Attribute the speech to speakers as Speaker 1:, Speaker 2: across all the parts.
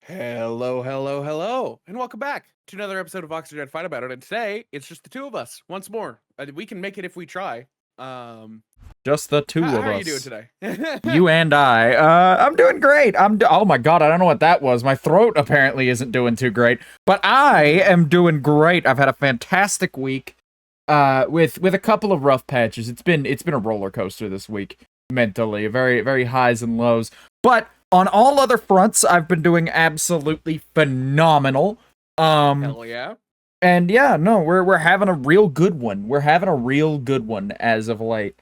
Speaker 1: Hello, hello, hello, and welcome back to another episode of Vox and Jed Fight About It. And today, it's just the two of us once more. We can make it if we try.
Speaker 2: Just the two
Speaker 1: How
Speaker 2: of
Speaker 1: are
Speaker 2: us.
Speaker 1: you doing today?
Speaker 2: You and I. I'm doing great. Oh my god, I don't know what that was. My throat apparently isn't doing too great, but I am doing great. I've had a fantastic week. With a couple of rough patches. It's been a roller coaster this week mentally, very highs and lows. But on all other fronts, I've been doing absolutely phenomenal.
Speaker 1: Hell yeah.
Speaker 2: And yeah, no, we're having a real good one. We're having a real good one as of late.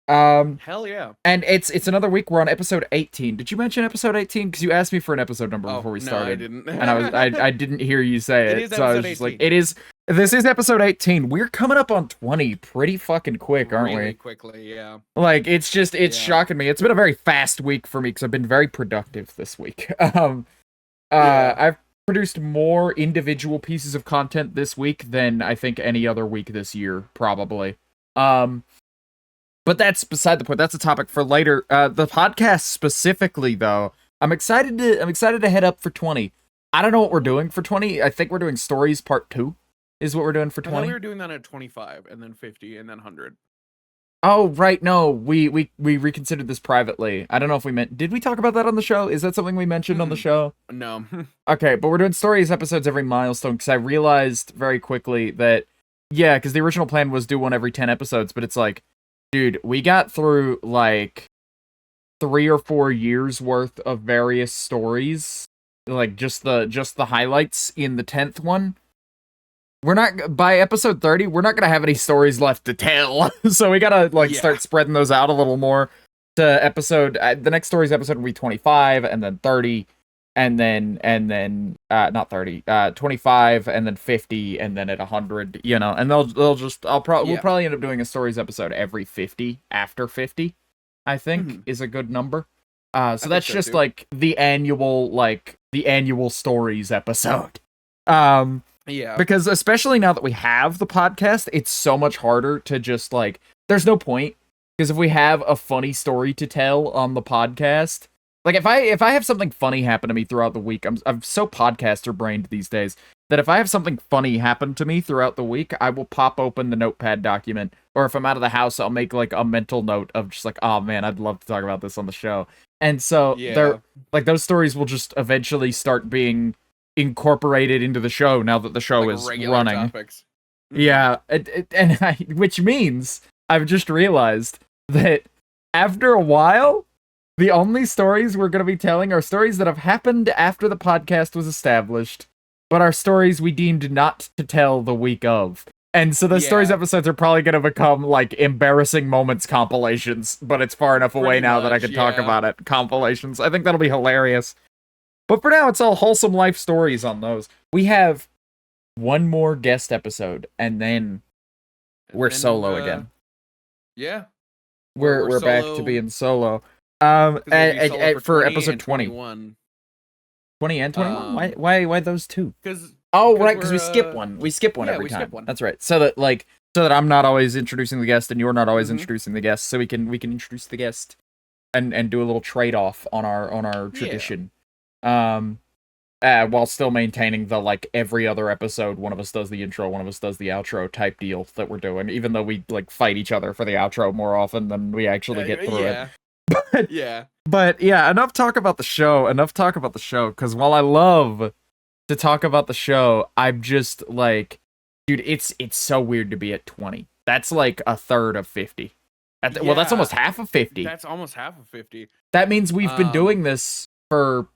Speaker 1: Hell yeah.
Speaker 2: And it's another week. We're on episode 18. Did you mention episode 18? Because you asked me for an episode number before we started.
Speaker 1: No, I didn't.
Speaker 2: And I didn't hear you say it.
Speaker 1: It is
Speaker 2: So I was
Speaker 1: episode
Speaker 2: just
Speaker 1: 18.
Speaker 2: like, this is episode 18. We're coming up on 20 pretty fucking quick, aren't
Speaker 1: Really
Speaker 2: we?
Speaker 1: quickly, yeah.
Speaker 2: Like, it's
Speaker 1: Yeah.
Speaker 2: shocking me. It's been a very fast week for me because I've been very productive this week.
Speaker 1: Yeah.
Speaker 2: I've produced more individual pieces of content this week than I think any other week this year, probably. But that's beside the point. That's a topic for later. The podcast specifically, though, I'm excited to head up for 20. I don't know what we're doing for 20. I think we're doing stories part 2 is what we're doing for
Speaker 1: I thought
Speaker 2: 20.
Speaker 1: we were doing that at 25, and then 50, and then 100.
Speaker 2: Oh, right. No, we reconsidered this privately. I don't know if did we talk about that on the show? Is that something we mentioned on the show?
Speaker 1: No.
Speaker 2: Okay, but we're doing stories episodes every milestone because I realized very quickly that, yeah, because the original plan was do one every 10 episodes, but it's like, dude, we got through like 3 or 4 years worth of various stories, like just the highlights in the 10th one. We're not, by episode 30, we're not gonna have any stories left to tell, so we gotta start spreading those out a little more. The next stories episode will be 25, and then 30, and then not 30, 25, and then 50, and then at 100, and we'll probably end up doing a stories episode every 50 after 50, I think is a good number. So that's just too. Like the annual stories episode.
Speaker 1: Yeah.
Speaker 2: Because especially now that we have the podcast, it's so much harder to just there's no point. Because if we have a funny story to tell on the podcast, like if I have something funny happen to me throughout the week, I'm so podcaster brained these days that if I have something funny happen to me throughout the week, I will pop open the notepad document, or if I'm out of the house, I'll make like a mental note of just like, oh man, I'd love to talk about this on the show. And so they're like those stories will just eventually start being incorporated into the show now that the show is running.
Speaker 1: Topics.
Speaker 2: Yeah, which means I've just realized that after a while, the only stories we're going to be telling are stories that have happened after the podcast was established, but are stories we deemed not to tell the week of. And so those stories episodes are probably going to become like embarrassing moments compilations, but it's far enough away now that I can talk about it. Compilations. I think that'll be hilarious. But for now, it's all wholesome life stories on those. We have one more guest episode, and then we're solo again.
Speaker 1: Yeah.
Speaker 2: We're back to being solo. And for episode 20. 20 and 21? Why those two? Because we skip one. We skip one every time. That's right. So that I'm not always introducing the guest and you're not always introducing the guest, so we can introduce the guest and do a little trade-off on our tradition. While still maintaining the every other episode, one of us does the intro, one of us does the outro type deal that we're doing, even though we fight each other for the outro more often than we actually get through it. But enough talk about the show, because while I love to talk about the show, I'm just like, dude, it's so weird to be at 20. That's like a third of 50. Well, that's almost half of 50.
Speaker 1: That's almost half of 50.
Speaker 2: That means we've been doing this for,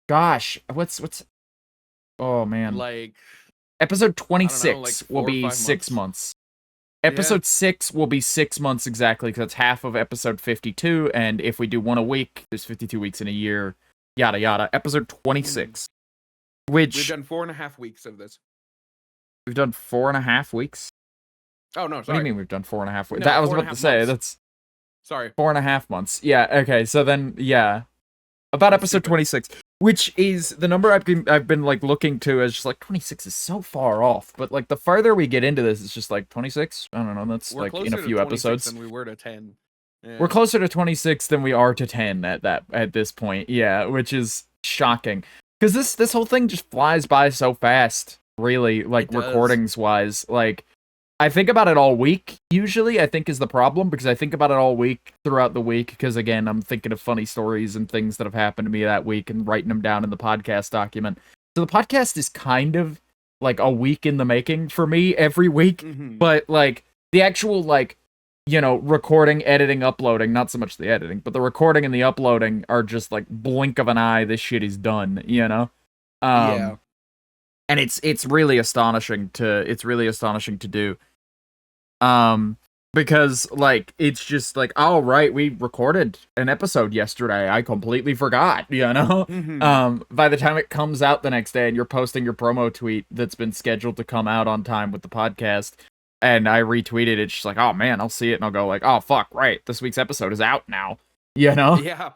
Speaker 2: gosh, what's oh man, episode 26 will be 6 months. Episode 6 will be 6 months exactly, because it's half of episode 52, and if we do one a week, there's 52 weeks in a year, yada yada. Episode 26, which
Speaker 1: we've done 4.5 weeks of this.
Speaker 2: We've done 4.5 weeks.
Speaker 1: Oh no, sorry.
Speaker 2: What do you mean we've done 4.5 weeks?
Speaker 1: No,
Speaker 2: I was about to say that's 4.5 months. Yeah. Okay. So then, about episode 26. Which is the number I've been looking to as just 26 is so far off, but the farther we get into this, it's just 26. I don't know. That's in a few episodes.
Speaker 1: Than we were to 10. Yeah.
Speaker 2: We're closer to 26 than we are to 10 at this point. Yeah, which is shocking. because this whole thing just flies by so fast, really, like recordings wise. Like, I think about it all week, usually, I think is the problem, because I think about it all week throughout the week, because again, I'm thinking of funny stories and things that have happened to me that week and writing them down in the podcast document. So the podcast is kind of like a week in the making for me every week, but like the actual, like, you know, recording, editing, uploading, not so much the editing, but the recording and the uploading are just like blink of an eye, this shit is done, you know?
Speaker 1: Yeah.
Speaker 2: And it's really astonishing to do. Because like it's just like, oh right, we recorded an episode yesterday. I completely forgot, you know? By the time it comes out the next day and you're posting your promo tweet that's been scheduled to come out on time with the podcast, and I retweeted it, it's just like, oh man, I'll see it and I'll go like, oh fuck, right, this week's episode is out now. You know?
Speaker 1: Yeah.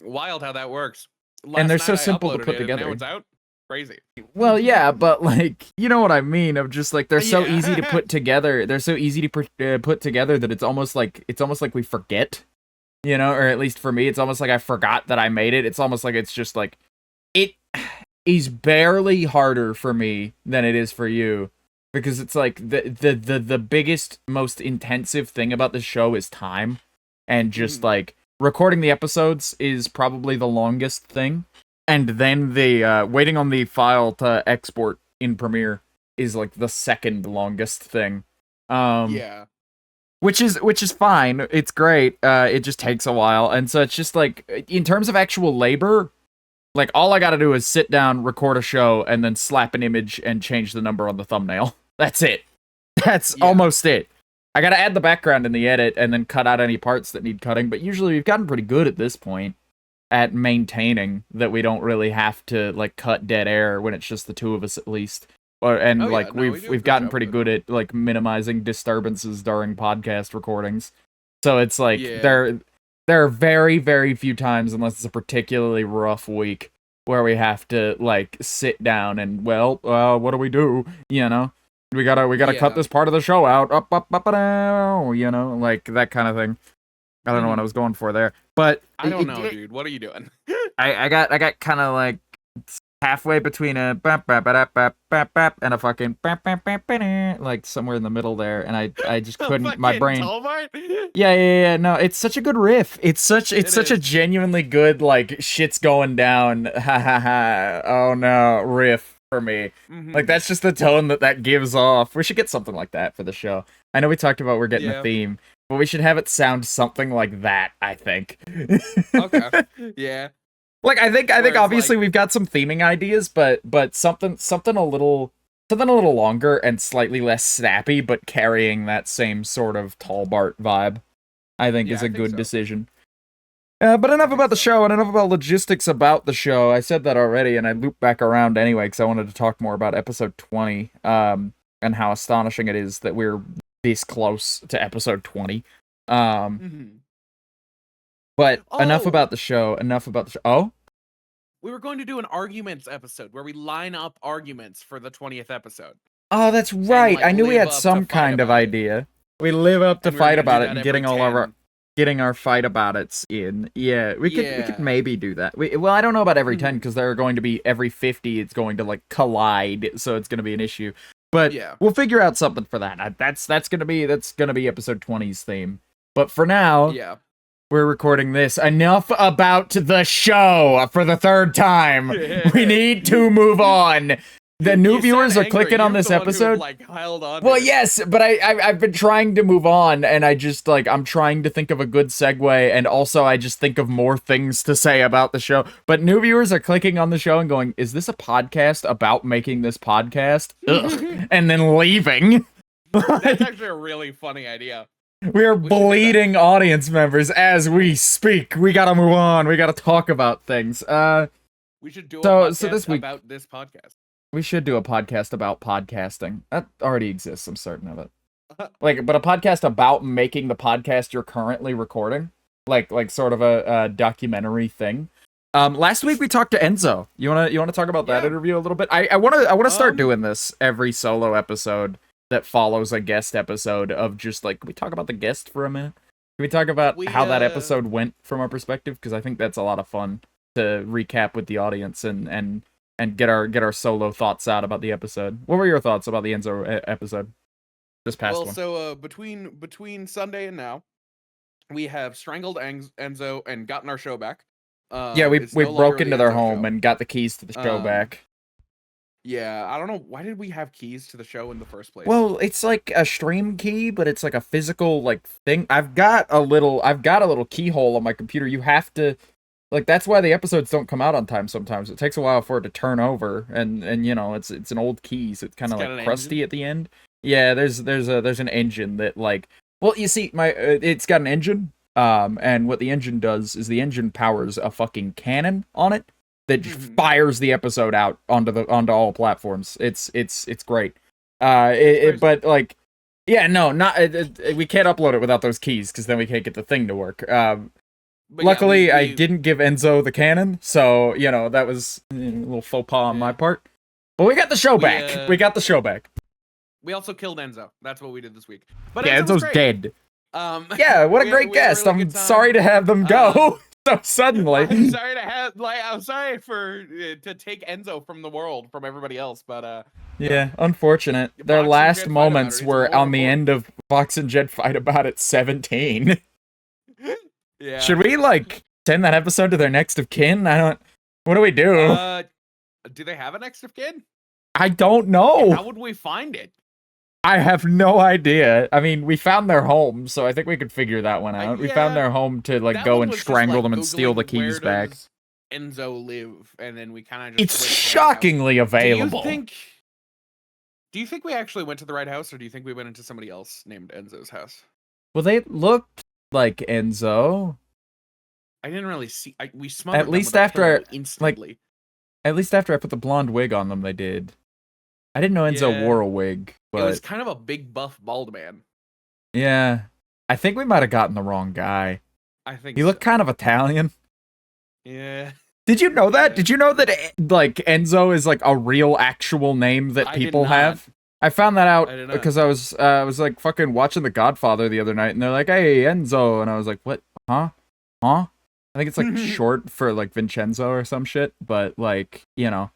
Speaker 1: Wild how that works.
Speaker 2: And they're so simple to put together.
Speaker 1: Now it's out. Crazy.
Speaker 2: Well, yeah, but like, you know what I mean? Of just like, they're so easy to put together. They're so easy to put together that it's almost like we forget, you know, or at least for me, it's almost like I forgot that I made it. It's almost like it's just like, it is barely harder for me than it is for you, because it's like the biggest, most intensive thing about this show is time, and just like recording the episodes is probably the longest thing. And then the waiting on the file to export in Premiere is like the second longest thing.
Speaker 1: Yeah.
Speaker 2: Which is fine. It's great. It just takes a while. And so it's just like, in terms of actual labor, like all I gotta do is sit down, record a show, and then slap an image and change the number on the thumbnail. That's it. That's almost it. I gotta add the background in the edit and then cut out any parts that need cutting, but usually we've gotten pretty good at this point at maintaining that we don't really have to like cut dead air when it's just the two of us at least. We've gotten pretty good at like minimizing disturbances during podcast recordings. So it's like there are very, very few times, unless it's a particularly rough week, where we have to like sit down and what do we do? You know? We gotta cut this part of the show out. You know, like that kind of thing. I don't know what I was going for there, but
Speaker 1: I don't know, dude. What are you doing?
Speaker 2: I got kind of like halfway between a bap bap bap bap bap bap and a fucking bap bap bap bap, like somewhere in the middle there, and I just couldn't. My brain. Yeah. No, it's such a good riff. It's such a genuinely good, like, shit's going down. Ha ha ha. Oh no, riff for me. Like that's just the tone that gives off. We should get something like that for the show. I know we talked about we're getting a theme, but we should have it sound something like that, I think.
Speaker 1: Okay. Yeah.
Speaker 2: Like I think obviously we've got some theming ideas, but something a little longer and slightly less snappy, but carrying that same sort of Tall Bart vibe, I think is a good decision. But enough about the show and enough about logistics about the show. I said that already, and I looped back around anyway because I wanted to talk more about episode 20, and how astonishing it is that we're this close to episode 20. But enough about the show. Oh?
Speaker 1: We were going to do an arguments episode where we line up arguments for the 20th episode.
Speaker 2: Oh, that's right. I knew we had some kind of idea. We live up to fight about it and getting our fight about it's in. Yeah, we could maybe do that. Well, I don't know about every 10 because there are going to be every 50. It's going to like collide, so it's going to be an issue. But we'll figure out something for that. That's gonna be episode 20's theme. But for now, we're recording this. Enough about the show for the third time. We need to move on. The new viewers are clicking on this episode. Well, yes, but I've been trying to move on, and I just like I'm trying to think of a good segue, and also I just think of more things to say about the show. But new viewers are clicking on the show and going, "Is this a podcast about making this podcast?" Ugh. And then leaving.
Speaker 1: That's actually a really funny idea.
Speaker 2: We're bleeding audience members as we speak. We gotta move on. We gotta talk about things.
Speaker 1: We should do a podcast
Speaker 2: this week,
Speaker 1: about this podcast.
Speaker 2: We should do a podcast about podcasting. That already exists, I'm certain of it. But a podcast about making the podcast you're currently recording. Like sort of a documentary thing. Last week we talked to Enzo. You wanna talk about that interview a little bit? I wanna start doing this every solo episode that follows a guest episode of just like, can we talk about the guest for a minute? Can we talk about how that episode went from our perspective? Because I think that's a lot of fun to recap with the audience and and get our solo thoughts out about the episode. What were your thoughts about the Enzo episode? This past one.
Speaker 1: So between Sunday and now, we have strangled Enzo and gotten our show back.
Speaker 2: Yeah, we
Speaker 1: It's no
Speaker 2: broke
Speaker 1: longer
Speaker 2: into
Speaker 1: the
Speaker 2: their
Speaker 1: Enzo
Speaker 2: home
Speaker 1: show.
Speaker 2: and got the keys to the show back.
Speaker 1: Yeah, I don't know, why did we have keys to the show in the first place?
Speaker 2: Well, it's like a stream key, but it's like a physical like thing. I've got a little keyhole on my computer. You have to, like, that's why the episodes don't come out on time sometimes. It takes a while for it to turn over, and you know, it's an old key, so it's kind of like crusty at the end. Yeah, there's an engine that, like, well, you see, it's got an engine, and what the engine does is the engine powers a fucking cannon on it that just fires the episode out onto all platforms. It's great. But like, yeah, no, not we can't upload it without those keys because then we can't get the thing to work. Luckily, I didn't give Enzo the cannon, so you know that was a little faux pas on my part. But we got the show back. We got the show back.
Speaker 1: We also killed Enzo. That's what we did this week. But
Speaker 2: yeah, Enzo's dead. Yeah, what a great guest.
Speaker 1: Really
Speaker 2: I'm sorry to have them go. So suddenly,
Speaker 1: I'm sorry to take Enzo from the world, from everybody else, but
Speaker 2: yeah, unfortunate. Their last moments were on the end of Vox and Jed Fight About It 17.
Speaker 1: Yeah.
Speaker 2: Should we like send that episode to their next of kin? What do we do?
Speaker 1: Do they have a next of kin?
Speaker 2: I don't know.
Speaker 1: How would we find it?
Speaker 2: I have no idea. I mean, we found their home, so I think we could figure that one out. We found their home to like go and strangle them and steal the keys back.
Speaker 1: Enzo live, and then we kind of just
Speaker 2: it's shockingly available.
Speaker 1: Do you think we actually went to the right house, or do you think we went into somebody else named Enzo's house?
Speaker 2: Well, they looked like Enzo.
Speaker 1: I didn't really see. We smothered
Speaker 2: at least after
Speaker 1: instantly.
Speaker 2: Like, at least after I put the blonde wig on them, they did. I didn't know Enzo wore a wig. But
Speaker 1: it was kind of a big, buff, bald man.
Speaker 2: Yeah. I think we might have gotten the wrong guy.
Speaker 1: I think
Speaker 2: he looked kind of Italian.
Speaker 1: Yeah.
Speaker 2: Did you know that? Did you know that, like, Enzo is, like, a real, actual name that people have? I found that out because I was, like, fucking watching The Godfather the other night, and they're like, hey, Enzo. And I was like, what? Huh? I think it's, like, short for, like, Vincenzo or some shit. But, like, you know.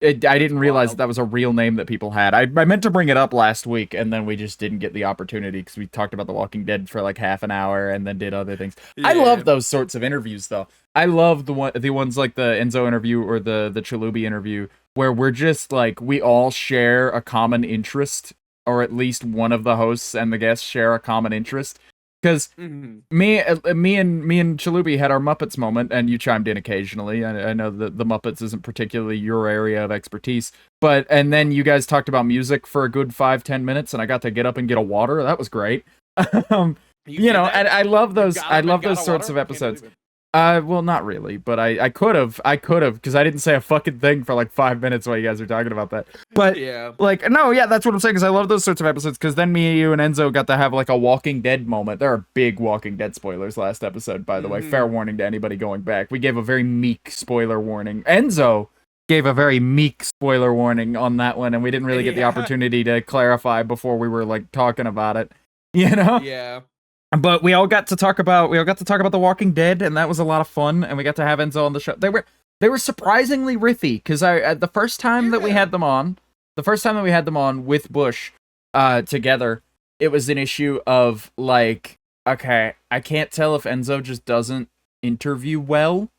Speaker 2: I didn't realize that was a real name that people had. I meant to bring it up last week, and then we just didn't get the opportunity because we talked about The Walking Dead for like half an hour and then did other things. Yeah. I love those sorts of interviews, though. I love the ones like the Enzo interview or the Chalubi interview where we're just like, we all share a common interest, or at least one of the hosts and the guests share a common interest. Because me and Chalubi had our Muppets moment, and you chimed in occasionally. I know that the Muppets isn't particularly your area of expertise, and then you guys talked about music for a good 5-10 minutes, and I got to get up and get a water. That was great. You know, and I love those. I love those sorts of episodes. Well, not really, but I could have, because I didn't say a fucking thing for like 5 minutes while you guys were talking about that. But
Speaker 1: yeah,
Speaker 2: like, no, yeah, that's what I'm saying, because I love those sorts of episodes, because then me, you, and Enzo got to have like a Walking Dead moment. There are big Walking Dead spoilers last episode, by the way. Fair warning to anybody going back. We gave a very meek spoiler warning. Enzo gave a very meek spoiler warning on that one, and we didn't really get the opportunity to clarify before we were like talking about it. You know?
Speaker 1: Yeah.
Speaker 2: But we all got to talk about The Walking Dead, and that was a lot of fun. And we got to have Enzo on the show. They were surprisingly riffy, because the first time that we had them on with Bush, together, it was an issue of like, okay, I can't tell if Enzo just doesn't interview well,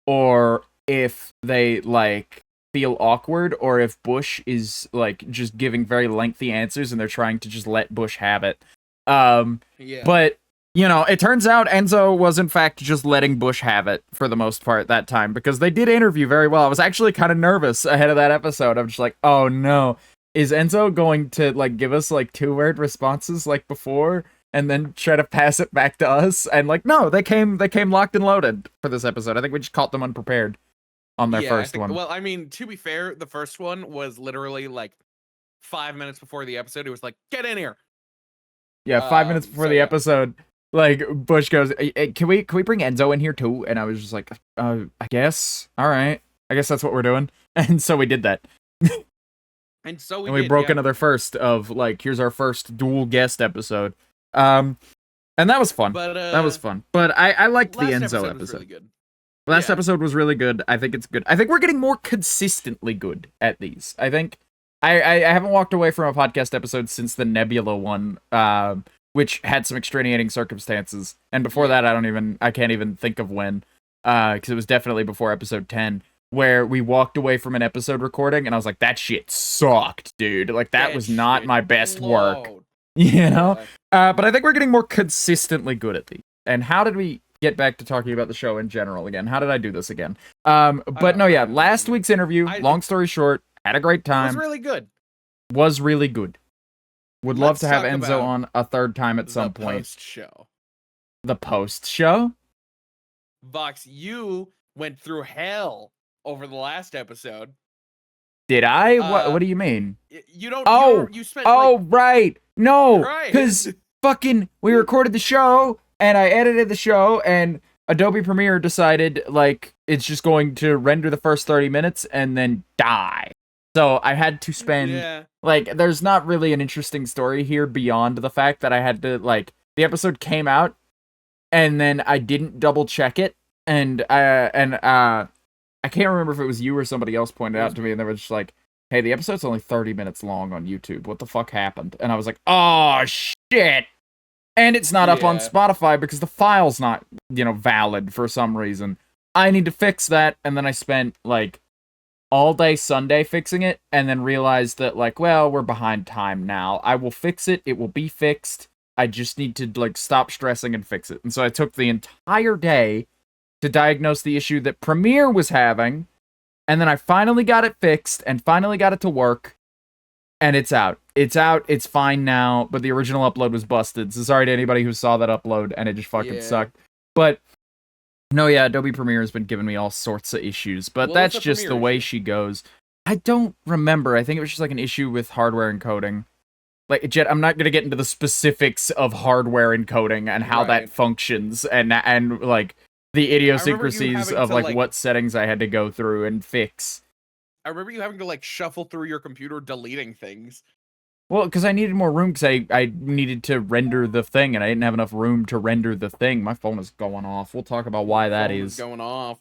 Speaker 2: or if they like feel awkward, or if Bush is like just giving very lengthy answers and they're trying to just let Bush have it. But you know, it turns out Enzo was in fact just letting Bush have it for the most part that time, because they did interview very well. I was actually kind of nervous ahead of that episode. I'm just like, oh no, is Enzo going to like give us like 2-word responses like before and then try to pass it back to us? And like, no, they came locked and loaded for this episode. I think we just caught them unprepared on their first one.
Speaker 1: Well, I mean, to be fair, the first one was literally like 5 minutes before the episode. It was like, get in here.
Speaker 2: Yeah, 5 minutes before the episode, like, Bush goes, hey, can we bring Enzo in here too? And I was just like, I guess. All right. I guess that's what we're doing. And so we did that.
Speaker 1: And so
Speaker 2: we broke another first of, like, here's our first dual guest episode. And that was fun. But, that was fun. But I liked the Enzo episode.
Speaker 1: Was really good.
Speaker 2: Last
Speaker 1: Yeah.
Speaker 2: episode was really good. I think it's good. I think we're getting more consistently good at these. I think I haven't walked away from a podcast episode since the Nebula one, which had some extenuating circumstances. And before that, I can't even think of when, because it was definitely before episode 10, where we walked away from an episode recording, and I was like, that shit sucked, dude. Like, that was not my best work. You know?
Speaker 1: Yeah.
Speaker 2: But I think we're getting more consistently good at these. And how did we get back to talking about the show in general again? How did I do this again? But no, yeah, last week's interview, long story short, had a great time.
Speaker 1: It was really good.
Speaker 2: Was really good. Would love to have
Speaker 1: talk
Speaker 2: Enzo
Speaker 1: about
Speaker 2: on a third time at some point.
Speaker 1: Post-show.
Speaker 2: The post show?
Speaker 1: Vox, you went through hell over the last episode.
Speaker 2: Did I? What do you mean?
Speaker 1: You don't.
Speaker 2: Oh,
Speaker 1: you spent.
Speaker 2: Right. No,
Speaker 1: Right.
Speaker 2: because fucking we recorded the show and I edited the show and Adobe Premiere decided like it's just going to render the first 30 minutes and then die. So I had to spend like there's not really an interesting story here beyond the fact that I had to like the episode came out and then I didn't double check it and I can't remember if it was you or somebody else pointed out to me and they were just like, hey, the episode's only 30 minutes long on YouTube. What the fuck happened? And I was like, oh shit. And it's not up on Spotify because the file's not, valid for some reason. I need to fix that. And then I spent like all day Sunday fixing it and then realized that like, well, we're behind time now. I will fix it. It will be fixed. I just need to like stop stressing and fix it. And so I took the entire day to diagnose the issue that Premiere was having. And then I finally got it fixed and finally got it to work. And it's out. It's out. It's fine now. But the original upload was busted. So sorry to anybody who saw that upload and it just fucking sucked. But no, yeah, Adobe Premiere has been giving me all sorts of issues. But that's just the way she goes. I don't remember. I think it was just like an issue with hardware encoding. Like, Jed, I'm not going to get into the specifics of hardware encoding and how that functions and like the idiosyncrasies of like what settings I had to go through and fix.
Speaker 1: I remember you having to like shuffle through your computer deleting things.
Speaker 2: Well, because I needed more room because I needed to render the thing and I didn't have enough room to render the thing. My phone is going off. We'll talk about why that is.
Speaker 1: Going off.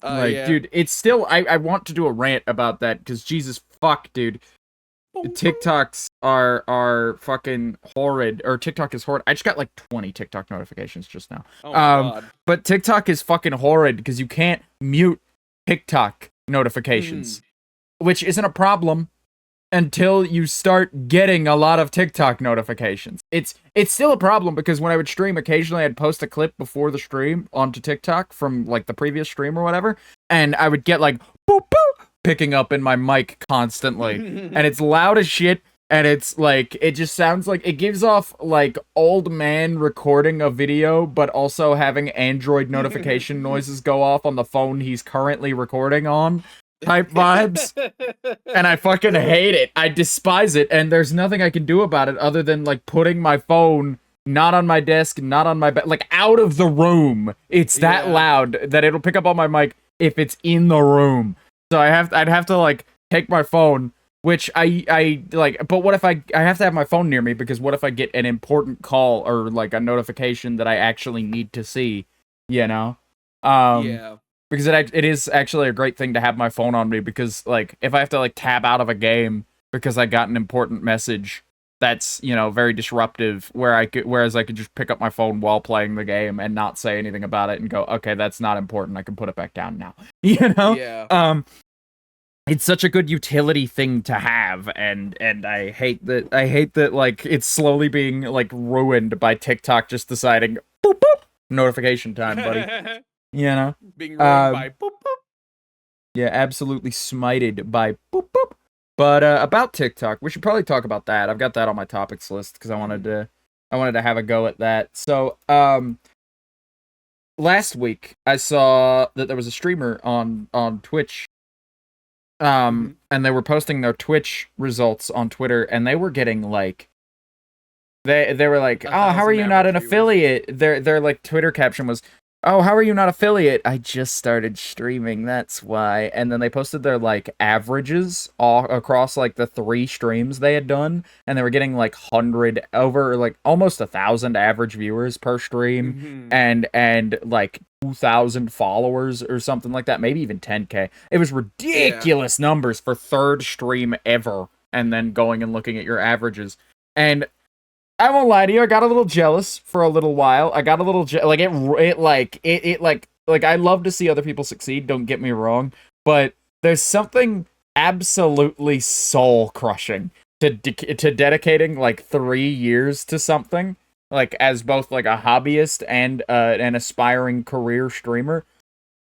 Speaker 2: Dude, it's still, I want to do a rant about that because Jesus fuck, dude. TikToks are fucking horrid, or TikTok is horrid. I just got like 20 TikTok notifications just now.
Speaker 1: Oh my God.
Speaker 2: But TikTok is fucking horrid because you can't mute TikTok notifications, which isn't a problem until you start getting a lot of TikTok notifications. It's still a problem because when I would stream, occasionally I'd post a clip before the stream onto TikTok from like the previous stream or whatever, and I would get like boop boop picking up in my mic constantly, and it's loud as shit, and it's like it just sounds like it gives off like old man recording a video but also having Android notification noises go off on the phone he's currently recording on type vibes. And I fucking hate it. I despise it, and there's nothing I can do about it other than like putting my phone not on my desk, not on my bed, like out of the room. It's that loud that it'll pick up on my mic if it's in the room. So I'd have to like take my phone, which I like, but what if I have to have my phone near me because what if I get an important call or like a notification that I actually need to see, Because it is actually a great thing to have my phone on me because like if I have to like tab out of a game because I got an important message, that's, very disruptive whereas I could just pick up my phone while playing the game and not say anything about it and go, okay, that's not important. I can put it back down now,
Speaker 1: Yeah.
Speaker 2: It's such a good utility thing to have, and I hate that like it's slowly being like ruined by TikTok just deciding boop boop notification time, buddy.
Speaker 1: Being ruined by boop boop.
Speaker 2: Yeah, absolutely smited by boop boop. But about TikTok, we should probably talk about that. I've got that on my topics list because I wanted to have a go at that. So, last week I saw that there was a streamer on Twitch. And they were posting their Twitch results on Twitter, and they were getting like they were like, "Oh, how are you not an affiliate?" Their like Twitter caption was, "Oh, how are you not affiliate? I just started streaming, that's why." And then they posted their like averages all across like the 3 streams they had done, and they were getting like 100 over like almost 1,000 average viewers per stream, and like 2,000 followers or something like that, maybe even 10K. It was ridiculous numbers for third stream ever, and then going and looking at your averages. And I won't lie to you, I got a little jealous for a little while. I got a little I love to see other people succeed, don't get me wrong, but there's something absolutely soul crushing to dedicating like 3 years to something, like as both like a hobbyist and an aspiring career streamer.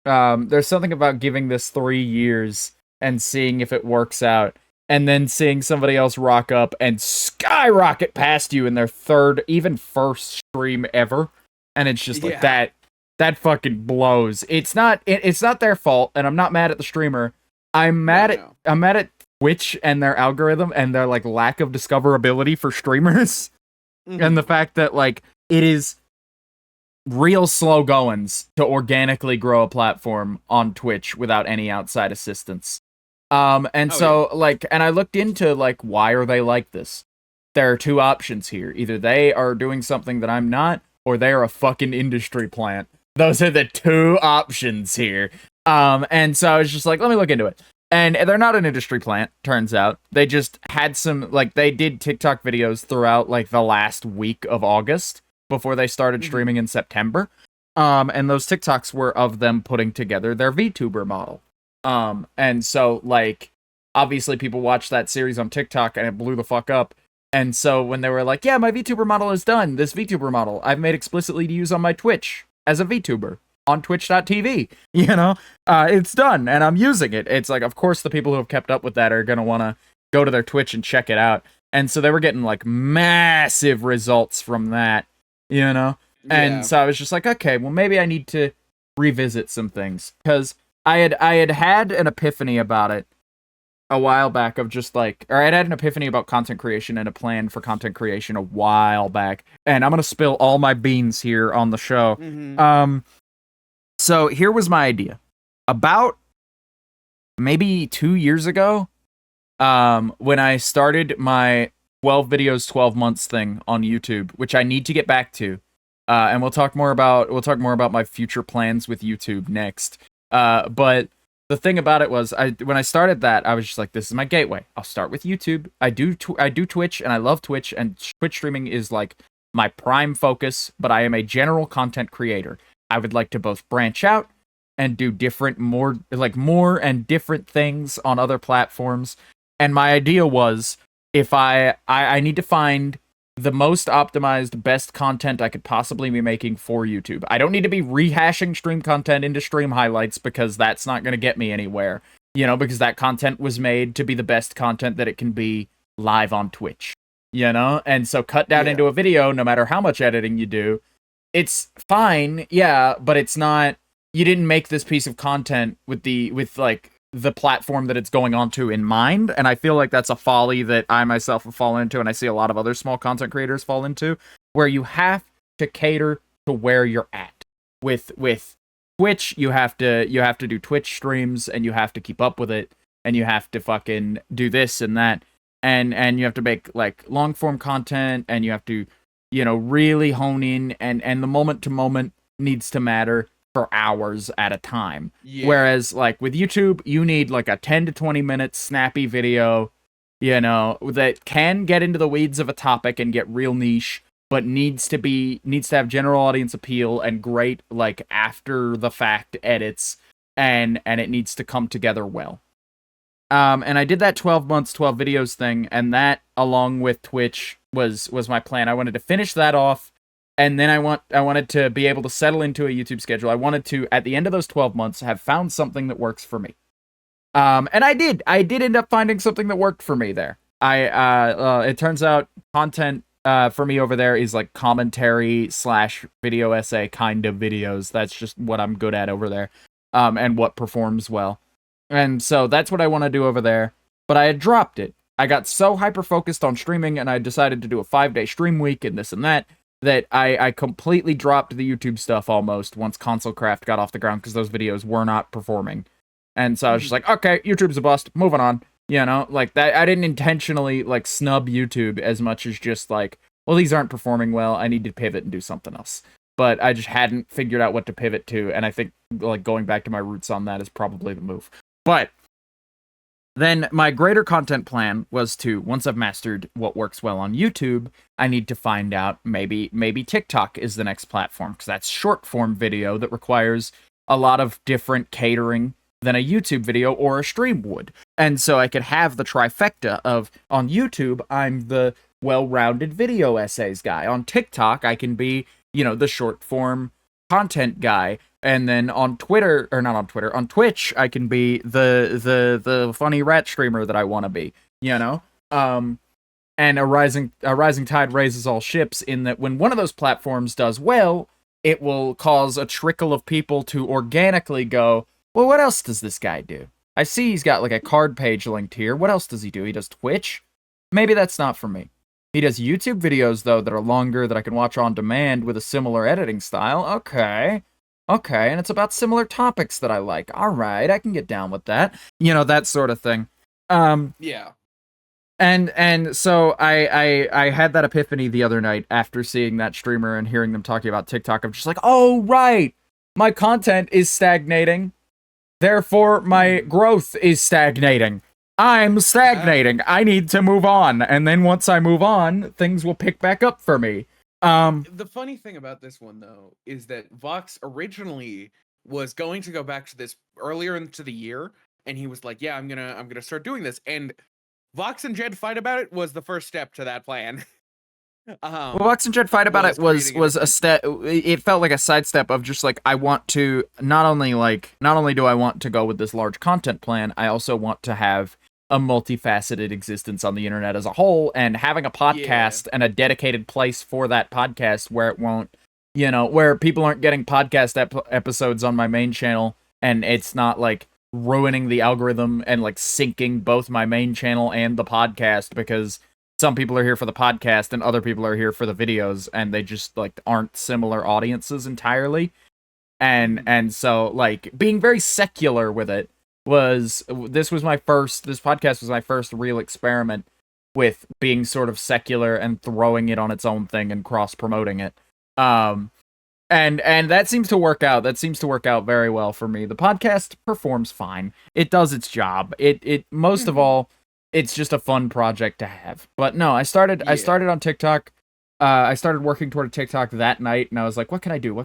Speaker 2: There's something about giving this 3 years and seeing if it works out, and then seeing somebody else rock up and skyrocket past you in their third, even first stream ever, and it's just like that fucking blows. It's not their fault, and I'm not mad at the streamer. I'm mad at Twitch and their algorithm and their like lack of discoverability for streamers. And the fact that like it is real slow goings to organically grow a platform on Twitch without any outside assistance. And I looked into like, why are they like this? There are two options here. Either they are doing something that I'm not, or they are a fucking industry plant. Those are the two options here. And so I was just like, let me look into it. And they're not an industry plant, turns out. They just had some, like, they did TikTok videos throughout, like, the last week of August before they started streaming in September. And those TikToks were of them putting together their VTuber model. And so, like, obviously people watched that series on TikTok and it blew the fuck up. And so when they were like, yeah, my VTuber model is done, this VTuber model I've made explicitly to use on my Twitch as a VTuber on twitch.tv, it's done and I'm using it. It's like, of course, the people who have kept up with that are going to want to go to their Twitch and check it out. And so they were getting like massive results from that, And so I was just like, okay, well, maybe I need to revisit some things, because I had an epiphany about it a while back of just like, or I'd had an epiphany about content creation and a plan for content creation a while back. And I'm going to spill all my beans here on the show. So here was my idea. About maybe 2 years ago, when I started my 12 videos, 12 months thing on YouTube, which I need to get back to. And we'll talk more about my future plans with YouTube next. But the thing about it was, when I started that, I was just like, this is my gateway. I'll start with YouTube. I do Twitch, and I love Twitch, and Twitch streaming is like my prime focus, but I am a general content creator. I would like to both branch out and do more and different things on other platforms. And my idea was, if I need to find the most optimized, best content I could possibly be making for YouTube. I don't need to be rehashing stream content into stream highlights, because that's not going to get me anywhere, because that content was made to be the best content that it can be live on Twitch, And so cut down into a video, no matter how much editing you do, it's fine, but it's not, you didn't make this piece of content with the platform that it's going on to in mind. And I feel like that's a folly that I myself have fallen into, and I see a lot of other small content creators fall into, where you have to cater to where you're at. With Twitch, you have to do Twitch streams, and you have to keep up with it, and you have to fucking do this and that, and you have to make like long form content, and you have to really hone in, and the moment to moment needs to matter for hours at a time. Whereas like with YouTube, you need like a 10 to 20 minute snappy video, that can get into the weeds of a topic and get real niche, but needs to have general audience appeal and great like after the fact edits, and it needs to come together well. And I did that 12 months, 12 videos thing, and that, along with Twitch, was my plan. I wanted to finish that off, and then I wanted to be able to settle into a YouTube schedule. I wanted to, at the end of those 12 months, have found something that works for me. And I did end up finding something that worked for me there. It turns out content for me over there is like commentary / video essay kind of videos. That's just what I'm good at over there, and what performs well. And so that's what I want to do over there. But I had dropped it. I got so hyper-focused on streaming, and I decided to do a 5-day stream week and this and that I completely dropped the YouTube stuff almost once Console Craft got off the ground, because those videos were not performing. And so I was just like, okay, YouTube's a bust, moving on. Like that. I didn't intentionally like snub YouTube as much as just like, well, these aren't performing well, I need to pivot and do something else. but I just hadn't figured out what to pivot to, and I think like going back to my roots on that is probably the move. But then my greater content plan was to, once I've mastered what works well on YouTube, I need to find out maybe TikTok is the next platform, because that's short form video that requires a lot of different catering than a YouTube video or a stream would. And so I could have the trifecta of, on YouTube, I'm the well-rounded video essays guy. On TikTok, I can be, the short form content guy. And then on Twitter, or not on Twitter, on Twitch, I can be the funny rat streamer that I want to be, And a rising tide raises all ships, in that when one of those platforms does well, it will cause a trickle of people to organically go, well, what else does this guy do? I see he's got like a card page linked here. What else does he do? He does Twitch? Maybe that's not for me. He does YouTube videos, though, that are longer, that I can watch on demand with a similar editing style. Okay, and it's about similar topics that I like. All right, I can get down with that. That sort of thing.
Speaker 1: Yeah.
Speaker 2: And so I had that epiphany the other night after seeing that streamer and hearing them talking about TikTok. I'm just like, oh, right, my content is stagnating. Therefore, my growth is stagnating. I'm stagnating. I need to move on. And then once I move on, things will pick back up for me.
Speaker 1: The funny thing about this one, though, is that Vox originally was going to go back to this earlier into the year, and he was like, yeah, I'm gonna start doing this. And Vox and Jed Fight About It was the first step to that plan.
Speaker 2: Well, Vox and Jed Fight About It was a step. It felt like a sidestep of just like, I want to not only do I want to go with this large content plan, I also want to have a multifaceted existence on the internet as a whole, and having a podcast and a dedicated place for that podcast where it won't, where people aren't getting podcast episodes on my main channel, and it's not like ruining the algorithm and like sinking both my main channel and the podcast, because some people are here for the podcast and other people are here for the videos, and they just like aren't similar audiences entirely. And so like being very secular with it this podcast was my first real experiment with being sort of secular and throwing it on its own thing and cross promoting it. And that seems to work out. That seems to work out very well for me. The podcast performs fine. It does its job. It most of all, it's just a fun project to have. But no, I started on TikTok. I started working toward a TikTok that night, and I was like, what can I do?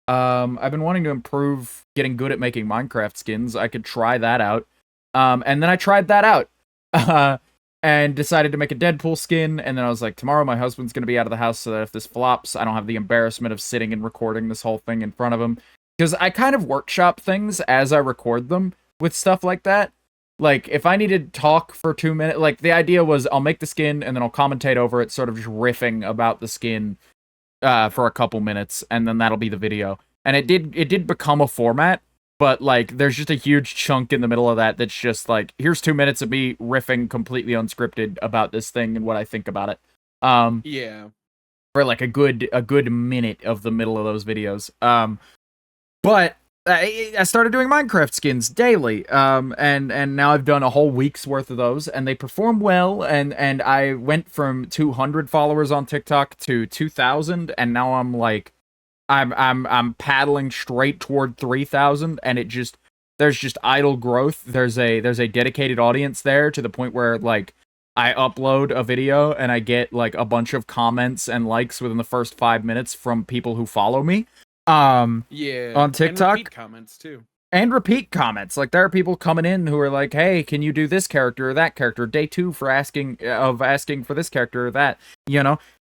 Speaker 2: I've been wanting to improve getting good at making Minecraft skins. I could try that out. And then I tried that out. And decided to make a Deadpool skin, and then I was like, tomorrow my husband's going to be out of the house, so that if this flops, I don't have the embarrassment of sitting and recording this whole thing in front of him. Because I kind of workshop things as I record them with stuff like that. Like, if I needed to talk for 2 minutes, like, the idea was I'll make the skin, and then I'll commentate over it, sort of just riffing about the skin for a couple minutes, and then that'll be the video. And it did become a format, but, like, there's just a huge chunk in the middle of that that's just, like, here's 2 minutes of me riffing completely unscripted about this thing and what I think about it.
Speaker 1: Yeah.
Speaker 2: For, like, a good minute of the middle of those videos. But I started doing Minecraft skins daily, and now I've done a whole week's worth of those, and they perform well, and I went from 200 followers on TikTok to 2,000, and now I'm, like, I'm paddling straight toward 3,000, and there's just idle growth. There's a dedicated audience there, to the point where like I upload a video and I get like a bunch of comments and likes within the first 5 minutes from people who follow me. On TikTok,
Speaker 1: and repeat comments too.
Speaker 2: And repeat comments. Like, there are people coming in who are like, hey, can you do this character or that character? Day 2 for asking for this character or that,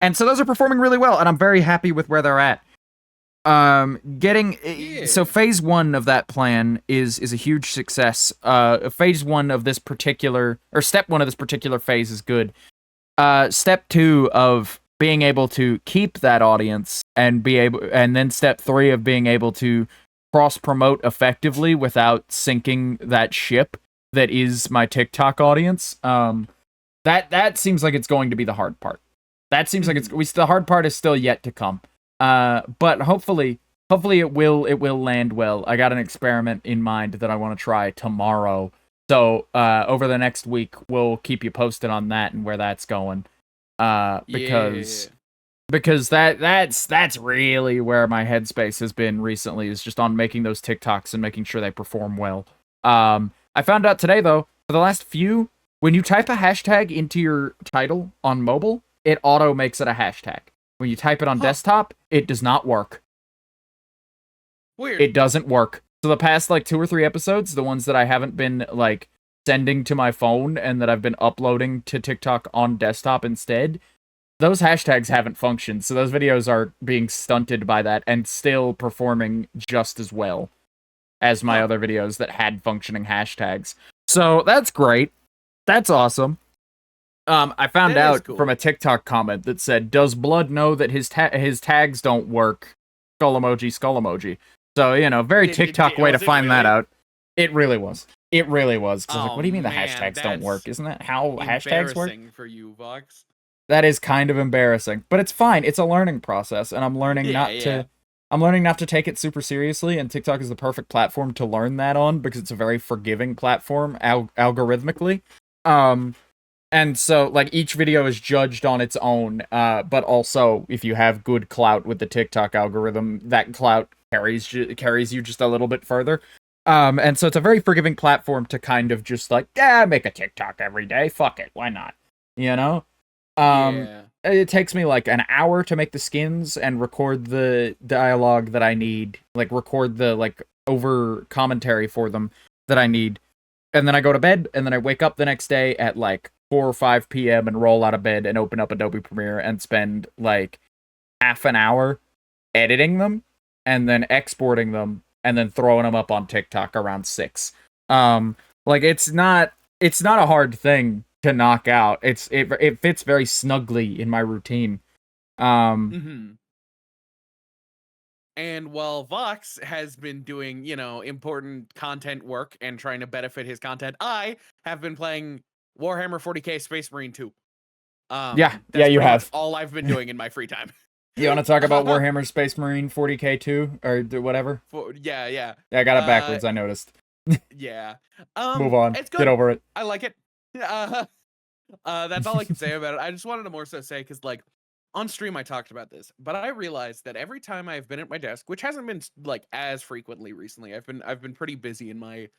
Speaker 2: And so those are performing really well, and I'm very happy with where they're at. So phase 1 of that plan is a huge success. Phase 1 of this particular, or step 1 of this particular phase is good. Step 2 of being able to keep that audience and then step 3 of being able to cross promote effectively without sinking that ship that is my TikTok audience. That seems like it's going to be the hard part. That seems like the hard part is still yet to come. But hopefully it will land well. I got an experiment in mind that I want to try tomorrow. So, over the next week, we'll keep you posted on that and where that's going. Because because that's really where my headspace has been recently, is just on making those TikToks and making sure they perform well. I found out today though, for the last few, when you type a hashtag into your title on mobile, it auto makes it a hashtag. When you type it on desktop, it does not work.
Speaker 1: Weird.
Speaker 2: It doesn't work. So the past like 2 or 3 episodes, the ones that I haven't been like sending to my phone and that I've been uploading to TikTok on desktop instead, those hashtags haven't functioned. So those videos are being stunted by that and still performing just as well as my other videos that had functioning hashtags. So that's great. That's awesome. I found out from a TikTok comment that said, "Does Blood know that his tags don't work?" Skull emoji, skull emoji. So, you know, very TikTok way to find that out. It really was. It really was. 'Cause I was like, what do you mean the hashtags don't work? Isn't that how hashtags work?
Speaker 1: Embarrassing for you, Vox.
Speaker 2: That is kind of embarrassing, but it's fine. It's a learning process, and I'm learning not to take it super seriously, and TikTok is the perfect platform to learn that on because it's a very forgiving platform algorithmically. And so, like, each video is judged on its own, but also, if you have good clout with the TikTok algorithm, that clout carries you just a little bit further. And so it's a very forgiving platform to kind of just, like, make a TikTok every day, fuck it, why not? You know? It takes me, like, an hour to make the skins and record the dialogue that I need, like, record the, like, over commentary for them that I need. And then I go to bed, and then I wake up the next day at, like, 4 or 5 p.m. and roll out of bed and open up Adobe Premiere and spend like half an hour editing them and then exporting them and then throwing them up on TikTok around 6. Like it's not a hard thing to knock out. It fits very snugly in my routine.
Speaker 1: And while Vox has been doing, you know, important content work and trying to benefit his content, I have been playing Warhammer 40k Space Marine 2.
Speaker 2: Yeah, you have.
Speaker 1: All I've been doing in my free time.
Speaker 2: You want to talk about Warhammer Space Marine 40k 2 or whatever?
Speaker 1: Yeah,
Speaker 2: I got it backwards. I noticed.
Speaker 1: Yeah.
Speaker 2: Move on.
Speaker 1: It's good.
Speaker 2: Get over it.
Speaker 1: I like it. That's all I can say about it. I just wanted to more so say because, like, on stream I talked about this, but I realized that every time I've been at my desk, which hasn't been like as frequently recently, I've been pretty busy in my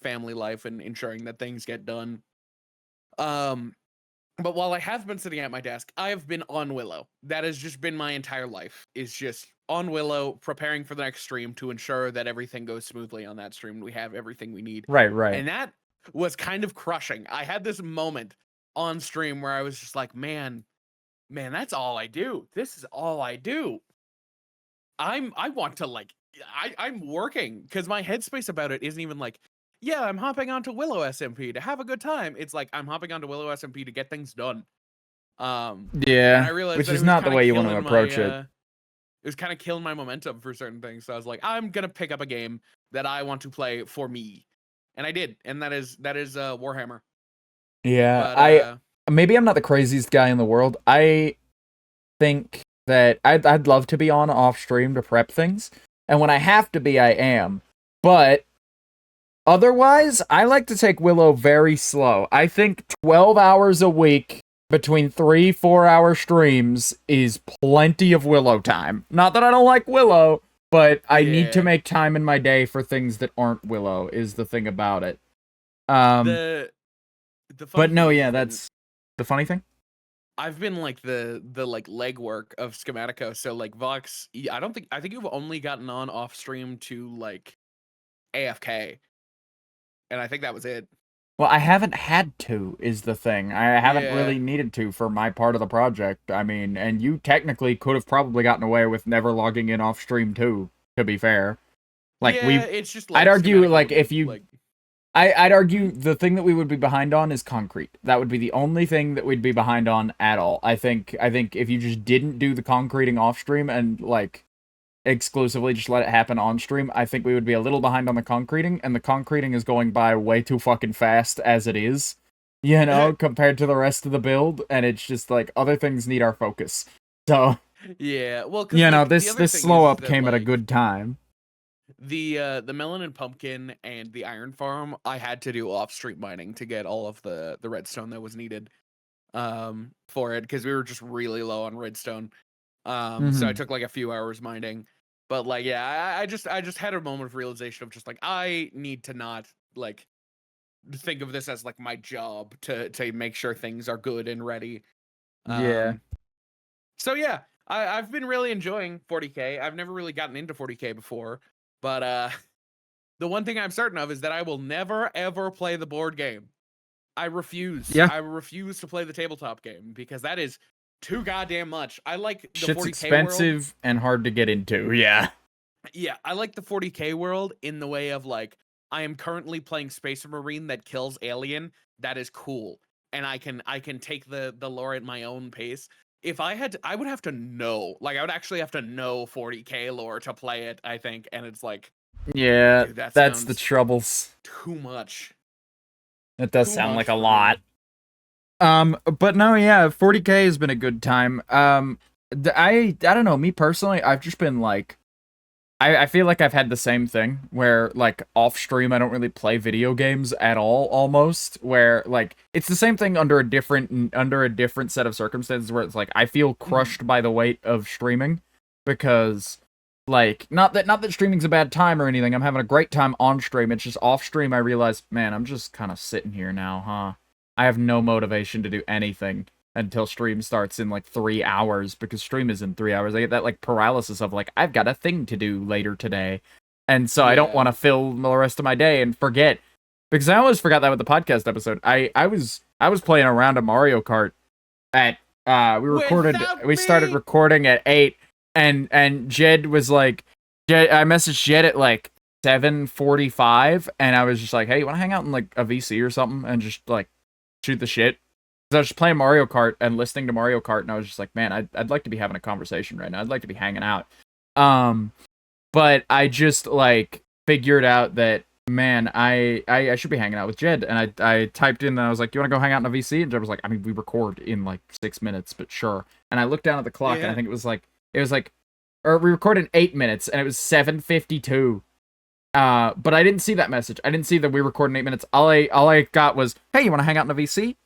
Speaker 1: family life and ensuring that things get done. But while I have been sitting at my desk, I have been on Willow. That has just been my entire life, is just on Willow, preparing for the next stream to ensure that everything goes smoothly on that stream. We have everything we need.
Speaker 2: Right.
Speaker 1: And that was kind of crushing. I had this moment on stream where I was just like, man, that's all I do. This is all I do. I want to, like, I'm working, because my headspace about it isn't even like, yeah, I'm hopping onto Willow SMP to have a good time. It's like, I'm hopping onto Willow SMP to get things done.
Speaker 2: Yeah,
Speaker 1: I realized
Speaker 2: which is not the way you want to approach it. It
Speaker 1: was kind of killing my momentum for certain things. So I was like, I'm gonna pick up a game that I want to play for me, and I did, and that is Warhammer.
Speaker 2: Yeah, but, maybe I'm not the craziest guy in the world. I think that I'd love to be on off stream to prep things, and when I have to be, I am. But otherwise, I like to take Willow very slow. I think 12 hours a week between 3-4 hour streams is plenty of Willow time. Not that I don't like Willow, but I need to make time in my day for things that aren't Willow, is the thing about it. But no, yeah, that's the funny thing.
Speaker 1: I've been like the like legwork of Schematico. So like Vox, I think you've only gotten on off stream to like AFK, and I think that was it.
Speaker 2: Well, I haven't had to, is the thing. I haven't really needed to for my part of the project. I mean, and you technically could have probably gotten away with never logging in off stream too, to be fair. Like
Speaker 1: it's just like
Speaker 2: I'd argue like if you I'd argue the thing that we would be behind on is concrete. That would be the only thing that we'd be behind on at all. I think if you just didn't do the concreting off stream and like exclusively just let it happen on stream, I think we would be a little behind on the concreting, and the concreting is going by way too fucking fast as it is, you know, compared to the rest of the build, and it's just like other things need our focus. So
Speaker 1: yeah, well,
Speaker 2: you know, this slow up came at a good time.
Speaker 1: The melon and pumpkin and the iron farm, I had to do off stream mining to get all of the redstone that was needed. for it because we were just really low on redstone. So I
Speaker 2: Mhm.
Speaker 1: took like a few hours mining. But like, yeah, I just had a moment of realization of just like I need to not like think of this as like my job to make sure things are good and ready.
Speaker 2: Yeah.
Speaker 1: So yeah, I've been really enjoying 40K. I've never really gotten into 40K before, but the one thing I'm certain of is that I will never ever play the board game. I refuse.
Speaker 2: Yeah.
Speaker 1: I refuse to play the tabletop game because that is too goddamn much. I like the
Speaker 2: Shit's
Speaker 1: 40K world.
Speaker 2: expensive and hard to get into. Yeah.
Speaker 1: Yeah, I like the 40K world in the way of like I am currently playing Space Marine that kills alien. That is cool. And I can take the lore at my own pace. If I had to, I would have to know. Like I would actually have to know 40K lore to play it, I think. And it's like,
Speaker 2: Yeah,
Speaker 1: dude, that
Speaker 2: that's the
Speaker 1: sounds
Speaker 2: troubles.
Speaker 1: too much.
Speaker 2: It does
Speaker 1: Too
Speaker 2: sound
Speaker 1: much
Speaker 2: like a
Speaker 1: for
Speaker 2: lot.
Speaker 1: me.
Speaker 2: But no, yeah, 40K has been a good time. I don't know, me personally, I've just been like, I feel like I've had the same thing where like off stream I don't really play video games at all almost, where like it's the same thing under a different set of circumstances where it's like I feel crushed by the weight of streaming because like not that streaming's a bad time or anything. I'm having a great time on stream. It's just off stream I realize, man, I'm just kind of sitting here now, huh? I have no motivation to do anything until stream starts in like 3 hours because stream is in 3 hours. I get that like paralysis of like I've got a thing to do later today, and so I don't want to fill the rest of my day and forget because I always forgot that with the podcast episode. I was playing a round of Mario Kart at we started recording at 8 and Jed was like I messaged Jed at like 7:45 and I was just like, hey, you want to hang out in like a VC or something and just like shoot the shit. I was just playing Mario Kart and listening to Mario Kart, and I was just like, man, I'd like to be having a conversation right now. I'd like to be hanging out. But I just like figured out that man, I should be hanging out with Jed, and I typed in and I was like, you want to go hang out in a VC? And Jed was like, I mean, we record in like 6 minutes, but sure. And I looked down at the clock, and I think it was like, or we recorded in 8 minutes, and it was 7:52. But I didn't see that message. I didn't see that we recorded in 8 minutes. All I got was, hey, you want to hang out in a VC?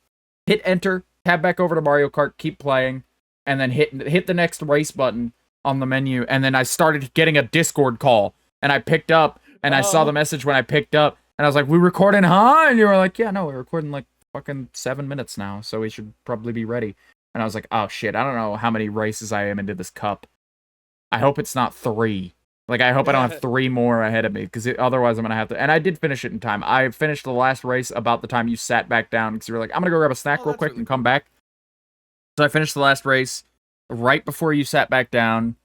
Speaker 2: Hit enter, tab back over to Mario Kart, keep playing, and then hit the next race button on the menu, and then I started getting a Discord call, and I picked up, and I saw the message when I picked up, and I was like, we recording, huh? And you were like, yeah, no, we're recording like fucking 7 minutes now, so we should probably be ready. And I was like, oh shit, I don't know how many races I am into this cup. I hope it's not 3. Like, I hope I don't have 3 more ahead of me, because otherwise I'm going to have to... And I did finish it in time. I finished the last race about the time you sat back down, because you were like, I'm going to go grab a snack real quick and come back. So I finished the last race right before you sat back down,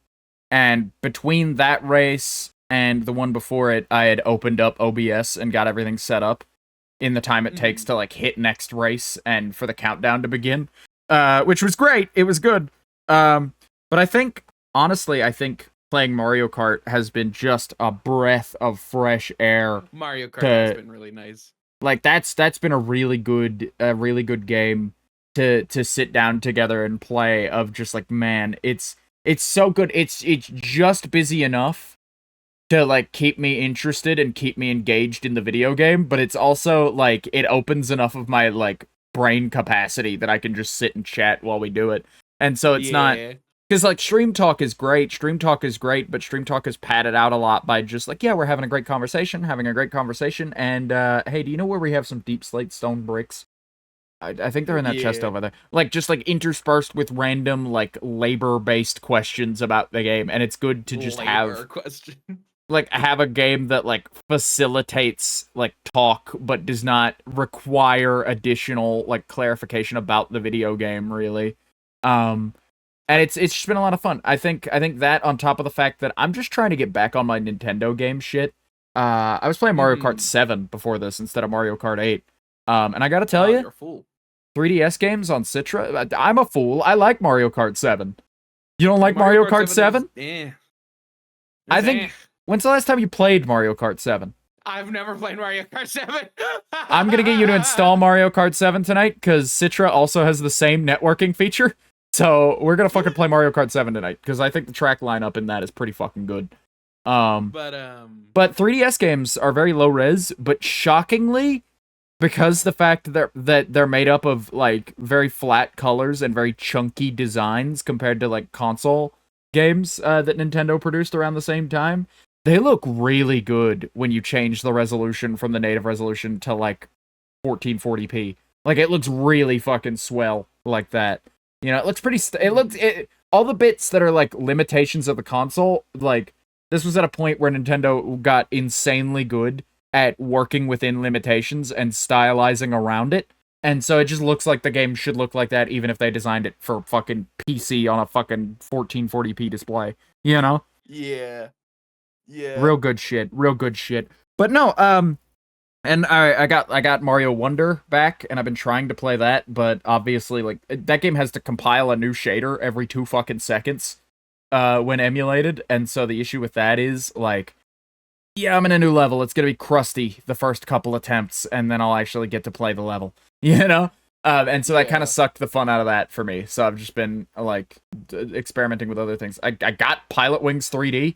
Speaker 2: and between that race and the one before it, I had opened up OBS and got everything set up in the time it takes to, like, hit next race and for the countdown to begin, which was great. It was good. But I think, honestly, playing Mario Kart has been just a breath of fresh air.
Speaker 1: Mario Kart has been really nice.
Speaker 2: Like that's been a really good game to sit down together and play. Of just like, man, it's so good. It's just busy enough to like keep me interested and keep me engaged in the video game, but it's also like it opens enough of my like brain capacity that I can just sit and chat while we do it. And so it's not. Because, like, Stream Talk is great, but Stream Talk is padded out a lot by just, like, yeah, we're having a great conversation, and, hey, do you know where we have some deep slate stone bricks? I think they're in that chest over there. Like, just, like, interspersed with random, like, labor-based questions about the game, and it's good to just have a game that, like, facilitates, like, talk, but does not require additional, like, clarification about the video game, really. And it's just been a lot of fun. I think that on top of the fact that I'm just trying to get back on my Nintendo game shit. I was playing Mario Kart 7 before this instead of Mario Kart 8. And I gotta tell you,
Speaker 1: you're a fool.
Speaker 2: 3DS games on Citra, I'm a fool. I like Mario Kart 7. You don't like Mario Kart 7? I think, when's the last time you played Mario Kart 7?
Speaker 1: I've never played Mario Kart 7.
Speaker 2: I'm gonna get you to install Mario Kart 7 tonight, because Citra also has the same networking feature. So we're gonna fucking play Mario Kart 7 tonight, because I think the track lineup in that is pretty fucking good. But 3DS games are very low res, but shockingly, because the fact that they're made up of like very flat colors and very chunky designs compared to like console games that Nintendo produced around the same time, they look really good when you change the resolution from the native resolution to like 1440p. Like it looks really fucking swell like that. You know, it looks pretty. All the bits that are like limitations of the console, like this was at a point where Nintendo got insanely good at working within limitations and stylizing around it. And so it just looks like the game should look like that, even if they designed it for fucking PC on a fucking 1440p display. You know?
Speaker 1: Yeah. Yeah.
Speaker 2: Real good shit. Real good shit. But no, and I got Mario Wonder back, and I've been trying to play that, but obviously, like, that game has to compile a new shader every 2 fucking seconds, when emulated, and so the issue with that is, like, yeah, I'm in a new level, it's gonna be crusty the first couple attempts, and then I'll actually get to play the level, you know? And so that kind of sucked the fun out of that for me, so I've just been, like, experimenting with other things. I got Pilot Wings 3D,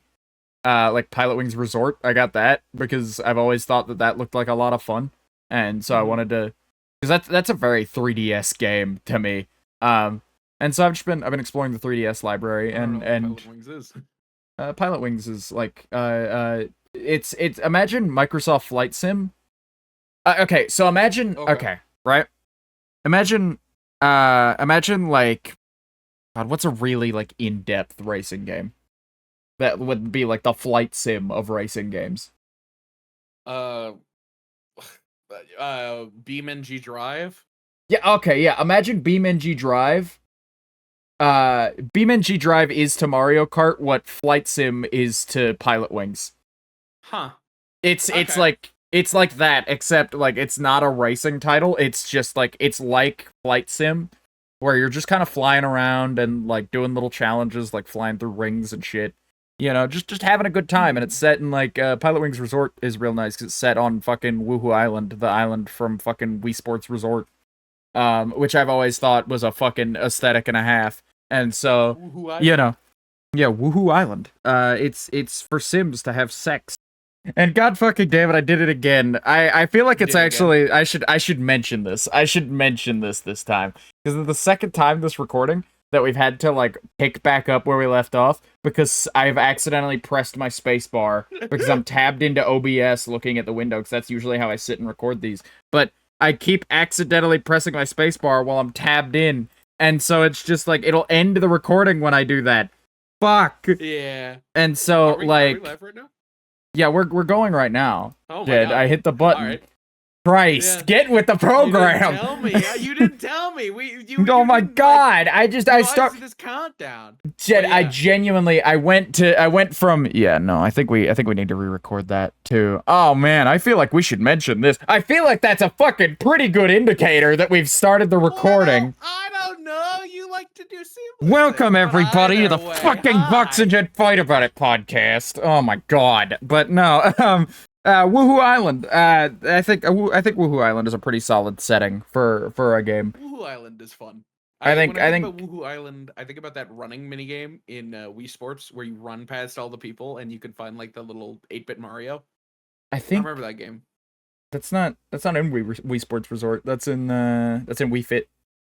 Speaker 2: like Pilot Wings Resort. I got that because I've always thought that looked like a lot of fun, and so I wanted to, because that's a very 3DS game to me. And so I've been exploring the 3DS library, and
Speaker 1: Pilot Wings is.
Speaker 2: Pilot Wings is like it's imagine Microsoft Flight Sim. Okay, so imagine right? Imagine like, God, what's a really like in-depth racing game? That would be like the flight sim of racing games.
Speaker 1: BeamNG Drive?
Speaker 2: Yeah, okay, yeah. Imagine BeamNG Drive. BeamNG Drive is to Mario Kart what Flight Sim is to Pilot Wings.
Speaker 1: Huh.
Speaker 2: It's like that, except like it's not a racing title. It's just like it's like Flight Sim, where you're just kind of flying around and like doing little challenges, like flying through rings and shit. You know, just having a good time, and it's set in, like, Pilot Wings Resort is real nice, because it's set on fucking Woohoo Island, the island from fucking Wii Sports Resort, which I've always thought was a fucking aesthetic and a half, and so, you know, yeah, Woohoo Island, it's for Sims to have sex, and god fucking damn it, I did it again. I feel like it's actually, I should mention this this time, because the second time this recording, that we've had to, like, pick back up where we left off, because I've accidentally pressed my spacebar, because I'm tabbed into OBS looking at the window, because that's usually how I sit and record these, but I keep accidentally pressing my spacebar while I'm tabbed in, and so it's just, like, it'll end the recording when I do that. Fuck!
Speaker 1: Yeah.
Speaker 2: And so,
Speaker 1: are we live right now?
Speaker 2: Yeah, we're going right now.
Speaker 1: Oh my
Speaker 2: Jed,
Speaker 1: God.
Speaker 2: I hit the button.
Speaker 1: All right.
Speaker 2: Christ, get with the program.
Speaker 1: You didn't tell me.
Speaker 2: Oh my God! I start
Speaker 1: this countdown.
Speaker 2: Jed, I went from I think we need to re-record that too. Oh man, I feel like we should mention this. I feel like that's a fucking pretty good indicator that we've started the recording.
Speaker 1: I don't know. You like to do
Speaker 2: Welcome everybody to the fucking Vox and Jed Fight About It podcast. Oh my God, but no, Woohoo Island. I think Woohoo Island is a pretty solid setting for a game.
Speaker 1: Woohoo Island is fun.
Speaker 2: I think
Speaker 1: about Woohoo Island, I think about that running minigame in Wii Sports where you run past all the people and you can find like the little 8-bit Mario. I remember that game.
Speaker 2: That's not in Wii Sports Resort. That's in Wii Fit.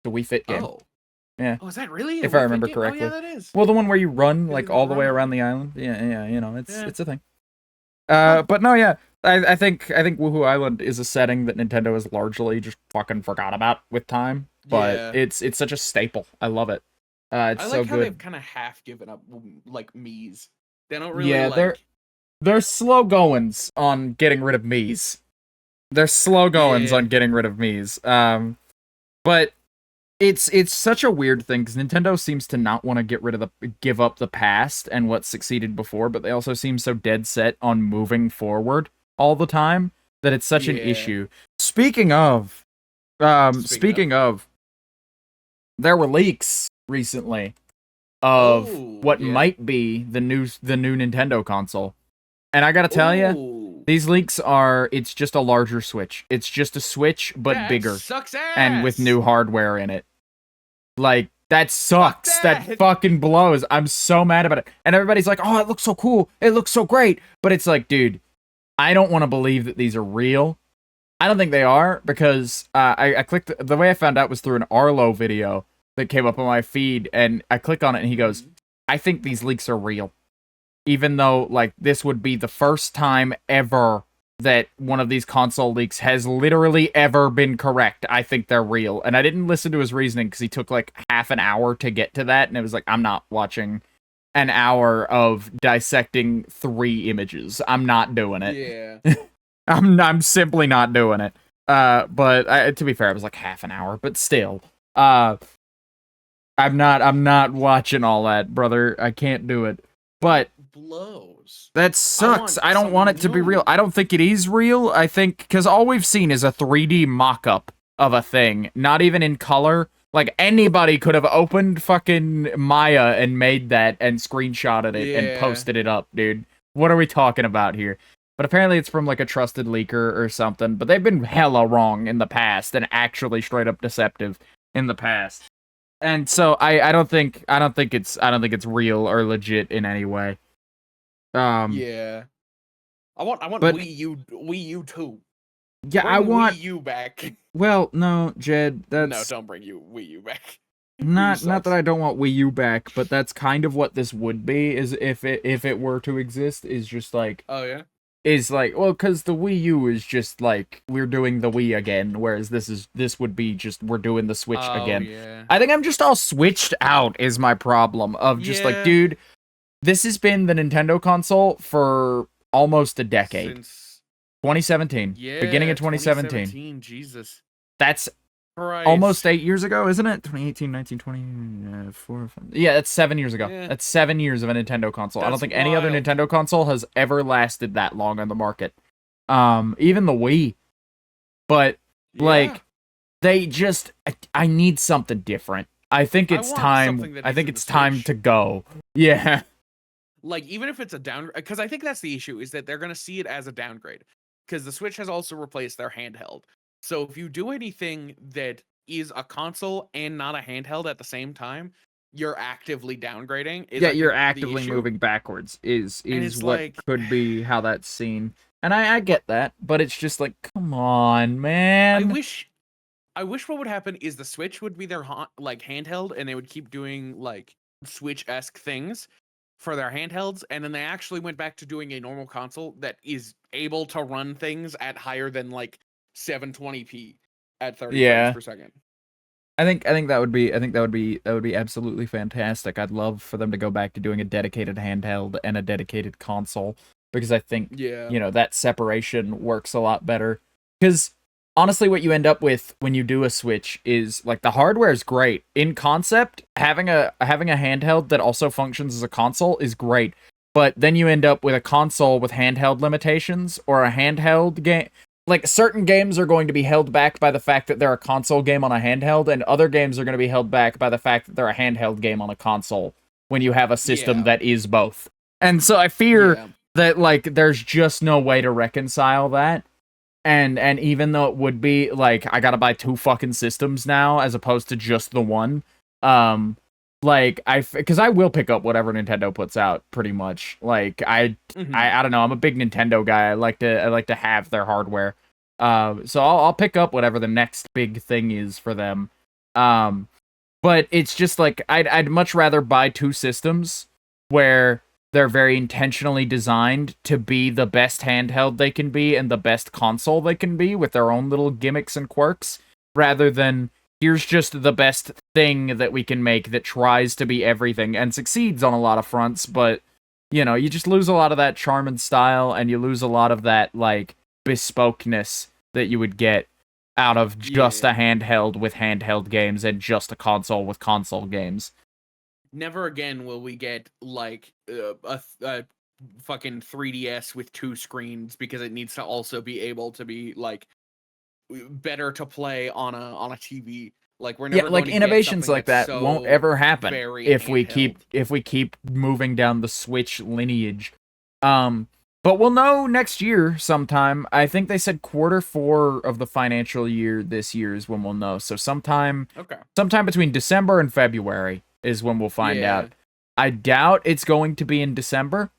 Speaker 2: The Wii Fit game.
Speaker 1: Oh.
Speaker 2: Yeah.
Speaker 1: Oh, is that really?
Speaker 2: If I remember correctly.
Speaker 1: Oh, yeah, that is.
Speaker 2: Well, the one where you run like all the way around the island. Yeah, you know, it's a thing. But no, yeah, I think Woohoo Island is a setting that Nintendo has largely just fucking forgot about with time. But it's such a staple. I love it. It's so good. I like how
Speaker 1: they've kind of half given up like Mii's. They don't really
Speaker 2: they're slow goings on getting rid of Mii's. They're slow goings on getting rid of Mii's. But it's such a weird thing because Nintendo seems to not want to give up the past and what succeeded before, but they also seem so dead set on moving forward all the time that it's such an issue. Speaking of, there were leaks recently of what might be the new Nintendo console, and I gotta tell you, these leaks it's just a larger Switch. It's just a Switch but bigger,
Speaker 1: sucks ass.
Speaker 2: And with new hardware in it. Like, that sucks. That fucking blows. I'm so mad about it. And everybody's like, oh, it looks so cool. It looks so great. But it's like, dude, I don't want to believe that these are real. I don't think they are because I clicked. The way I found out was through an Arlo video that came up on my feed, and I click on it, and he goes, "I think these leaks are real." Even though, like, this would be the first time ever that one of these console leaks has literally ever been correct. I think they're real. And I didn't listen to his reasoning because he took, like, half an hour to get to that, and it was like, I'm not watching an hour of dissecting 3 images. I'm not doing it.
Speaker 1: Yeah.
Speaker 2: I'm simply not doing it. But to be fair, it was like half an hour, but still. I'm not watching all that, brother. I can't do it. But
Speaker 1: blows.
Speaker 2: That sucks. I don't want it to be real. I don't think it is real. I think because all we've seen is a 3D mock-up of a thing, not even in color. Like, anybody could have opened fucking Maya and made that and screenshotted it and posted it up, dude. What are we talking about here? But apparently it's from like a trusted leaker or something. But they've been hella wrong in the past and actually straight up deceptive in the past. And so I don't think it's real or legit in any way.
Speaker 1: Yeah. I want Wii U too.
Speaker 2: Yeah,
Speaker 1: bring
Speaker 2: I want
Speaker 1: Wii U back.
Speaker 2: Well, no, Jed, that's
Speaker 1: No, don't bring Wii U back.
Speaker 2: not that I don't want Wii U back, but that's kind of what this would be, is if it were to exist, is just like,
Speaker 1: oh yeah,
Speaker 2: is like, well, because the Wii U is just like, we're doing the Wii again, whereas this would be just, we're doing the Switch again.
Speaker 1: Yeah.
Speaker 2: I think I'm just all switched out is my problem of just like, dude, this has been the Nintendo console for almost a decade.
Speaker 1: Since
Speaker 2: 2017. Beginning of 2017.
Speaker 1: Jesus.
Speaker 2: That's
Speaker 1: Christ.
Speaker 2: almost 8 years ago, isn't it? 2018, 19, 20, 4, 5. Yeah, that's 7 years ago. Yeah. That's 7 years of a Nintendo console. I don't think any other Nintendo console has ever lasted that long on the market. Even the Wii. But, like, they just... I need something different. I think it's time... I think it's time to go. Yeah.
Speaker 1: Like, even if it's a downgrade... Because I think that's the issue, is that they're going to see it as a downgrade. Because the Switch has also replaced their handheld. So if you do anything that is a console and not a handheld at the same time, you're actively downgrading.
Speaker 2: You're actively moving backwards is what like, could be how that's seen. And I get that, but it's just like, come on, man.
Speaker 1: I wish what would happen is the Switch would be their like handheld, and they would keep doing like Switch-esque things for their handhelds, and then they actually went back to doing a normal console that is able to run things at higher than like 720p at 30 frames per second.
Speaker 2: I think that would be absolutely fantastic. I'd love for them to go back to doing a dedicated handheld and a dedicated console, because I think that separation works a lot better. Because honestly, what you end up with when you do a Switch is like the hardware is great in concept. Having a handheld that also functions as a console is great, but then you end up with a console with handheld limitations, or a handheld game. Like, certain games are going to be held back by the fact that they're a console game on a handheld, and other games are going to be held back by the fact that they're a handheld game on a console when you have a system that is both. And so I fear that, like, there's just no way to reconcile that. And even though it would be, like, I gotta buy 2 fucking systems now as opposed to just the one, like, because I will pick up whatever Nintendo puts out, pretty much. Like, I don't know. I'm a big Nintendo guy. I like to have their hardware. So I'll pick up whatever the next big thing is for them. But it's just like I'd much rather buy 2 systems where they're very intentionally designed to be the best handheld they can be and the best console they can be, with their own little gimmicks and quirks, rather than here's just the best thing that we can make that tries to be everything and succeeds on a lot of fronts, but, you know, you just lose a lot of that charm and style, and you lose a lot of that, like, bespokeness that you would get out of just a handheld with handheld games and just a console with console games.
Speaker 1: Never again will we get, like, a fucking 3DS with 2 screens, because it needs to also be able to be, like, better to play on a TV. Like, we're never going to
Speaker 2: innovations
Speaker 1: get
Speaker 2: like that
Speaker 1: so
Speaker 2: won't ever happen if
Speaker 1: handheld.
Speaker 2: we keep moving down the Switch lineage. But we'll know next year sometime. I think they said Q4 of the financial year this year is when we'll know. So sometime between December and February is when we'll find out. I doubt it's going to be in December.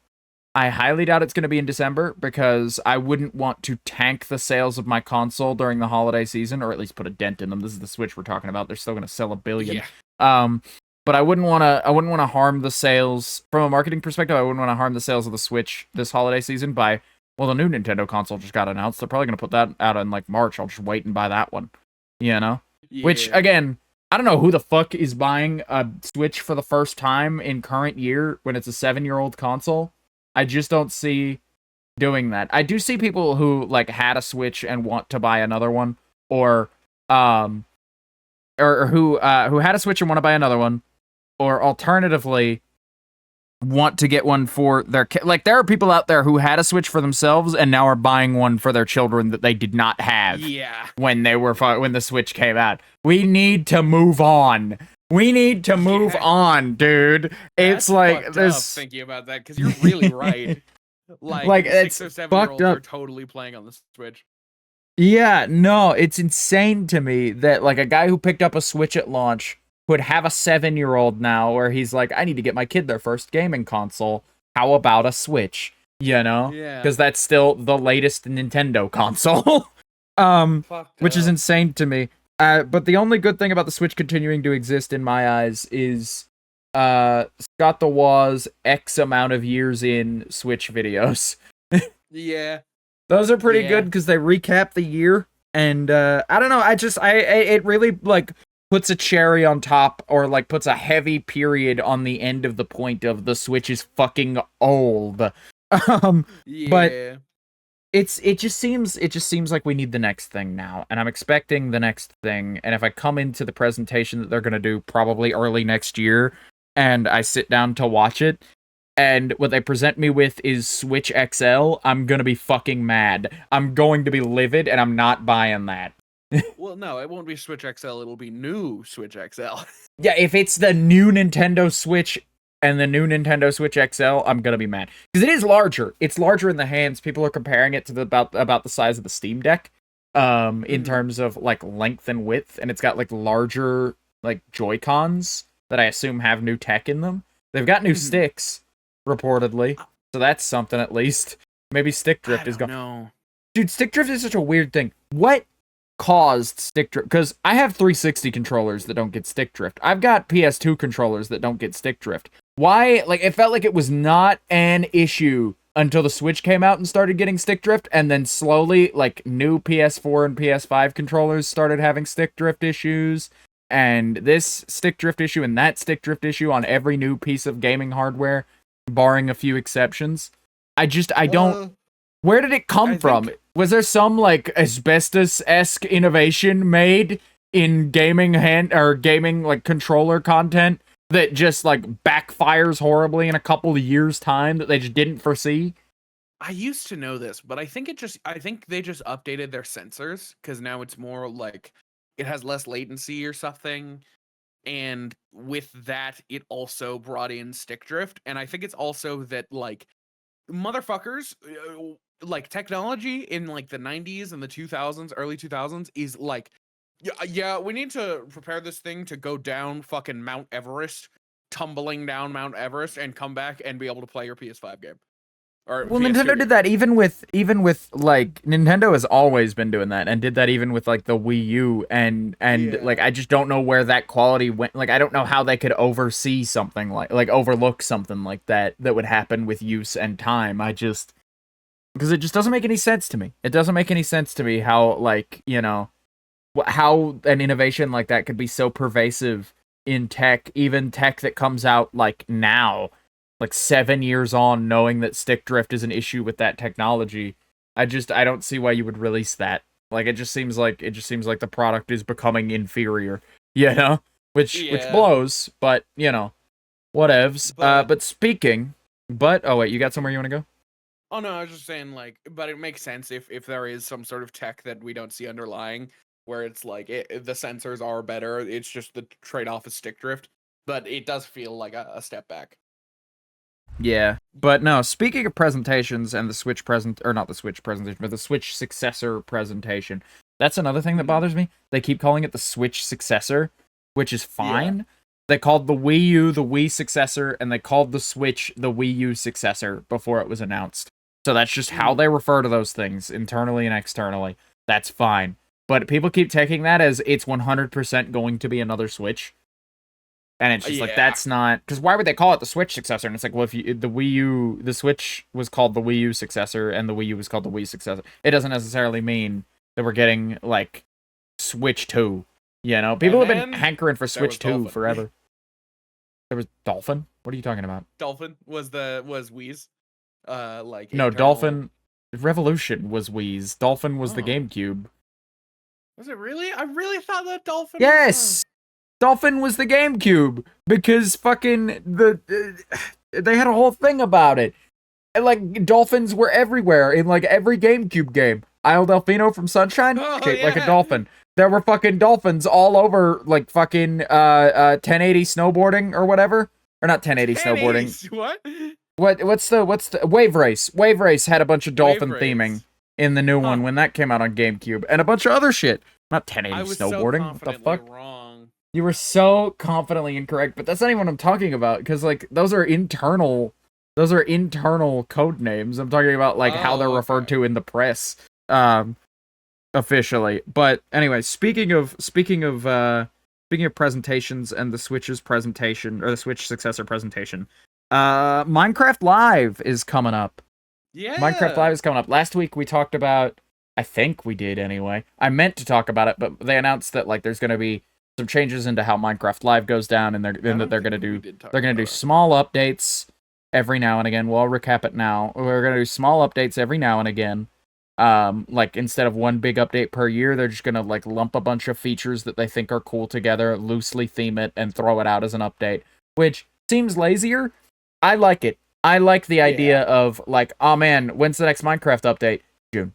Speaker 2: I highly doubt it's going to be in December because I wouldn't want to tank the sales of my console during the holiday season, or at least put a dent in them. This is the Switch we're talking about. They're still going to sell 1 billion.
Speaker 1: Yeah.
Speaker 2: But I wouldn't want to harm the sales from a marketing perspective. I wouldn't want to harm the sales of the Switch this holiday season by, well, the new Nintendo console just got announced. They're probably going to put that out in like March. I'll just wait and buy that one. You know?
Speaker 1: Yeah.
Speaker 2: Which again, I don't know who the fuck is buying a Switch for the first time in current year when it's a 7-year-old console. I just don't see doing that. I do see people who like had a Switch and want to buy another one, or who had a Switch and want to buy another one, or alternatively want to get one for their like there are people out there who had a Switch for themselves and now are buying one for their children that they did not have.
Speaker 1: Yeah.
Speaker 2: When the Switch came out. We need to move on. We need to move on, dude. It's
Speaker 1: That's
Speaker 2: like
Speaker 1: there's thinking about that because you're really right. Like 6 or 7-year-olds are totally playing on the Switch.
Speaker 2: Yeah, no, it's insane to me that like a guy who picked up a Switch at launch would have a 7-year-old now where he's like, I need to get my kid their first gaming console. How about a Switch? You know?
Speaker 1: Yeah.
Speaker 2: Because that's still the latest Nintendo console. Which is insane to me. But the only good thing about the Switch continuing to exist in my eyes is Scott the Waz X amount of years in Switch videos.
Speaker 1: Yeah.
Speaker 2: Those are pretty good because they recap the year. And I don't know, it really like puts a cherry on top, or like puts a heavy period on the end of the point of the Switch is fucking old. But it just seems like we need the next thing now, and I'm expecting the next thing. And if I come into the presentation that they're gonna do probably early next year, and I sit down to watch it, and what they present me with is Switch XL, I'm gonna be fucking mad. I'm going to be livid, and I'm not buying that.
Speaker 1: Well, no, it won't be Switch XL. It'll be new Switch XL.
Speaker 2: Yeah, if it's the new Nintendo Switch and the new Nintendo Switch XL, I'm gonna be mad because it is larger. It's larger in the hands. People are comparing it to about the size of the Steam Deck, in terms of like length and width, and it's got like larger like Joy-Cons that I assume have new tech in them. They've got new sticks, reportedly, so that's something at least. Maybe stick drift is gone.
Speaker 1: No,
Speaker 2: dude, stick drift is such a weird thing. What caused stick drift? Because I have 360 controllers that don't get stick drift. I've got PS2 controllers that don't get stick drift. Why? Like, it felt like it was not an issue until the Switch came out and started getting stick drift, and then slowly, like, new PS4 and PS5 controllers started having stick drift issues, and this stick drift issue and that stick drift issue on every new piece of gaming hardware, barring a few exceptions. I don't... Where did it come from? Was there some, like, asbestos-esque innovation made in gaming like, controller content that just, like, backfires horribly in a couple of years' time that they just didn't foresee?
Speaker 1: I used to know this, but I think they just updated their sensors, because now it's more, like, it has less latency or something, and with that, it also brought in stick drift, and I think it's also that, like, motherfuckers... like technology in like the 90s and the 2000s, early 2000s is like, yeah, we need to prepare this thing to go down fucking Mount Everest, tumbling down Mount Everest, and come back and be able to play your PS5 game. Or
Speaker 2: well,
Speaker 1: PS2
Speaker 2: Nintendo
Speaker 1: game.
Speaker 2: did that even with like Nintendo has always been doing that, and did that even with like the Wii U, and like I just don't know where that quality went. Like I don't know how they could oversee something like overlook something like that would happen with use and time. Because it just doesn't make any sense to me. It doesn't make any sense to me how, like, you know, how an innovation like that could be so pervasive in tech, even tech that comes out, like, now, like, 7 years on, knowing that stick drift is an issue with that technology. I don't see why you would release that. Like, it just seems like the product is becoming inferior, you know? Which blows, but, you know, whatevs. Oh, wait, you got somewhere you want to go?
Speaker 1: Oh no, I was just saying, like, but it makes sense if there is some sort of tech that we don't see underlying, where it's like the sensors are better. It's just the trade-off is stick drift, but it does feel like a step back.
Speaker 2: Yeah, but no. Speaking of presentations and the Switch not the Switch presentation, but the Switch successor presentation. That's another thing that bothers me. They keep calling it the Switch successor, which is fine. They called the Wii U the Wii successor, and they called the Switch the Wii U successor before it was announced. So that's just how they refer to those things, internally and externally. That's fine. But people keep taking that as it's 100% going to be another Switch. And it's just like, that's not... Because why would they call it the Switch successor? And it's like, well, if you, the Wii U... The Switch was called the Wii U successor, and the Wii U was called the Wii successor. It doesn't necessarily mean that we're getting, like, Switch 2. You know? People have been hankering for Switch 2 forever. There was Dolphin? What are you talking about?
Speaker 1: Dolphin was Wii's. Like...
Speaker 2: No, Dolphin... Revolution was Wii's. Dolphin was the GameCube.
Speaker 1: Was it really? I really thought that Dolphin
Speaker 2: Yes! Dolphin was the GameCube, because fucking they had a whole thing about it. And, like, dolphins were everywhere in, like, every GameCube game. Isle Delfino from Sunshine? Like a dolphin. There were fucking dolphins all over, like, fucking 1080 snowboarding or whatever. Or not 1080 snowboarding. What's the Wave Race? Wave Race had a bunch of dolphin theming in the new one when that came out on GameCube, and a bunch of other shit. Not 1080 snowboarding. What the fuck?
Speaker 1: Wrong.
Speaker 2: You were so confidently incorrect, but that's not even what I'm talking about, because, like, those are internal code names. I'm talking about, like, how they're referred to in the press, officially. But anyway, speaking of presentations and the Switch's presentation, or the Switch successor presentation, Minecraft Live is coming up.
Speaker 1: Yeah.
Speaker 2: Minecraft Live is coming up. Last week we talked about, I think we did anyway. I meant to talk about it, but they announced that, like, there's going to be some changes into how Minecraft Live goes down, and they're going to do small updates every now and again. Well, I'll recap it now. We're going to do small updates every now and again. Like, instead of one big update per year, they're just going to, like, lump a bunch of features that they think are cool together, loosely theme it, and throw it out as an update, which seems lazier. I like it. I like the idea of, like, oh man, when's the next Minecraft update? June.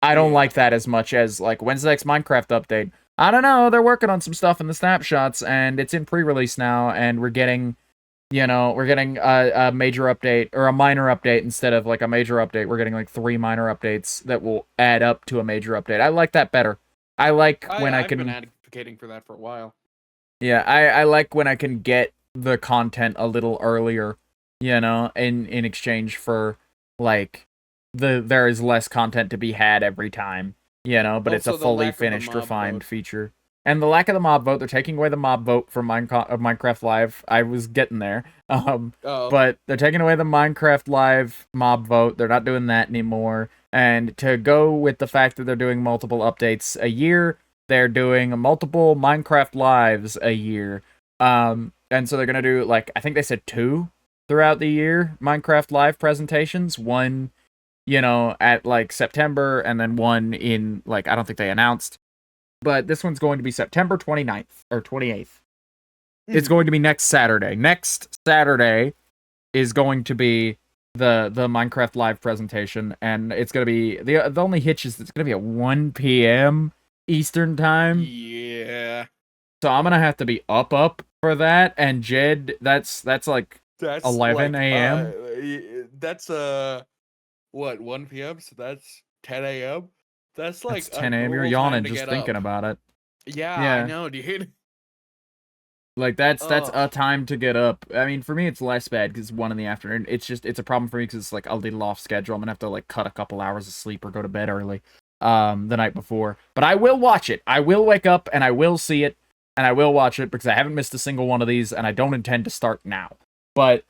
Speaker 2: I don't like that as much as, like, when's the next Minecraft update? I don't know, they're working on some stuff in the snapshots, and it's in pre-release now, and we're getting a major update, or a minor update instead of, like, a major update. We're getting, like, 3 minor updates that will add up to a major update. I like that better. I like when I can...
Speaker 1: I've been advocating for that for a while.
Speaker 2: Yeah, I like when I can get the content a little earlier, you know, in exchange for, like, there is less content to be had every time, you know, but also it's a fully finished, refined feature. And the lack of the mob vote, they're taking away the mob vote from Minecraft Live. I was getting there. But they're taking away the Minecraft Live mob vote. They're not doing that anymore. And to go with the fact that they're doing multiple updates a year, they're doing multiple Minecraft Lives a year. And so they're going to do, like, I think they said 2 throughout the year, Minecraft Live presentations. One, you know, at, like, September, and then one in, like, I don't think they announced. But this one's going to be September 29th, or 28th. It's going to be next Saturday. Next Saturday is going to be the Minecraft Live presentation, and it's going to be, the only hitch is it's going to be at 1 p.m. Eastern Time.
Speaker 1: Yeah.
Speaker 2: So I'm going to have to be up for that, and Jed, that's like 11 a.m.
Speaker 1: That's, what, 1 p.m.? So that's 10 a.m.? That's like
Speaker 2: 10 a.m. You're yawning just thinking about it.
Speaker 1: Yeah, I know, dude.
Speaker 2: Like, that's a time to get up. I mean, for me, it's less bad because it's 1 in the afternoon. It's a problem for me because it's, like, a little off schedule. I'm going to have to, like, cut a couple hours of sleep or go to bed early the night before. But I will watch it. I will wake up, and I will see it, and I will watch it because I haven't missed a single one of these, and I don't intend to start now. But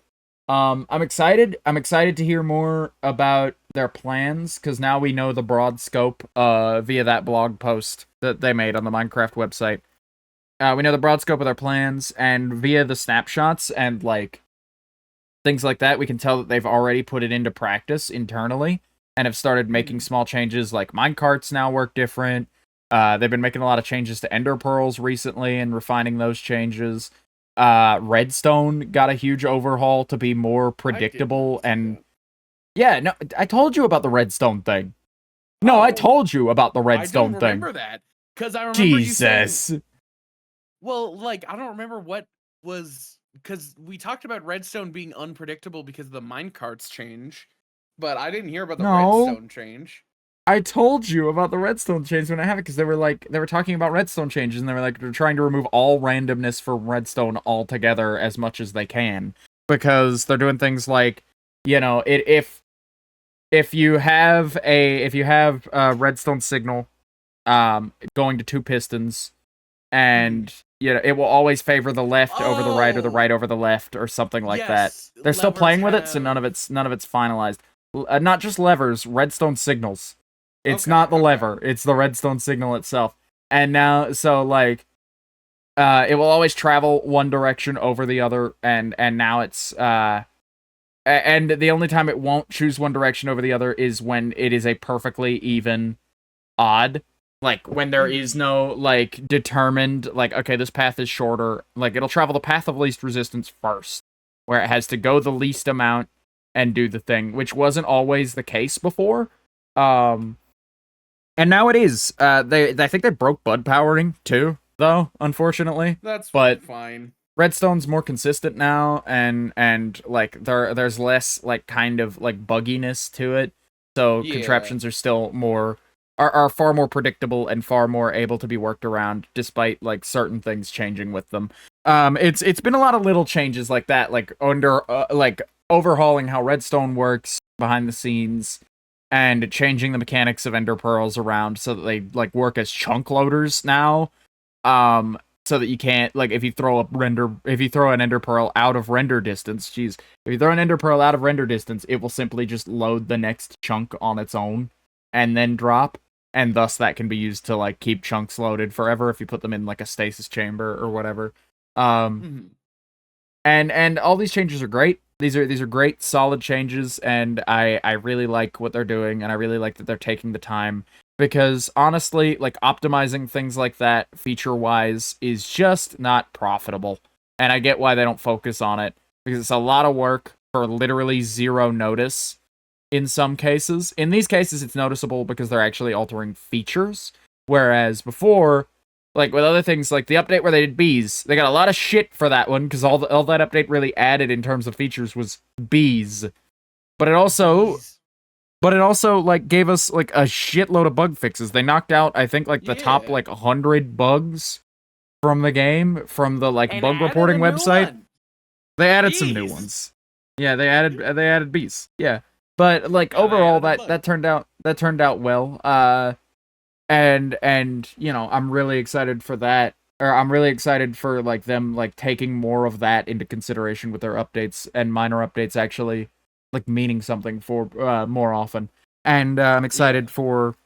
Speaker 2: I'm excited. I'm excited to hear more about their plans, because now we know the broad scope via that blog post that they made on the Minecraft website. We know the broad scope of their plans, and via the snapshots and, like, things like that, we can tell that they've already put it into practice internally and have started making small changes, like minecarts now work different. They've been making a lot of changes to ender pearls recently and refining those changes. Redstone got a huge overhaul to be more predictable, and yeah, no, I told you about the redstone thing. No, I told you about the redstone thing. I don't
Speaker 1: remember that, because I remember
Speaker 2: Jesus.
Speaker 1: You saying, well, like, I don't remember what was, because we talked about redstone being unpredictable because of the minecarts change, but I didn't hear about the redstone change.
Speaker 2: I told you about the redstone change when I have it because they were talking about redstone changes and they were like they're trying to remove all randomness from redstone altogether as much as they can because they're doing things like if you have a redstone signal going to two pistons and it will always favor the left over the right or the right over the left or something like that.
Speaker 1: Yes,
Speaker 2: They're still
Speaker 1: levers
Speaker 2: playing with it, so
Speaker 1: have-
Speaker 2: none of it's finalized. Not just levers, redstone signals. It's
Speaker 1: Okay,
Speaker 2: not the
Speaker 1: okay.
Speaker 2: lever, it's the redstone signal itself. And now so like it will always travel one direction over the other and now it's and the only time it won't choose one direction over the other is when it is a perfectly even odd. Like when there is no like determined like okay, this path is shorter. Like it'll travel the path of least resistance first, where it has to go the least amount and do the thing, which wasn't always the case before. And now it is. I think they broke bud powering too, though, unfortunately.
Speaker 1: That's
Speaker 2: But
Speaker 1: fine.
Speaker 2: Redstone's more consistent now, and like there's less like kind of like bugginess to it. So
Speaker 1: Yeah.
Speaker 2: contraptions are still are far more predictable and far more able to be worked around, despite like certain things changing with them. It's been a lot of little changes like that, like like overhauling how Redstone works behind the scenes and changing the mechanics of ender pearls around so that they like work as chunk loaders now. So that you can't like if you throw an ender pearl out of render distance, if you throw an ender pearl out of render distance, it will simply just load the next chunk on its own and then drop, and thus that can be used to like keep chunks loaded forever if you put them in like a stasis chamber or whatever. And all these changes are great. These are great, solid changes, and I really like what they're doing, and I really like that they're taking the time because honestly, like optimizing things like that feature-wise is just not profitable. And I get why they don't focus on it because it's a lot of work for literally zero notice in some cases. In these cases, it's noticeable because they're actually altering features, whereas before like with other things like the update where they did bees, they got a lot of shit for that one because all that update really added in terms of features was bees. But it also like gave us like a shitload of bug fixes. They knocked out I think like the top like 100 bugs from the game from the like
Speaker 1: And
Speaker 2: bug
Speaker 1: added
Speaker 2: reporting
Speaker 1: a new
Speaker 2: website.
Speaker 1: one.
Speaker 2: They added some new
Speaker 1: Bees.
Speaker 2: ones. Yeah, they added bees. Yeah. But like
Speaker 1: Yeah, they
Speaker 2: overall
Speaker 1: added a
Speaker 2: that turned out well. And I'm really excited for that, or I'm really excited for like them like taking more of that into consideration with their updates and minor updates actually like meaning something for more often. And I'm excited for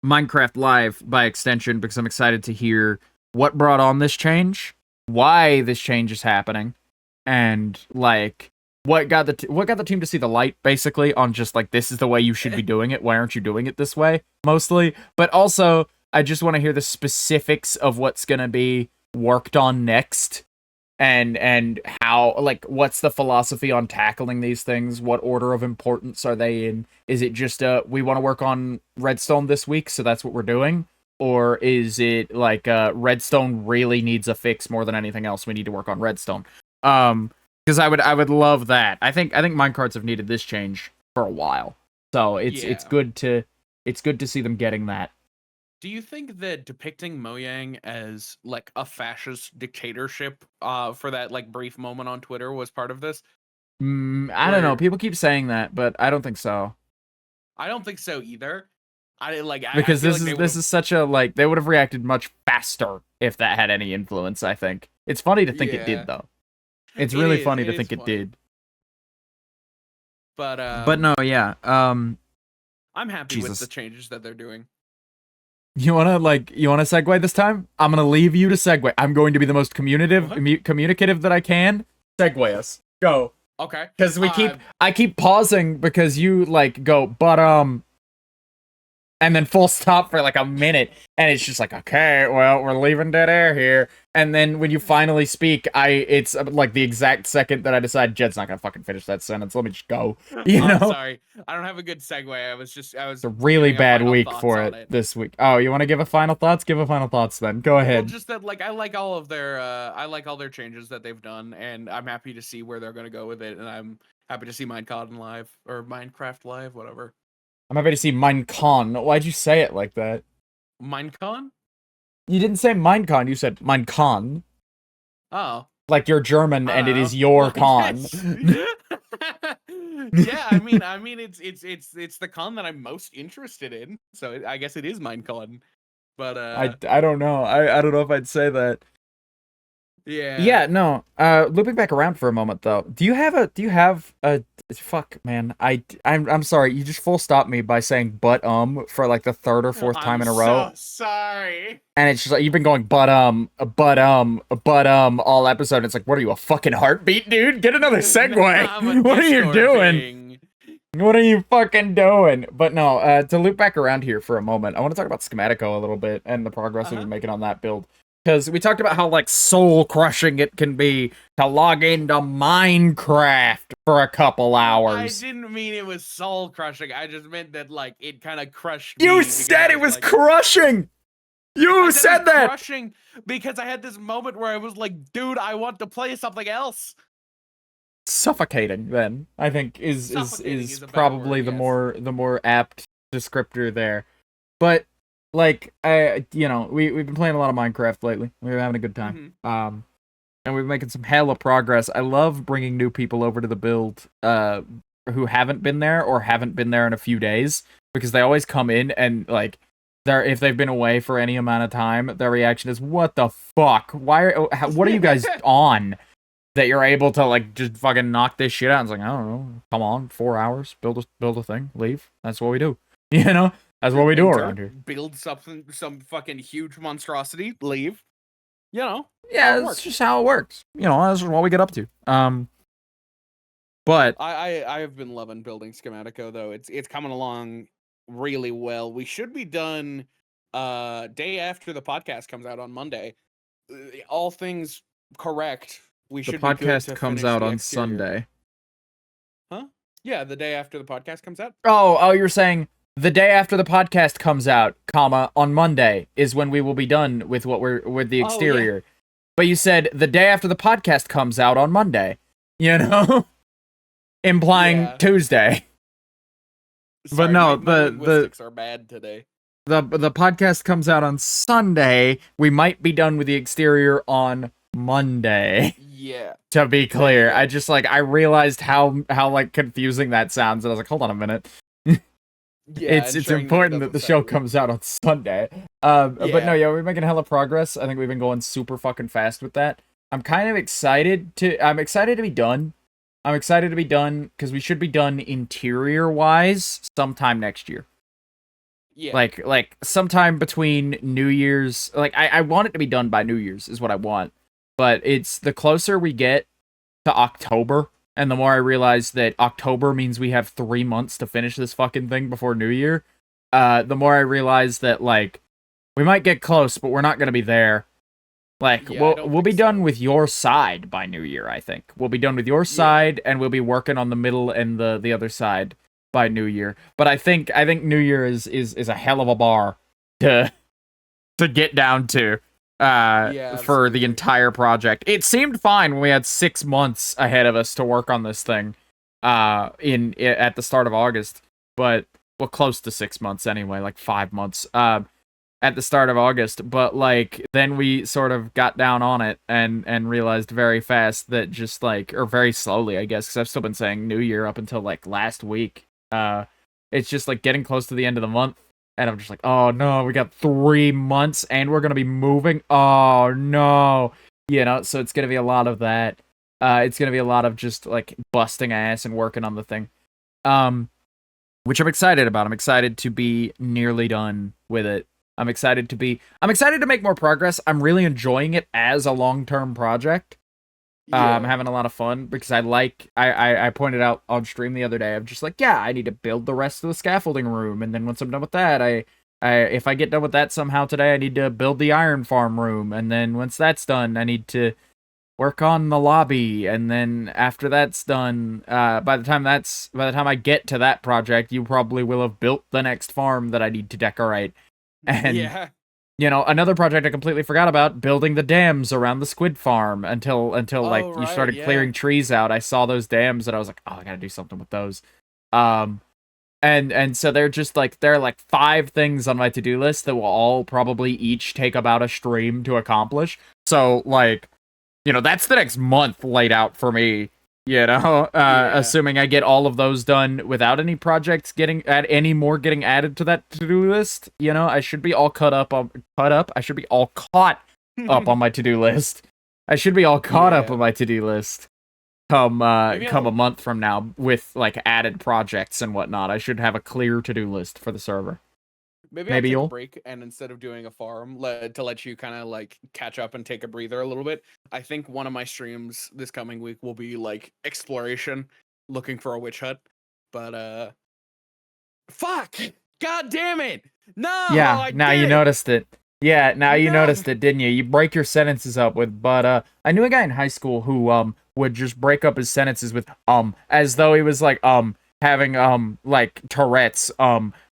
Speaker 2: Minecraft Live by extension because I'm excited to hear what brought on this change, why this change is happening, and like what got the team to see the light basically on just like this is the way you should be doing it. Why aren't you doing it this way? Mostly, but also I just want to hear the specifics of what's going to be worked on next and how like what's the philosophy on tackling these things? What order of importance are they in? Is it just we want to work on Redstone this week, so that's what we're doing? Or is it like Redstone really needs a fix more than anything else? We need to work on Redstone. Because I would love that. I think minecarts have needed this change for a while, so it's good to see them getting that.
Speaker 1: Do you think that depicting Mojang as like a fascist dictatorship for that like brief moment on Twitter was part of this?
Speaker 2: I don't know. People keep saying that, but I don't think so.
Speaker 1: I don't think so either. I like
Speaker 2: because
Speaker 1: I
Speaker 2: this is such a like they would have reacted much faster if that had any influence. I think it's funny to think it did though. It's really funny to think it did.
Speaker 1: But
Speaker 2: no, yeah.
Speaker 1: I'm happy
Speaker 2: Jesus.
Speaker 1: with the changes that they're doing.
Speaker 2: You wanna segue this time? I'm gonna leave you to segue. I'm going to be the most communicative that I can. Segue us. Go.
Speaker 1: Okay.
Speaker 2: Because I keep pausing because you like go, but and then full stop for like a minute, and it's just like, okay, well, we're leaving dead air here. And then when you finally speak, it's like the exact second that I decide Jed's not gonna fucking finish that sentence. Let me just go. You know?
Speaker 1: Sorry, I don't have a good segue. I was.
Speaker 2: It's a really bad week for it this week. Oh, you want to give a final thoughts? Give a final thoughts then. Go ahead.
Speaker 1: Well, just that, like, I like all their changes that they've done, and I'm happy to see where they're gonna go with it, and I'm happy to see Minecraft Live, whatever.
Speaker 2: I'm happy to see Minecon. Why'd you say it like that?
Speaker 1: Minecon?
Speaker 2: You didn't say Minecon, you said Minecon.
Speaker 1: Oh.
Speaker 2: Like you're German
Speaker 1: I
Speaker 2: and it
Speaker 1: don't
Speaker 2: is
Speaker 1: know.
Speaker 2: your
Speaker 1: Well,
Speaker 2: con.
Speaker 1: yeah, I mean, it's the con that I'm most interested in. So I guess it is Minecon. But
Speaker 2: I don't know. I don't know if I'd say that.
Speaker 1: yeah.
Speaker 2: Yeah, no. Looping back around for a moment though. Do you have a fuck, man. I'm sorry. You just full stopped me by saying but for like the third or fourth time
Speaker 1: I'm
Speaker 2: in a row.
Speaker 1: so sorry.
Speaker 2: And it's just like you've been going but all episode. And it's like, what are you, a fucking heartbeat, dude? Get another segue. What are you doing?
Speaker 1: King.
Speaker 2: What are you fucking doing? But no, to loop back around here for a moment, I want to talk about Schematico a little bit and the progress we've been making on that build. Because we talked about how, like, soul-crushing it can be to log into Minecraft for a couple hours.
Speaker 1: I didn't mean it was soul-crushing. I just meant that, like, it kind of crushed
Speaker 2: me. You
Speaker 1: said
Speaker 2: it was like, crushing! You said that!
Speaker 1: Crushing because I had this moment where I was like, dude, I want to play something else.
Speaker 2: Suffocating, then, I think, is probably
Speaker 1: word,
Speaker 2: the more apt descriptor there. But... like, we've been playing a lot of Minecraft lately. We're having a good time. And we're making some hella progress. I love bringing new people over to the build who haven't been there or haven't been there in a few days, because they always come in and, like, if they've been away for any amount of time, their reaction is, what the fuck? What are you guys on that you're able to, like, just fucking knock this shit out? And it's like, I don't know. Come on, 4 hours, build a thing, leave. That's what we do. You know? That's what we do around here.
Speaker 1: Build some fucking huge monstrosity, leave. You know.
Speaker 2: Yeah, that's just how it works. You know, that's what we get up to. But
Speaker 1: I have been loving building Schematico though. It's coming along really well. We should be done day after the podcast comes out on Monday. All things correct. The
Speaker 2: podcast comes out on Sunday.
Speaker 1: Huh? Yeah, the day after the podcast comes out.
Speaker 2: Oh, you're saying the day after the podcast comes out, on Monday is when we will be done with with the exterior. Yeah. But you said the day after the podcast comes out on Monday, you know, implying Tuesday.
Speaker 1: Sorry,
Speaker 2: but no,
Speaker 1: the linguistics are bad today.
Speaker 2: The podcast comes out on Sunday. We might be done with the exterior on Monday.
Speaker 1: Yeah.
Speaker 2: To be clear, I realized how like confusing that sounds, and I was like, hold on a minute. Yeah, it's important that the show comes out on Sunday. But no, we're making hella progress. I think we've been going super fucking fast with that. I'm excited to be done. I'm excited to be done because we should be done interior wise sometime next year. Yeah. Like sometime between New Year's. Like I want it to be done by New Year's is what I want. But it's the closer we get to October, and the more I realize that October means we have 3 months to finish this fucking thing before New Year, the more I realize that, like, we might get close, but we're not going to be there. Like, we'll be done with your side by New Year, I think. We'll be done with your side, and we'll be working on the middle and the other side by New Year. But I think New Year is a hell of a bar to get down to. For the entire project. It seemed fine when we had 6 months ahead of us to work on this thing at the start of August, but close to 6 months anyway, like 5 months at the start of August. But like then we sort of got down on it and realized very fast that just like, or very slowly, I guess, because I've still been saying New Year up until like last week. It's just like getting close to the end of the month. And I'm just like, oh no, we got 3 months and we're going to be moving. Oh no. You know, so it's going to be a lot of that. It's going to be a lot of just like busting ass and working on the thing. Which I'm excited about. I'm excited to be nearly done with it. I'm excited to make more progress. I'm really enjoying it as a long-term project. I'm having a lot of fun because I pointed out on stream the other day, I'm just like, yeah, I need to build the rest of the scaffolding room, and then once I'm done with that, if I get done with that somehow today, I need to build the iron farm room, and then once that's done, I need to work on the lobby, and then after that's done, by the time I get to that project, you probably will have built the next farm that I need to decorate. And you know, another project I completely forgot about, building the dams around the squid farm until you started clearing trees out. I saw those dams and I was like, oh, I gotta do something with those. And so they're just like there are like 5 things on my to-do list that will all probably each take about a stream to accomplish. So like, that's the next month laid out for me. Assuming I get all of those done without any projects getting added to that to-do list. I should be all I should be all caught up on my to-do list. I should be all caught up on my to-do list. Come a month from now with like added projects and whatnot. I should have a clear to-do list for the server.
Speaker 1: Maybe I'll take a break, and instead of doing a farm to let you kind of like catch up and take a breather a little bit, I think one of my streams this coming week will be like exploration, looking for a witch hut. But fuck, god damn it, no.
Speaker 2: Yeah, now you noticed it. Yeah, now you noticed it, didn't you? You break your sentences up with but. I knew a guy in high school who would just break up his sentences with as though he was like having like Tourette's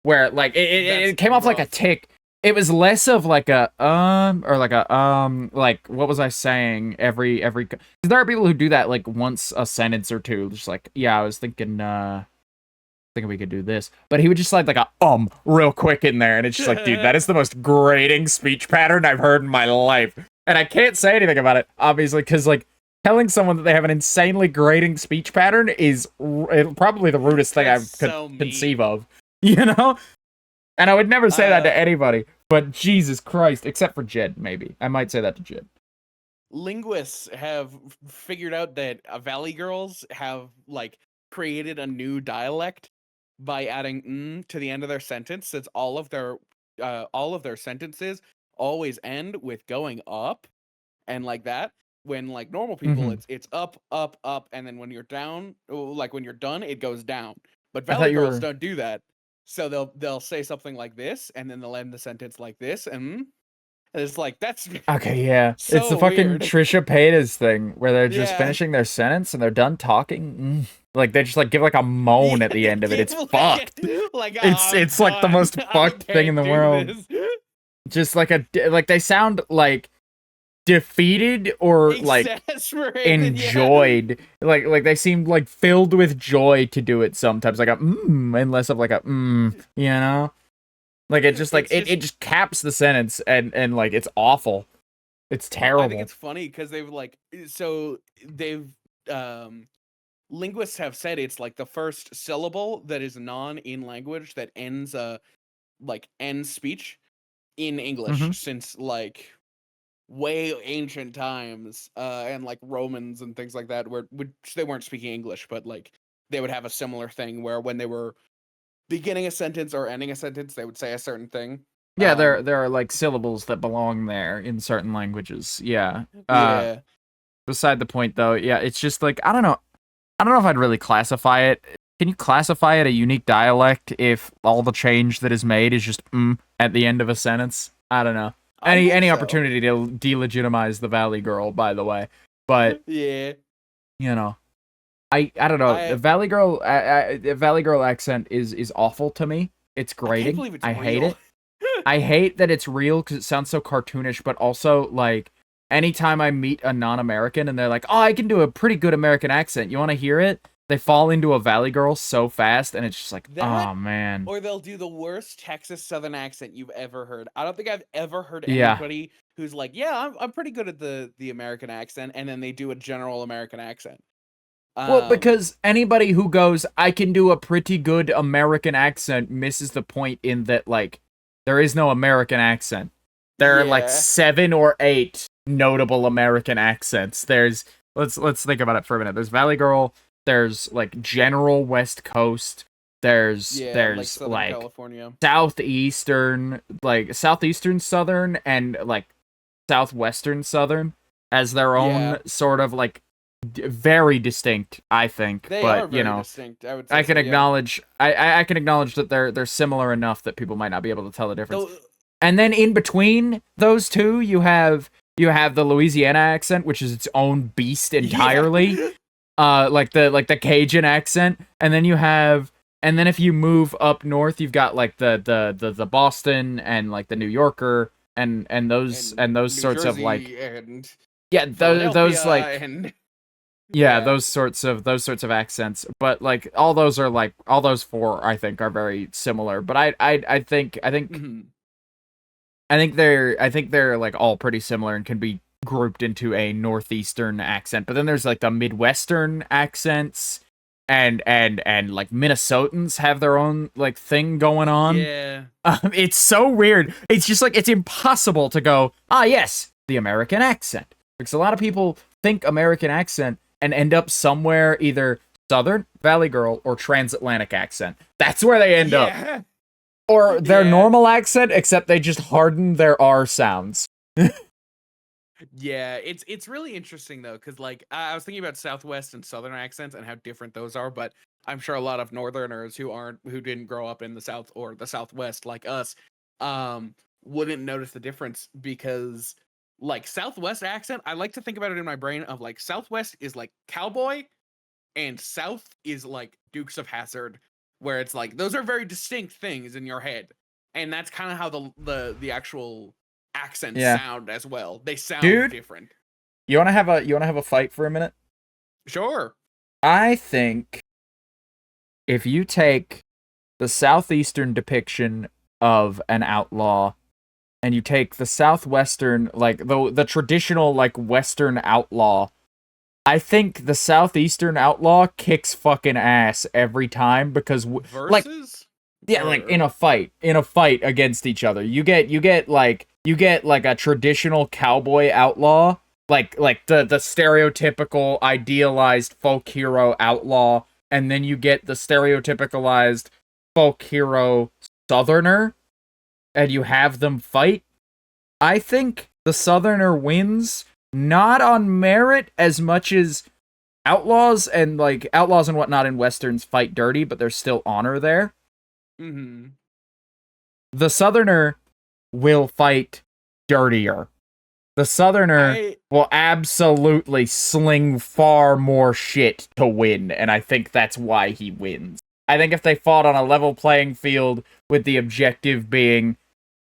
Speaker 2: where like it came off like a tick. It was less of like a or like a like what was I saying every cuz there are people who do that like once a sentence or two, just like I was thinking we could do this, but he would just slide like a real quick in there, and it's just like, dude, that is the most grating speech pattern I've heard in my life, and I can't say anything about it obviously because like telling someone that they have an insanely grating speech pattern is probably the rudest thing I could conceive of, and I would never say that to anybody, but Jesus Christ, except for Jed. Maybe I might say that to Jed.
Speaker 1: Linguists have figured out that Valley girls have like created a new dialect by adding to the end of their sentence, since all of their sentences always end with going up and like that. When like normal people, it's up, up, up, and then when you're down, like when you're done, it goes down. But Valley girls don't do that, so they'll say something like this, and then they'll end the sentence like this, and it's like that's
Speaker 2: okay. Yeah,
Speaker 1: so
Speaker 2: it's the fucking
Speaker 1: weird.
Speaker 2: Trisha Paytas thing where they're just finishing their sentence and they're done talking. Like they just like give like a moan at the end of it. It's fucked. It's like the most fucked thing in the world. Just like they sound like defeated or like enjoyed. Yeah. Like they seem like filled with joy to do it sometimes. Like a and less of like a Like it just like it just caps the sentence and like it's awful. It's terrible.
Speaker 1: I think it's funny because they've linguists have said it's like the first syllable that is in language that ends speech in English since like way ancient times and like Romans and things like that, which they weren't speaking English, but like they would have a similar thing where when they were beginning a sentence or ending a sentence, they would say a certain thing.
Speaker 2: Yeah, there are like syllables that belong there in certain languages. Yeah. Beside the point though, yeah, it's just like I don't know if I'd really classify it. Can you classify it a unique dialect if all the change that is made is just at the end of a sentence? I don't know. Any opportunity to delegitimize the Valley Girl, by the way. But
Speaker 1: yeah.
Speaker 2: I don't know. The Valley Girl accent is awful to me. It's grating. I hate it. I hate that it's real because it sounds so cartoonish, but also like anytime I meet a non-American and they're like, "Oh, I can do a pretty good American accent. You want to hear it?" They fall into a Valley Girl so fast, and it's just like, oh man.
Speaker 1: Or they'll do the worst Texas Southern accent you've ever heard. I don't think I've ever heard anybody who's like, "Yeah, I'm pretty good at the American accent," and then they do a general American accent.
Speaker 2: Well, because anybody who goes, "I can do a pretty good American accent," misses the point in that like there is no American accent. There are like 7 or 8 notable American accents. There's let's think about it for a minute. There's Valley Girl. There's like general West Coast. There's like
Speaker 1: California.
Speaker 2: Southeastern Southern and like Southwestern Southern as their own sort of like very distinct, I think.
Speaker 1: They
Speaker 2: but
Speaker 1: are very distinct. I would say
Speaker 2: I can acknowledge I can acknowledge that they're similar enough that people might not be able to tell the difference. And then in between those two, you have the Louisiana accent, which is its own beast entirely. Like the Cajun accent, and then if you move up north, you've got like the Boston and like the New Yorker and those sorts of like those like Yeah,
Speaker 1: Yeah.
Speaker 2: those sorts of accents. But like all those four I think are very similar. But
Speaker 1: Mhm.
Speaker 2: I think they're like all pretty similar and can be grouped into a northeastern accent. But then there's like the midwestern accents and like Minnesotans have their own like thing going on.
Speaker 1: Yeah.
Speaker 2: It's so weird. It's just like it's impossible to go, ah yes, the American accent. Because a lot of people think American accent and end up somewhere either Southern, Valley Girl, or Transatlantic accent. That's where they end up.
Speaker 1: Yeah.
Speaker 2: Or their
Speaker 1: Yeah.
Speaker 2: normal accent, except they just harden their R sounds.
Speaker 1: Yeah, it's really interesting though, because like I was thinking about Southwest and Southern accents and how different those are, but I'm sure a lot of Northerners who didn't grow up in the South or the Southwest like us, wouldn't notice the difference because like Southwest accent, I like to think about it in my brain of like Southwest is like cowboy and South is like Dukes of Hazzard, where it's like those are very distinct things in your head, and that's kind of how the actual accents
Speaker 2: Yeah.
Speaker 1: sound as well. They sound
Speaker 2: Dude,
Speaker 1: different.
Speaker 2: you wanna have a fight for a minute?
Speaker 1: Sure.
Speaker 2: I think if you take the southeastern depiction of an outlaw and you take the southwestern, like the traditional like western outlaw, I think the southeastern outlaw kicks fucking ass every time because like
Speaker 1: Versus?
Speaker 2: yeah, like in a fight against each other, you get like a traditional cowboy outlaw, like the stereotypical idealized folk hero outlaw, and then you get the stereotypicalized folk hero southerner, and you have them fight. I think the southerner wins, not on merit as much as outlaws and whatnot in westerns fight dirty, but there's still honor there.
Speaker 1: Mm-hmm.
Speaker 2: The southerner will fight dirtier. The southerner
Speaker 1: I
Speaker 2: will absolutely sling far more shit to win, and I think that's why he wins. I think if they fought on a level playing field with the objective being,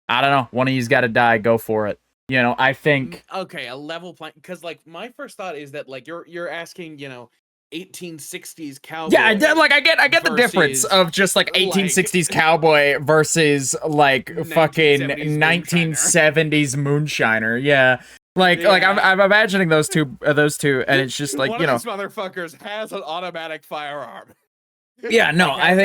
Speaker 2: I don't know, one of you's got to die, go for it. You know, I think
Speaker 1: okay, a level playing, because like my first thought is that like you're asking, 1860s
Speaker 2: yeah,
Speaker 1: cowboy
Speaker 2: like I get the difference
Speaker 1: versus
Speaker 2: of just like
Speaker 1: like
Speaker 2: 1860s cowboy versus like fucking
Speaker 1: 1970s
Speaker 2: 1970s moonshiner. Yeah. Like
Speaker 1: Yeah.
Speaker 2: I'm imagining those two and it's just like,
Speaker 1: one of these motherfuckers has an automatic firearm.
Speaker 2: yeah, no,
Speaker 1: Like, has
Speaker 2: I
Speaker 1: access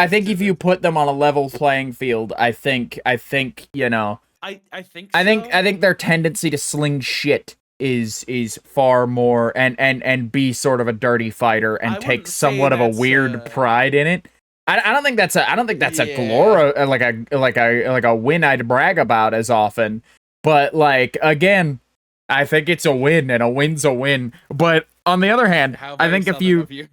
Speaker 2: think
Speaker 1: to
Speaker 2: if you
Speaker 1: the
Speaker 2: put them on a level playing field, I think
Speaker 1: I think so.
Speaker 2: I think their tendency to sling shit is far more and be sort of a dirty fighter and
Speaker 1: I
Speaker 2: take
Speaker 1: wouldn't say
Speaker 2: somewhat of a
Speaker 1: that's
Speaker 2: weird pride in it. I don't think that's a
Speaker 1: yeah.
Speaker 2: like a win I'd brag about as often. But like again, I think it's a win and a win's a win. But on the other hand,
Speaker 1: How
Speaker 2: I
Speaker 1: very
Speaker 2: think if
Speaker 1: southern
Speaker 2: you
Speaker 1: of you.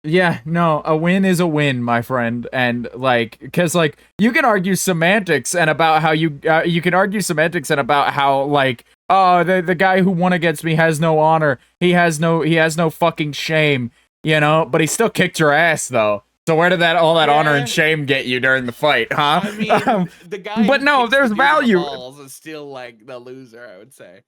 Speaker 2: yeah, no, a win is a win, my friend, and like, cause like you can argue semantics and about how you can argue semantics and about how like, oh, the guy who won against me has no honor, he has no fucking shame, but he still kicked your ass though. So where did that all that honor and
Speaker 1: Yeah.
Speaker 2: shame get you during the fight, huh?
Speaker 1: I mean, the guy
Speaker 2: but
Speaker 1: who
Speaker 2: no,
Speaker 1: kicks
Speaker 2: there's
Speaker 1: the dude in the
Speaker 2: value.
Speaker 1: balls is still like the loser, I would say.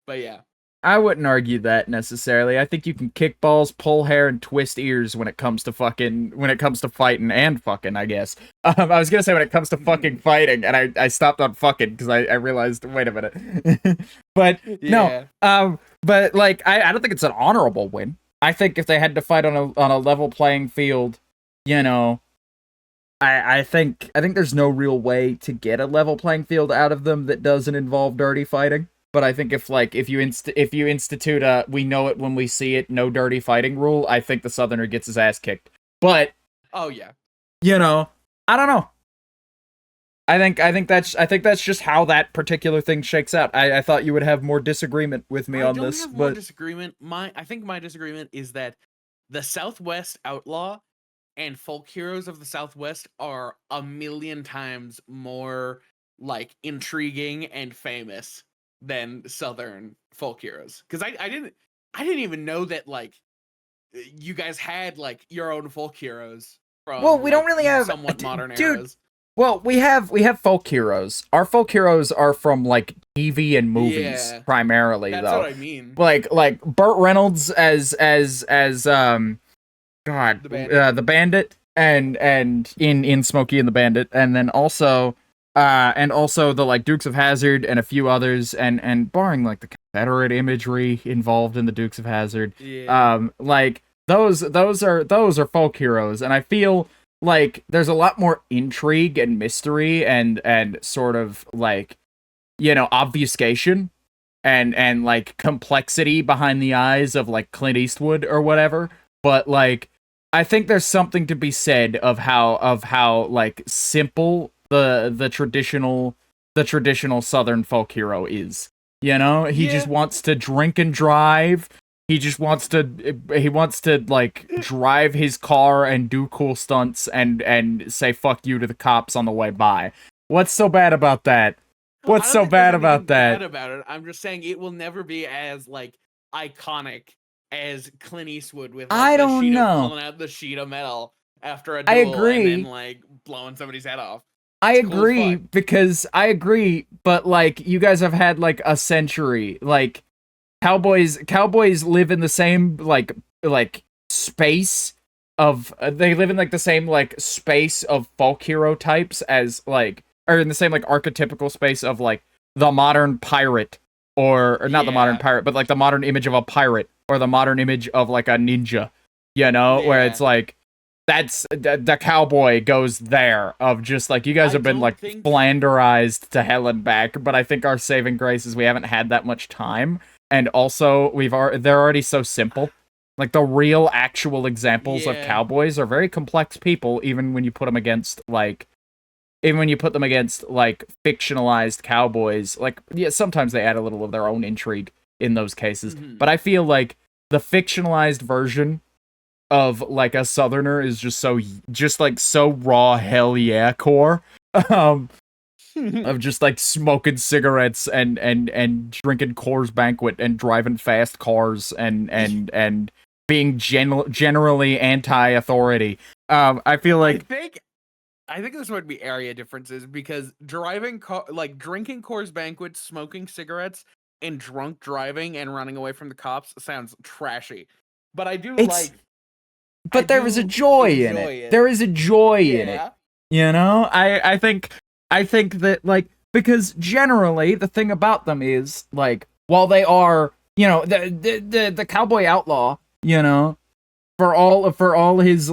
Speaker 1: But yeah.
Speaker 2: I wouldn't argue that necessarily. I think you can kick balls, pull hair, and twist ears when it comes to fighting and fucking, I guess. I was gonna say when it comes to fucking fighting, and I stopped on fucking because I realized, wait a minute. But no,
Speaker 1: Yeah.
Speaker 2: but like I don't think it's an honorable win. I think if they had to fight on a level playing field, I think there's no real way to get a level playing field out of them that doesn't involve dirty fighting. But I think if you institute a we know it when we see it, no dirty fighting rule, I think the southerner gets his ass kicked. But
Speaker 1: Oh yeah.
Speaker 2: I don't know. I think that's just how that particular thing shakes out. I thought you would have more disagreement with me on this,
Speaker 1: Have more
Speaker 2: but
Speaker 1: disagreement. I think my disagreement is that the Southwest outlaw and folk heroes of the Southwest are a million times more like intriguing and famous than Southern folk heroes. Because I didn't even know that like you guys had like your own folk heroes from
Speaker 2: well, we don't
Speaker 1: like
Speaker 2: really have
Speaker 1: somewhat modern
Speaker 2: dude.
Speaker 1: eras.
Speaker 2: Well, we have folk heroes. Our folk heroes are from like TV and movies
Speaker 1: Yeah,
Speaker 2: primarily,
Speaker 1: that's
Speaker 2: though.
Speaker 1: what I mean.
Speaker 2: Like Burt Reynolds as
Speaker 1: The Bandit.
Speaker 2: the Bandit, and in Smokey and the Bandit, and then also the like Dukes of Hazzard and a few others, and barring like the Confederate imagery involved in the Dukes of Hazzard,
Speaker 1: Yeah.
Speaker 2: like those are folk heroes, and I feel like there's a lot more intrigue and mystery and sort of like, you know, obfuscation and like complexity behind the eyes of like Clint Eastwood or whatever. But like, I think there's something to be said of how like simple the traditional Southern folk hero is. You know, he just wants to drink and drive. He wants to like drive his car and do cool stunts and say fuck you to the cops on the way by. What's so bad about that? What's so bad about that?
Speaker 1: Bad about it. I'm just saying it will never be as like iconic as Clint Eastwood with like,
Speaker 2: I don't know.
Speaker 1: pulling out the sheet of metal after a
Speaker 2: I
Speaker 1: duel
Speaker 2: agree.
Speaker 1: and then like blowing somebody's head off.
Speaker 2: I
Speaker 1: It's cool as
Speaker 2: agree
Speaker 1: fuck.
Speaker 2: because I agree, but like you guys have had like a century. Like cowboys live in the same like space of they live in like the same like space of folk hero types as like, or in the same like archetypical space of like the modern pirate, or not the modern pirate, but like the modern image of a pirate or the modern image of like a ninja, you know, where it's like that's the cowboy goes there of just like you guys have been like flanderized to hell and back, but I think our saving grace is we haven't had that much time, and also they're already so simple. Like the real actual examples of cowboys are very complex people, even when you put them against like fictionalized cowboys. Like, yeah, sometimes they add a little of their own intrigue in those cases, but I feel like the fictionalized version of like a Southerner is just so raw hell yeah core of just like smoking cigarettes and drinking Coors Banquet and driving fast cars and being generally anti-authority. I feel like
Speaker 1: I think this would be area differences, because drinking Coors Banquet, smoking cigarettes, and drunk driving and running away from the cops sounds trashy. But I do
Speaker 2: but there is a joy in it. There is a joy in it. You know? I think that like, because generally the thing about them is like, while they are, you know, the cowboy outlaw, you know, for all his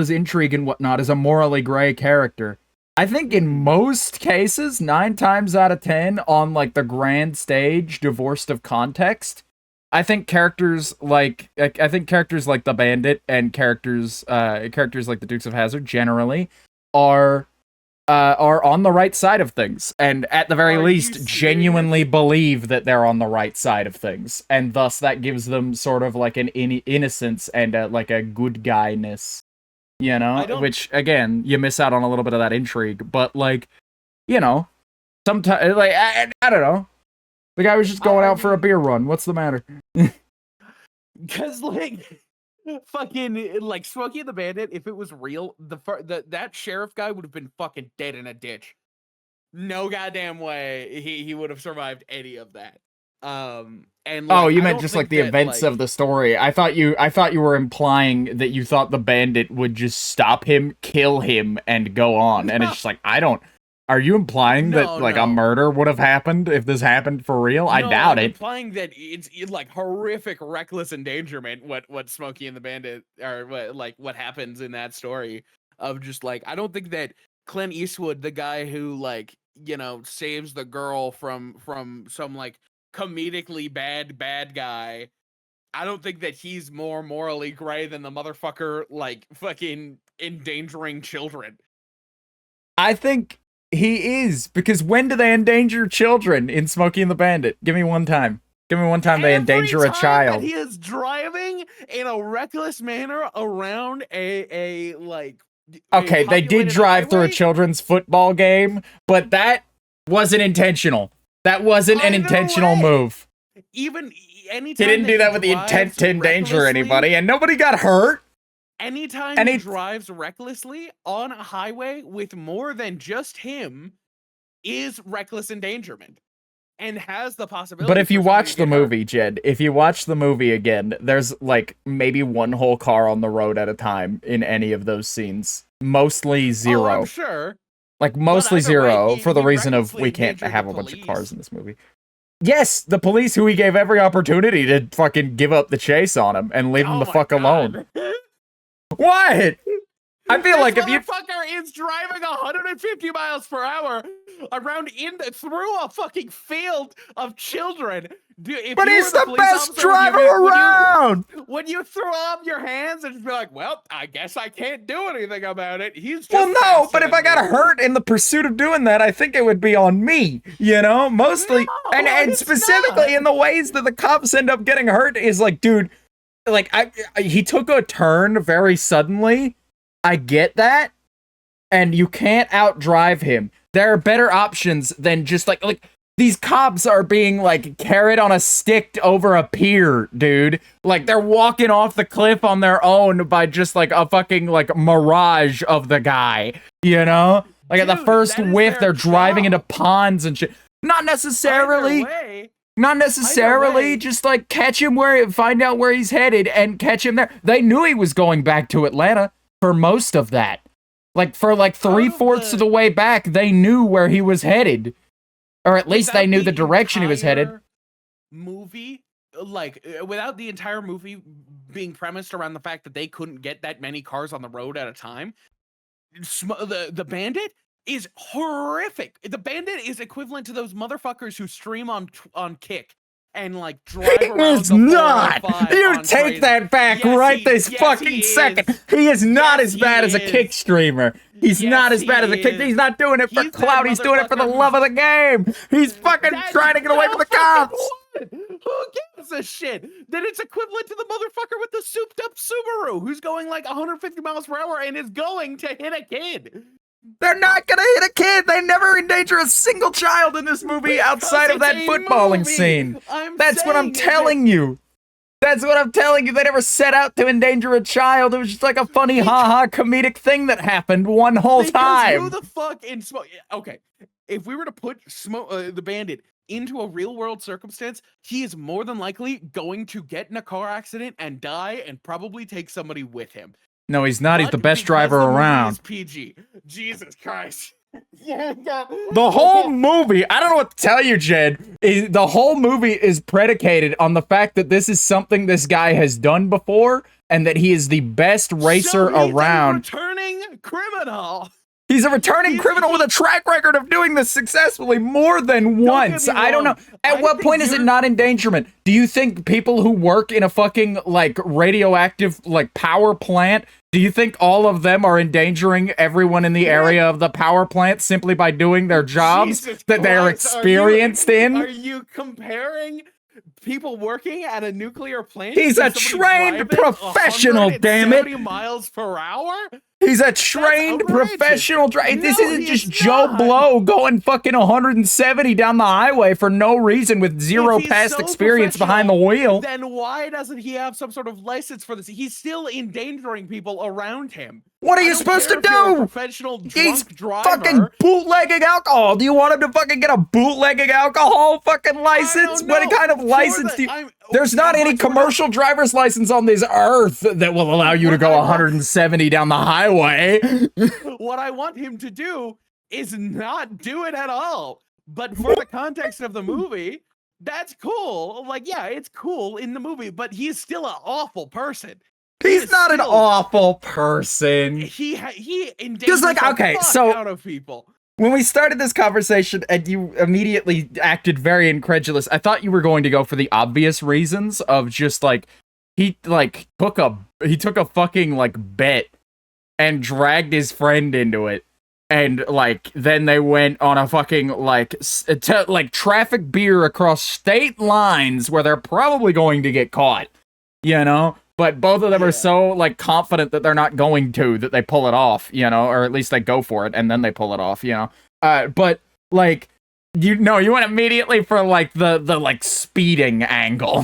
Speaker 2: intrigue and whatnot, is a morally gray character. I think in most cases, 9 times out of 10 on like the grand stage, divorced of context, I think characters like the Bandit and characters like the Dukes of Hazzard generally are on the right side of things, and at the very least genuinely believe that they're on the right side of things, and thus that gives them sort of like an innocence and like a good guyness, you know, which again you miss out on a little bit of that intrigue. But like, you know, sometimes like I don't know, the guy was just going out for a beer run. What's the matter?
Speaker 1: Because like fucking like Smokey and the Bandit, if it was real, that sheriff guy would have been fucking dead in a ditch. No goddamn way he would have survived any of that. And like,
Speaker 2: oh, you meant just like the events of the story. I thought you were implying that you thought the Bandit would just stop him, kill him, and go on. And it's just like, are you implying that like a murder would have happened if this happened for real? I doubt it.
Speaker 1: Implying that it's like horrific, reckless endangerment. What Smokey and the Bandit, or what happens in that story of just like, I don't think that Clint Eastwood, the guy who like, you know, saves the girl from some like comedically bad guy, I don't think that he's more morally gray than the motherfucker like fucking endangering children.
Speaker 2: I think he is, because when do they endanger children in Smokey and the Bandit? Give me one time. Give me one time they endanger a child.
Speaker 1: He is driving in a reckless manner around a like.
Speaker 2: Okay, they did drive through a children's football game, but that wasn't intentional. That wasn't an intentional move.
Speaker 1: Even anytime
Speaker 2: he didn't do that with the intent to endanger anybody, and nobody got hurt.
Speaker 1: anytime he drives recklessly on a highway with more than just him is reckless endangerment and has the possibility.
Speaker 2: But if you watch the movie, Jed, if you watch the movie again, there's like maybe one whole car on the road at a time in any of those scenes. Mostly zero.
Speaker 1: Oh, I'm sure.
Speaker 2: Like mostly zero for the reason of we can't have a bunch of cars in this movie. Yes, the police who he gave every opportunity to fucking give up the chase on him and leave him the fuck alone. What? I feel like if you
Speaker 1: motherfucker is driving 150 miles per hour around through a fucking field of children.
Speaker 2: But he's the best driver around!
Speaker 1: When you throw up your hands and just be like, well, I guess I can't do anything about it. He's just
Speaker 2: well, no, but if I got hurt in the pursuit of doing that, I think it would be on me, you know? Mostly, no, and specifically in the ways that the cops end up getting hurt is like, dude, like, he took a turn very suddenly. I get that, and you can't outdrive him. There are better options than just like these cops are being like carried on a stick over a pier, dude. Like they're walking off the cliff on their own by just like a fucking like mirage of the guy, you know? Like dude, at the first whiff, they're driving into ponds and shit. Not necessarily. Not necessarily. Just like catch him find out where he's headed and catch him there. They knew he was going back to Atlanta. For most of that, like for like 3/4 of the way back, they knew where he was headed, or at least they knew the direction he was headed.
Speaker 1: Movie, like without the entire movie being premised around the fact that they couldn't get that many cars on the road at a time, the Bandit is horrific. The Bandit is equivalent to those motherfuckers who stream on Kick. And like drive around
Speaker 2: is not. You take that back this fucking second. He is not as bad as a kick streamer. He's not as bad as a kick. He's not doing it for clout. He's doing it for the love of the game. He's fucking trying to get away from the cops.
Speaker 1: Who gives a shit? Then it's equivalent to the motherfucker with the souped up Subaru who's going like 150 miles per hour and is going to hit a kid.
Speaker 2: They're not gonna hit a kid. They never endanger a single child in this movie outside of that footballing scene. That's what I'm telling you. That's what I'm telling you. They never set out to endanger a child. It was just like a funny, ha-ha comedic thing that happened one whole time.
Speaker 1: Who the fuck in Smoke? Okay, if we were to put the Bandit into a real-world circumstance, he is more than likely going to get in a car accident and die and probably take somebody with him.
Speaker 2: No, he's not. He's the best driver around.
Speaker 1: PG. Jesus Christ.
Speaker 2: The whole movie, I don't know what to tell you, Jed. The whole movie is predicated on the fact that this is something this guy has done before and that he is the best racer around.
Speaker 1: A returning criminal.
Speaker 2: He's a returning criminal with a track record of doing this successfully more than once. I don't know. At what point is it not endangerment? Do you think people who work in a fucking, like, radioactive, like, power plant, do you think all of them are endangering everyone in the area of the power plant simply by doing their jobs that they're experienced in?
Speaker 1: Are you comparing people working at a nuclear plant?
Speaker 2: He's a trained professional, damn it!
Speaker 1: Miles per hour?
Speaker 2: He's a trained professional driver. This isn't just Joe Blow going fucking 170 down the highway for no reason with zero past experience behind the wheel.
Speaker 1: Then why doesn't he have some sort of license for this? He's still endangering people around him.
Speaker 2: What are you supposed to do?
Speaker 1: Professional drunk driver.
Speaker 2: Fucking bootlegging alcohol. Do you want him to fucking get a bootlegging alcohol fucking license? What kind of license do you... There's not any commercial driver's license on this earth that will allow you to go 170 down the highway.
Speaker 1: What I want him to do is not do it at all. But for the context of the movie, that's cool. Like, yeah, it's cool in the movie, but he's still an awful person.
Speaker 2: He's not an awful person.
Speaker 1: He endangers the fuck out of people.
Speaker 2: When we started this conversation and you immediately acted very incredulous, I thought you were going to go for the obvious reasons of just like he took a fucking like bet and dragged his friend into it, and like then they went on a fucking like traffic beer across state lines where they're probably going to get caught, you know. But both of them are so, like, confident that they're not going to, that they pull it off, you know? Or at least they go for it, and then they pull it off, you know? But, like, you went immediately for, like, the like, speeding angle.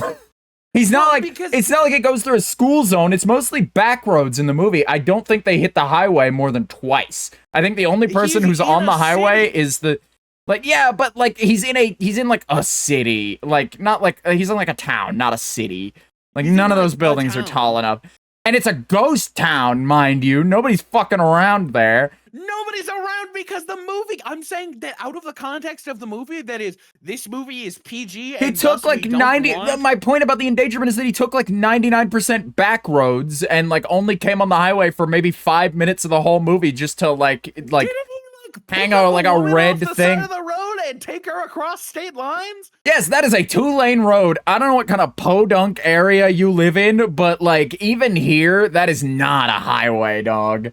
Speaker 2: He's not
Speaker 1: Well,
Speaker 2: like
Speaker 1: because-
Speaker 2: it's not like it goes through a school zone. It's mostly back roads in the movie. I don't think they hit the highway more than twice. I think the only person
Speaker 1: He's
Speaker 2: who's
Speaker 1: in
Speaker 2: on the
Speaker 1: a
Speaker 2: highway
Speaker 1: city.
Speaker 2: is the like yeah, but like he's in like a city. Like not like he's in like a town, not a city. Like
Speaker 1: He's in,
Speaker 2: none of
Speaker 1: like,
Speaker 2: those
Speaker 1: the
Speaker 2: buildings are
Speaker 1: town.
Speaker 2: tall enough. And it's a ghost town, mind you. Nobody's fucking around there.
Speaker 1: Nobody's around because the movie. I'm saying that out of the context of the movie, that is, this movie is PG.
Speaker 2: He
Speaker 1: And
Speaker 2: took
Speaker 1: thus we
Speaker 2: like
Speaker 1: don't
Speaker 2: 90.
Speaker 1: want-
Speaker 2: My point about the endangerment is that he took like 99% back roads and like only came on the highway for maybe 5 minutes of the whole movie just to like
Speaker 1: Didn't he, like,
Speaker 2: hang
Speaker 1: pick
Speaker 2: out
Speaker 1: up
Speaker 2: like a
Speaker 1: woman
Speaker 2: red
Speaker 1: off the
Speaker 2: thing?
Speaker 1: side of the road and take her across state lines?
Speaker 2: Yes, that is a 2-lane road. I don't know what kind of podunk area you live in, but like even here, that is not a highway, dog.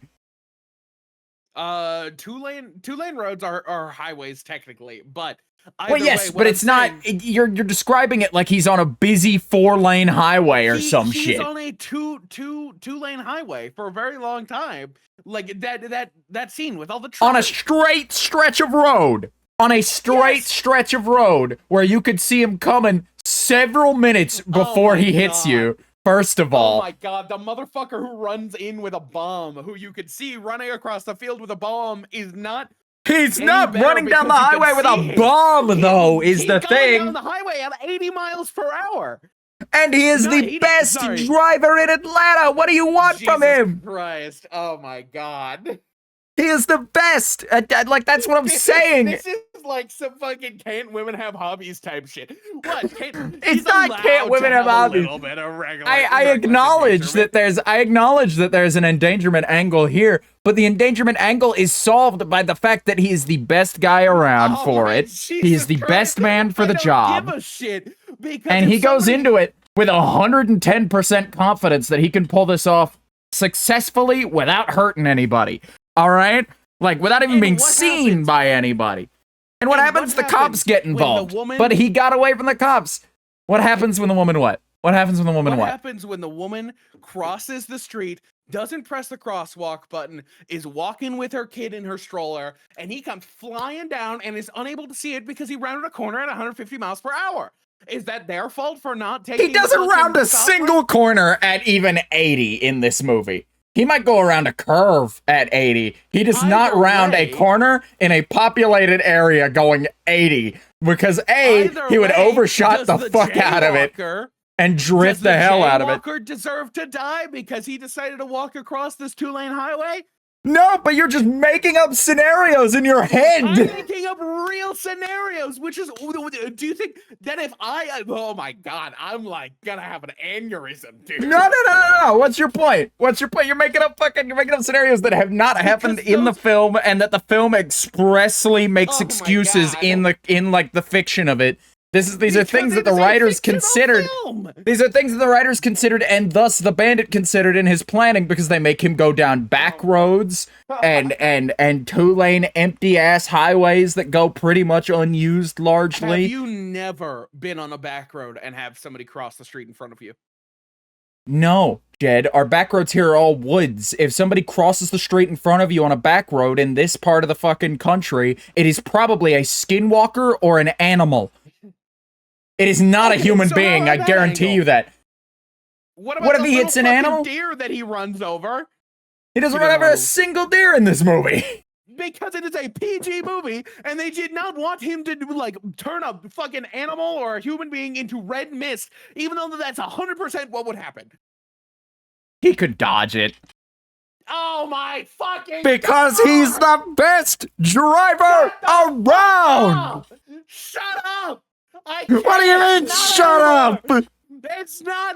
Speaker 1: Two lane roads are highways technically, but
Speaker 2: Well,
Speaker 1: either
Speaker 2: yes,
Speaker 1: way,
Speaker 2: but
Speaker 1: what
Speaker 2: it's
Speaker 1: I'm
Speaker 2: not.
Speaker 1: saying-
Speaker 2: You're describing it like he's on a busy 4-lane highway or some
Speaker 1: he's
Speaker 2: shit.
Speaker 1: on a two-lane highway for a very long time. Like that scene with all the
Speaker 2: On a
Speaker 1: truckers.
Speaker 2: straight stretch of road. On a straight
Speaker 1: Yes.
Speaker 2: stretch of road where you could see him coming several minutes before
Speaker 1: my
Speaker 2: he hits
Speaker 1: God.
Speaker 2: you. First of
Speaker 1: Oh
Speaker 2: all,
Speaker 1: my god, the motherfucker who runs in with a bomb, who you could see running across the field with a bomb, is not.
Speaker 2: he's
Speaker 1: any
Speaker 2: not
Speaker 1: better
Speaker 2: running down the
Speaker 1: because you can
Speaker 2: highway with
Speaker 1: see
Speaker 2: a
Speaker 1: him.
Speaker 2: bomb, though, is
Speaker 1: He's
Speaker 2: the
Speaker 1: going
Speaker 2: thing.
Speaker 1: down the highway at 80 miles per hour.
Speaker 2: And he is
Speaker 1: No,
Speaker 2: the
Speaker 1: he-
Speaker 2: best
Speaker 1: sorry.
Speaker 2: driver in Atlanta. What do you want from
Speaker 1: Jesus
Speaker 2: him?
Speaker 1: Christ! Oh my god!
Speaker 2: He is the best. Like that's what I'm saying.
Speaker 1: This is like some fucking can't women have hobbies type shit. What?
Speaker 2: It's
Speaker 1: he's
Speaker 2: not
Speaker 1: allowed
Speaker 2: can't women
Speaker 1: to
Speaker 2: have hobbies.
Speaker 1: A little bit of regular.
Speaker 2: I
Speaker 1: reckless
Speaker 2: acknowledge that there's an endangerment angle here, but the endangerment angle is solved by the fact that he is the best guy around
Speaker 1: Oh
Speaker 2: for
Speaker 1: my
Speaker 2: it.
Speaker 1: Jesus
Speaker 2: He is the
Speaker 1: Christ,
Speaker 2: best man for
Speaker 1: I
Speaker 2: the
Speaker 1: don't
Speaker 2: job.
Speaker 1: Give a shit because
Speaker 2: And
Speaker 1: if
Speaker 2: he goes
Speaker 1: somebody-
Speaker 2: into it with 110% confidence that he can pull this off successfully without hurting anybody. All right? Like without even
Speaker 1: And
Speaker 2: being
Speaker 1: what
Speaker 2: seen
Speaker 1: happens-
Speaker 2: by anybody. And what
Speaker 1: and
Speaker 2: happens?
Speaker 1: what
Speaker 2: The cops
Speaker 1: happens
Speaker 2: get
Speaker 1: when the
Speaker 2: involved.
Speaker 1: woman-
Speaker 2: But he got away from the cops. What happens when the woman what? What happens when the woman
Speaker 1: What
Speaker 2: what?
Speaker 1: happens when the woman crosses the street, doesn't press the crosswalk button, is walking with her kid in her stroller, and he comes flying down and is unable to see it because he rounded a corner at 150 miles per hour? Is that their fault for not taking?
Speaker 2: He doesn't
Speaker 1: fucking
Speaker 2: round a
Speaker 1: stop
Speaker 2: single corner at even 80 in this movie. He might go around a curve at 80. He does not
Speaker 1: Either
Speaker 2: round
Speaker 1: way-
Speaker 2: a corner in a populated area going 80 because A,
Speaker 1: Either
Speaker 2: he would
Speaker 1: way,
Speaker 2: overshot
Speaker 1: does
Speaker 2: the fuck out of it
Speaker 1: jaywalker-
Speaker 2: and
Speaker 1: does
Speaker 2: drift the hell out of it.
Speaker 1: jaywalker deserve to die because he decided to walk across this 2-lane highway?
Speaker 2: No, but you're just making up scenarios in your
Speaker 1: I'm
Speaker 2: head.
Speaker 1: making up real scenarios, which is, do you think that if oh my god, I'm like gonna have an aneurysm, dude.
Speaker 2: No. What's your point? You're making up scenarios that have not happened in the film and that the film expressly makes
Speaker 1: Oh my
Speaker 2: excuses
Speaker 1: God.
Speaker 2: in like the fiction of it. These are
Speaker 1: Because
Speaker 2: things that
Speaker 1: it
Speaker 2: the
Speaker 1: is a
Speaker 2: writers
Speaker 1: fictional
Speaker 2: considered.
Speaker 1: film.
Speaker 2: These are things that the writers considered, and thus the Bandit considered in his planning because they make him go down back roads and 2-lane empty ass highways that go pretty much unused
Speaker 1: Have
Speaker 2: largely.
Speaker 1: you never been on a back road and have somebody cross the street in front of you?
Speaker 2: No, Jed, our back roads here are all woods. If somebody crosses the street in front of you on a back road in this part of the fucking country, it is probably a skinwalker or an animal. It is not a
Speaker 1: Okay,
Speaker 2: human
Speaker 1: so
Speaker 2: being,
Speaker 1: how
Speaker 2: I
Speaker 1: about that
Speaker 2: guarantee
Speaker 1: angle?
Speaker 2: you that.
Speaker 1: What
Speaker 2: What if
Speaker 1: the
Speaker 2: he hits
Speaker 1: little
Speaker 2: an
Speaker 1: fucking
Speaker 2: animal?
Speaker 1: deer that he runs over?
Speaker 2: He doesn't
Speaker 1: You
Speaker 2: run over
Speaker 1: know.
Speaker 2: a single deer in this movie.
Speaker 1: Because it is a PG movie, and they did not want him to like turn a fucking animal or a human being into red mist, even though that's 100% what would happen.
Speaker 2: He could dodge it.
Speaker 1: Oh my fucking!
Speaker 2: Because he's the best driver around!
Speaker 1: Shut up!
Speaker 2: What do you mean,
Speaker 1: Not
Speaker 2: shut up?
Speaker 1: It's not.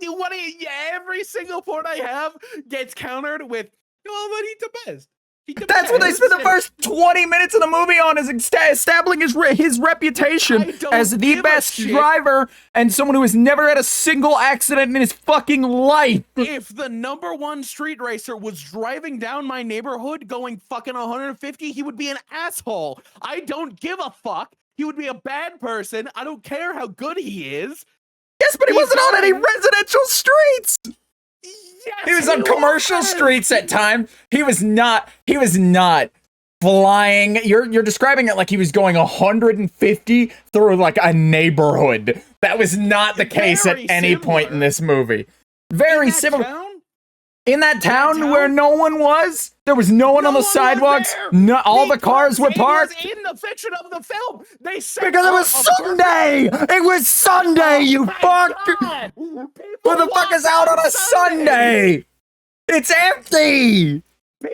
Speaker 1: What do you, every single point I have gets countered with, "Oh, but he's the best." He's the
Speaker 2: That's what they
Speaker 1: best."
Speaker 2: spent the first 20 minutes of the movie on, is establishing his reputation
Speaker 1: I don't
Speaker 2: as the
Speaker 1: give a
Speaker 2: best
Speaker 1: shit.
Speaker 2: driver and someone who has never had a single accident in his fucking life.
Speaker 1: If the #1 street racer was driving down my neighborhood going fucking 150, he would be an asshole. I don't give a fuck. He would be a bad person. I don't care how good he is.
Speaker 2: Yes, but he
Speaker 1: He's
Speaker 2: wasn't on any
Speaker 1: driving-
Speaker 2: residential streets.
Speaker 1: Yes,
Speaker 2: He was on commercial
Speaker 1: was.
Speaker 2: streets at time. He was not flying. You're describing it like he was going 150 through like a neighborhood. That was not the case at any point in this movie. Very similar. In that town where no one was? There was no one on the sidewalks? No, all the cars were parked?
Speaker 1: In the fiction of the film, they said
Speaker 2: because it was Sunday! It was Sunday, you fuck! Who the fuck is out on a Sunday? It's empty!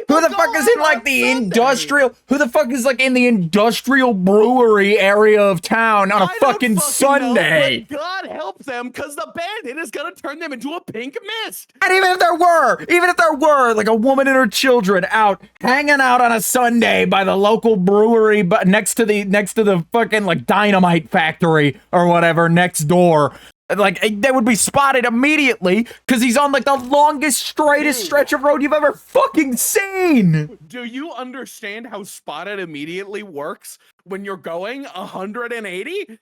Speaker 2: Who the fuck is in like the industrial? Who the fuck is like in the industrial brewery area of town on a fucking Sunday?
Speaker 1: Know, God help them, because the bandit is gonna turn them into a pink mist.
Speaker 2: And even if there were like a woman and her children out hanging out on a Sunday by the local brewery, but next to the fucking like dynamite factory or whatever next door. Like, they would be spotted immediately because he's on, like, the longest, straightest stretch of road you've ever fucking seen.
Speaker 1: Do you understand how spotted immediately works when you're going 180?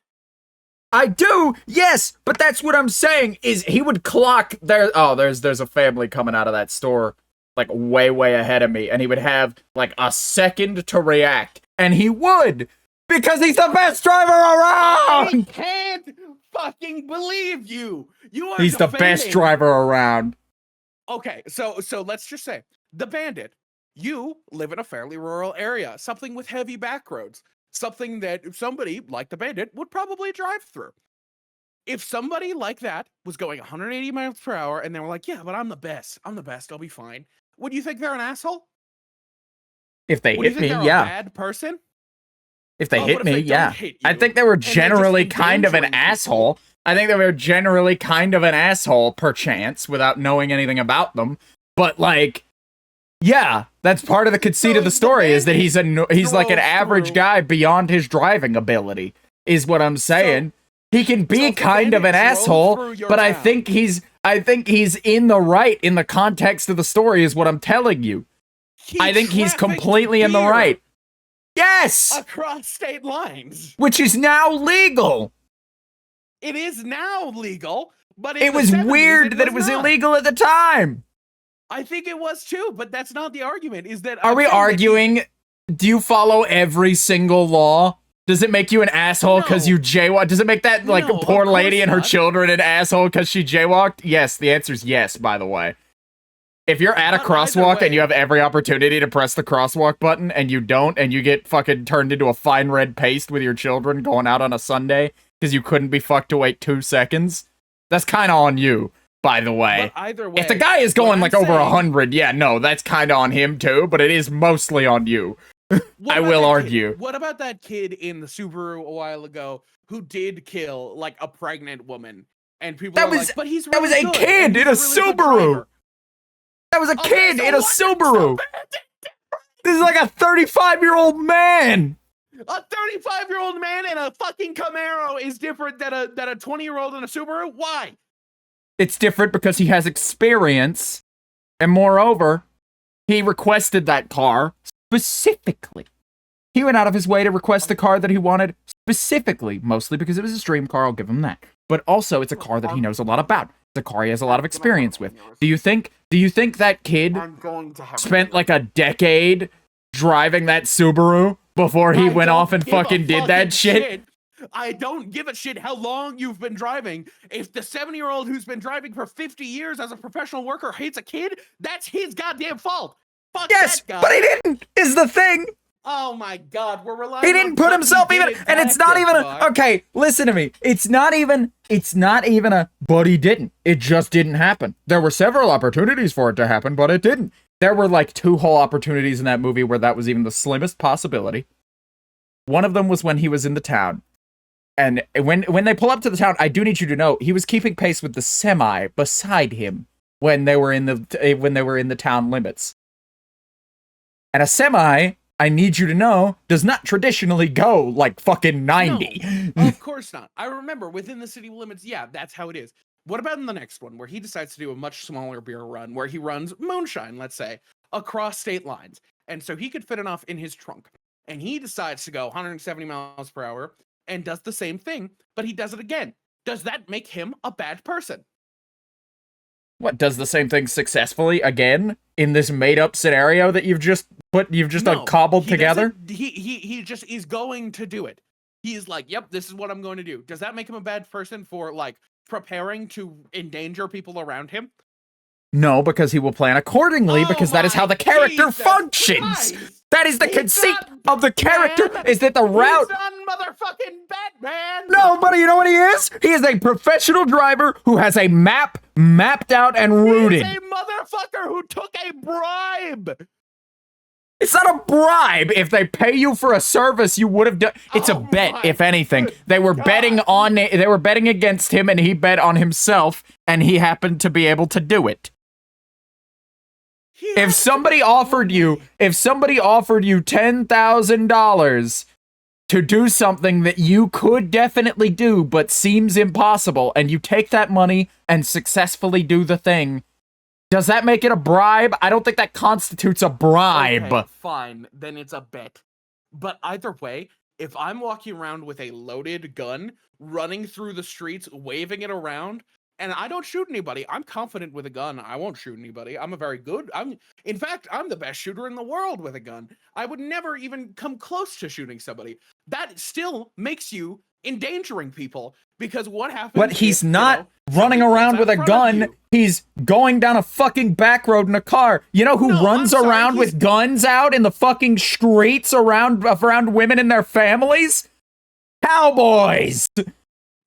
Speaker 2: I do, yes, but that's what I'm saying, is he would clock there. Oh, there's a family coming out of that store, like, way, way ahead of me, and he would have, like, a second to react, and he would, because he's the best driver around!
Speaker 1: I can't fucking believe you.
Speaker 2: He's the best driver around.
Speaker 1: Okay, so let's just say the bandit. You live in a fairly rural area, something with heavy back roads, something that somebody like the bandit would probably drive through. If somebody like that was going 180 miles per hour and they were like, "Yeah, but I'm the best. I'll be fine." Would you think they're an asshole?
Speaker 2: If they hit me, yeah.
Speaker 1: A bad person?
Speaker 2: If they hit me, yeah. I think they were generally kind of an asshole. I think they were generally kind of an asshole, perchance, without knowing anything about them. But, like, yeah, that's part of the conceit of the story, is that he's like an average guy beyond his driving ability, is what I'm saying. He can be kind of an asshole, but I think he's in the right in the context of the story, is what I'm telling you. I think he's completely in the right. Yes!
Speaker 1: Across state lines.
Speaker 2: Which is now legal.
Speaker 1: It is now legal, but
Speaker 2: it was weird that it was illegal at the time.
Speaker 1: I think it was too, but that's not the argument. Is that
Speaker 2: Are we arguing? Do you follow every single law? Does it make you an asshole because you jaywalked? Does it make that like poor lady and her children an asshole because she jaywalked? Yes, the answer is yes, by the way. If you're at a crosswalk and you have every opportunity to press the crosswalk button and you don't, and you get fucking turned into a fine red paste with your children going out on a Sunday because you couldn't be fucked to wait 2 seconds, that's kind of on you, by the way.
Speaker 1: But either way,
Speaker 2: if the guy is going like over 100, yeah, no, that's kind of on him too, but it is mostly on you. I will argue.
Speaker 1: What about that kid in the Subaru a while ago who did kill like a pregnant woman? And people were like, but he's really
Speaker 2: that was a kid in a Subaru. That was a kid in a Subaru. This is like a 35-year-old man.
Speaker 1: A 35-year-old man in a fucking Camaro is different than a 20-year-old in a Subaru? Why?
Speaker 2: It's different because he has experience. And moreover, he requested that car specifically. He went out of his way to request the car that he wanted specifically, mostly because it was his dream car, I'll give him that. But also, it's a car that he knows a lot about. It's a car he has a lot of experience with. Do you think that kid spent like a decade driving that Subaru before he went off and fucking did that shit?
Speaker 1: I don't give a shit how long you've been driving. If the 70-year-old who's been driving for 50 years as a professional worker hates a kid, that's his goddamn fault. Fuck that guy.
Speaker 2: But he didn't, is the thing.
Speaker 1: Oh my god, we're relying.
Speaker 2: He didn't put himself even, and it's not even a, okay, listen to me. It's not even a, but he didn't. It just didn't happen. There were several opportunities for it to happen, but it didn't. There were like 2 whole opportunities in that movie where that was even the slimmest possibility. One of them was when he was in the town. And when they pull up to the town, I do need you to know, he was keeping pace with the semi beside him when they were in the town limits. And a semi, I need you to know, does not traditionally go like fucking 90.
Speaker 1: No, of course not. I remember within the city limits, yeah, that's how it is. What about in the next one where he decides to do a much smaller beer run where he runs moonshine, let's say, across state lines. And so he could fit enough in his trunk. And he decides to go 170 miles per hour and does the same thing, but he does it again. Does that make him a bad person?
Speaker 2: What, does the same thing successfully again in this made-up scenario that you've just cobbled together?
Speaker 1: He just is going to do it. He's like, yep, this is what I'm going to do. Does that make him a bad person for, like, preparing to endanger people around him?
Speaker 2: No, because he will plan accordingly, because that is how the character functions.
Speaker 1: Christ.
Speaker 2: That is the conceit of the character, is that the route...
Speaker 1: He's not motherfucking Batman!
Speaker 2: No, buddy, you know what he is? He is a professional driver who has a map mapped out and rooted.
Speaker 1: He's a motherfucker who took a bribe!
Speaker 2: It's not a bribe. If they pay you for a service, you would have done... It's a bet, if anything. They were betting against him, and he bet on himself, and he happened to be able to do it. If somebody offered you $10,000 to do something that you could definitely do but seems impossible, and you take that money and successfully do the thing, does that make it a bribe? I don't think that constitutes a bribe.
Speaker 1: Okay, fine, then it's a bet. But either way, if I'm walking around with a loaded gun, running through the streets, waving it around, and I don't shoot anybody, I'm confident with a gun, I won't shoot anybody. In fact, I'm the best shooter in the world with a gun. I would never even come close to shooting somebody. That still makes you endangering people, because what happens...
Speaker 2: But he's not running around with a gun. He's going down a fucking back road in a car. You know who runs around with guns out in the fucking streets around women and their families? Cowboys!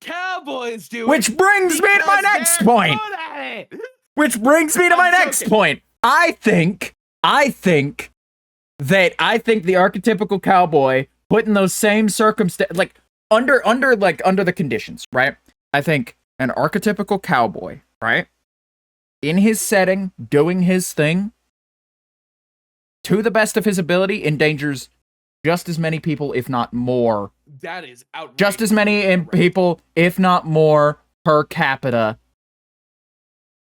Speaker 1: Cowboys do.
Speaker 2: Which brings me to my next point. Which brings me to my next point. I think the archetypical cowboy put in those same circumstances, like under the conditions, right? I think an archetypical cowboy, right, in his setting, doing his thing, to the best of his ability, endangers just as many people, if not more.
Speaker 1: That is outrageous.
Speaker 2: Just as many people, if not more, per capita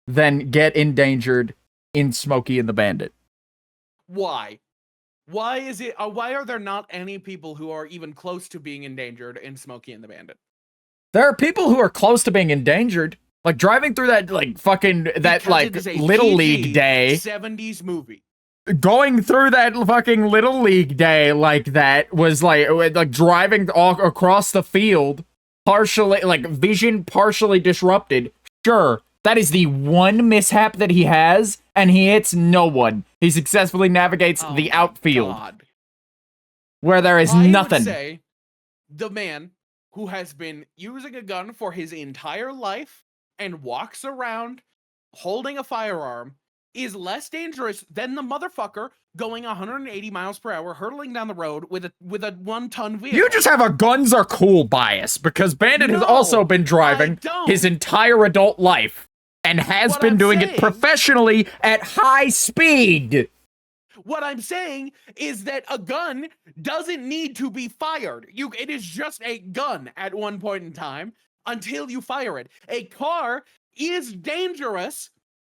Speaker 2: than get endangered in Smokey and the Bandit.
Speaker 1: Why? Why is it? Why are there not any people who are even close to being endangered in Smokey and the Bandit?
Speaker 2: There are people who are close to being endangered, like driving through that Little League day.
Speaker 1: 70s movie.
Speaker 2: Going through that fucking Little League day like that was like driving all across the field, vision partially disrupted. Sure, that is the one mishap that he has, and he hits no one. He successfully navigates the outfield, where there is nothing.
Speaker 1: I would say the man who has been using a gun for his entire life and walks around holding a firearm is less dangerous than the motherfucker going 180 miles per hour hurtling down the road with a 1-ton vehicle.
Speaker 2: You just have a guns are cool bias, because Bandit has also been driving his entire adult life and has been doing it professionally at high speed.
Speaker 1: What I'm saying is that a gun doesn't need to be fired. It is just a gun at one point in time until you fire it. A car is dangerous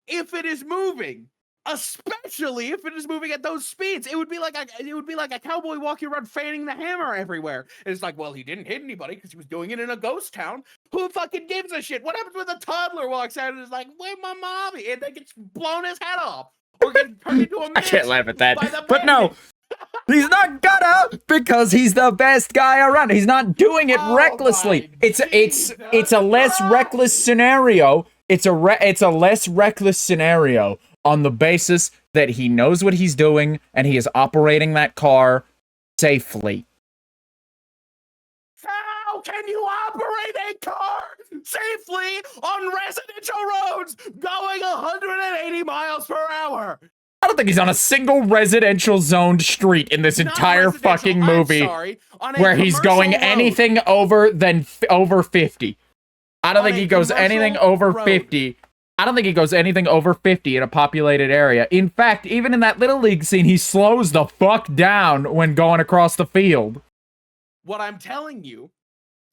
Speaker 1: if it is moving, especially if it is moving at those speeds. It would be like a cowboy walking around fanning the hammer everywhere. And it's like, well, he didn't hit anybody because he was doing it in a ghost town. Who fucking gives a shit? What happens when a toddler walks out and is like, "Where's my mommy?" and then gets blown his head off or gets turned into a mist?
Speaker 2: I can't laugh at that, but no. He's not gonna, because he's the best guy around. He's not doing it recklessly. It's a less reckless scenario. It's a less reckless scenario on the basis that he knows what he's doing and he is operating that car safely.
Speaker 1: How can you operate a car safely on residential roads going 180 miles per hour?
Speaker 2: I don't think he's on a single residential zoned street in this entire fucking movie where he's going anything over 50. I don't think he goes anything over 50. I don't think he goes anything over 50 in a populated area. In fact, even in that Little League scene, he slows the fuck down when going across the field.
Speaker 1: What I'm telling you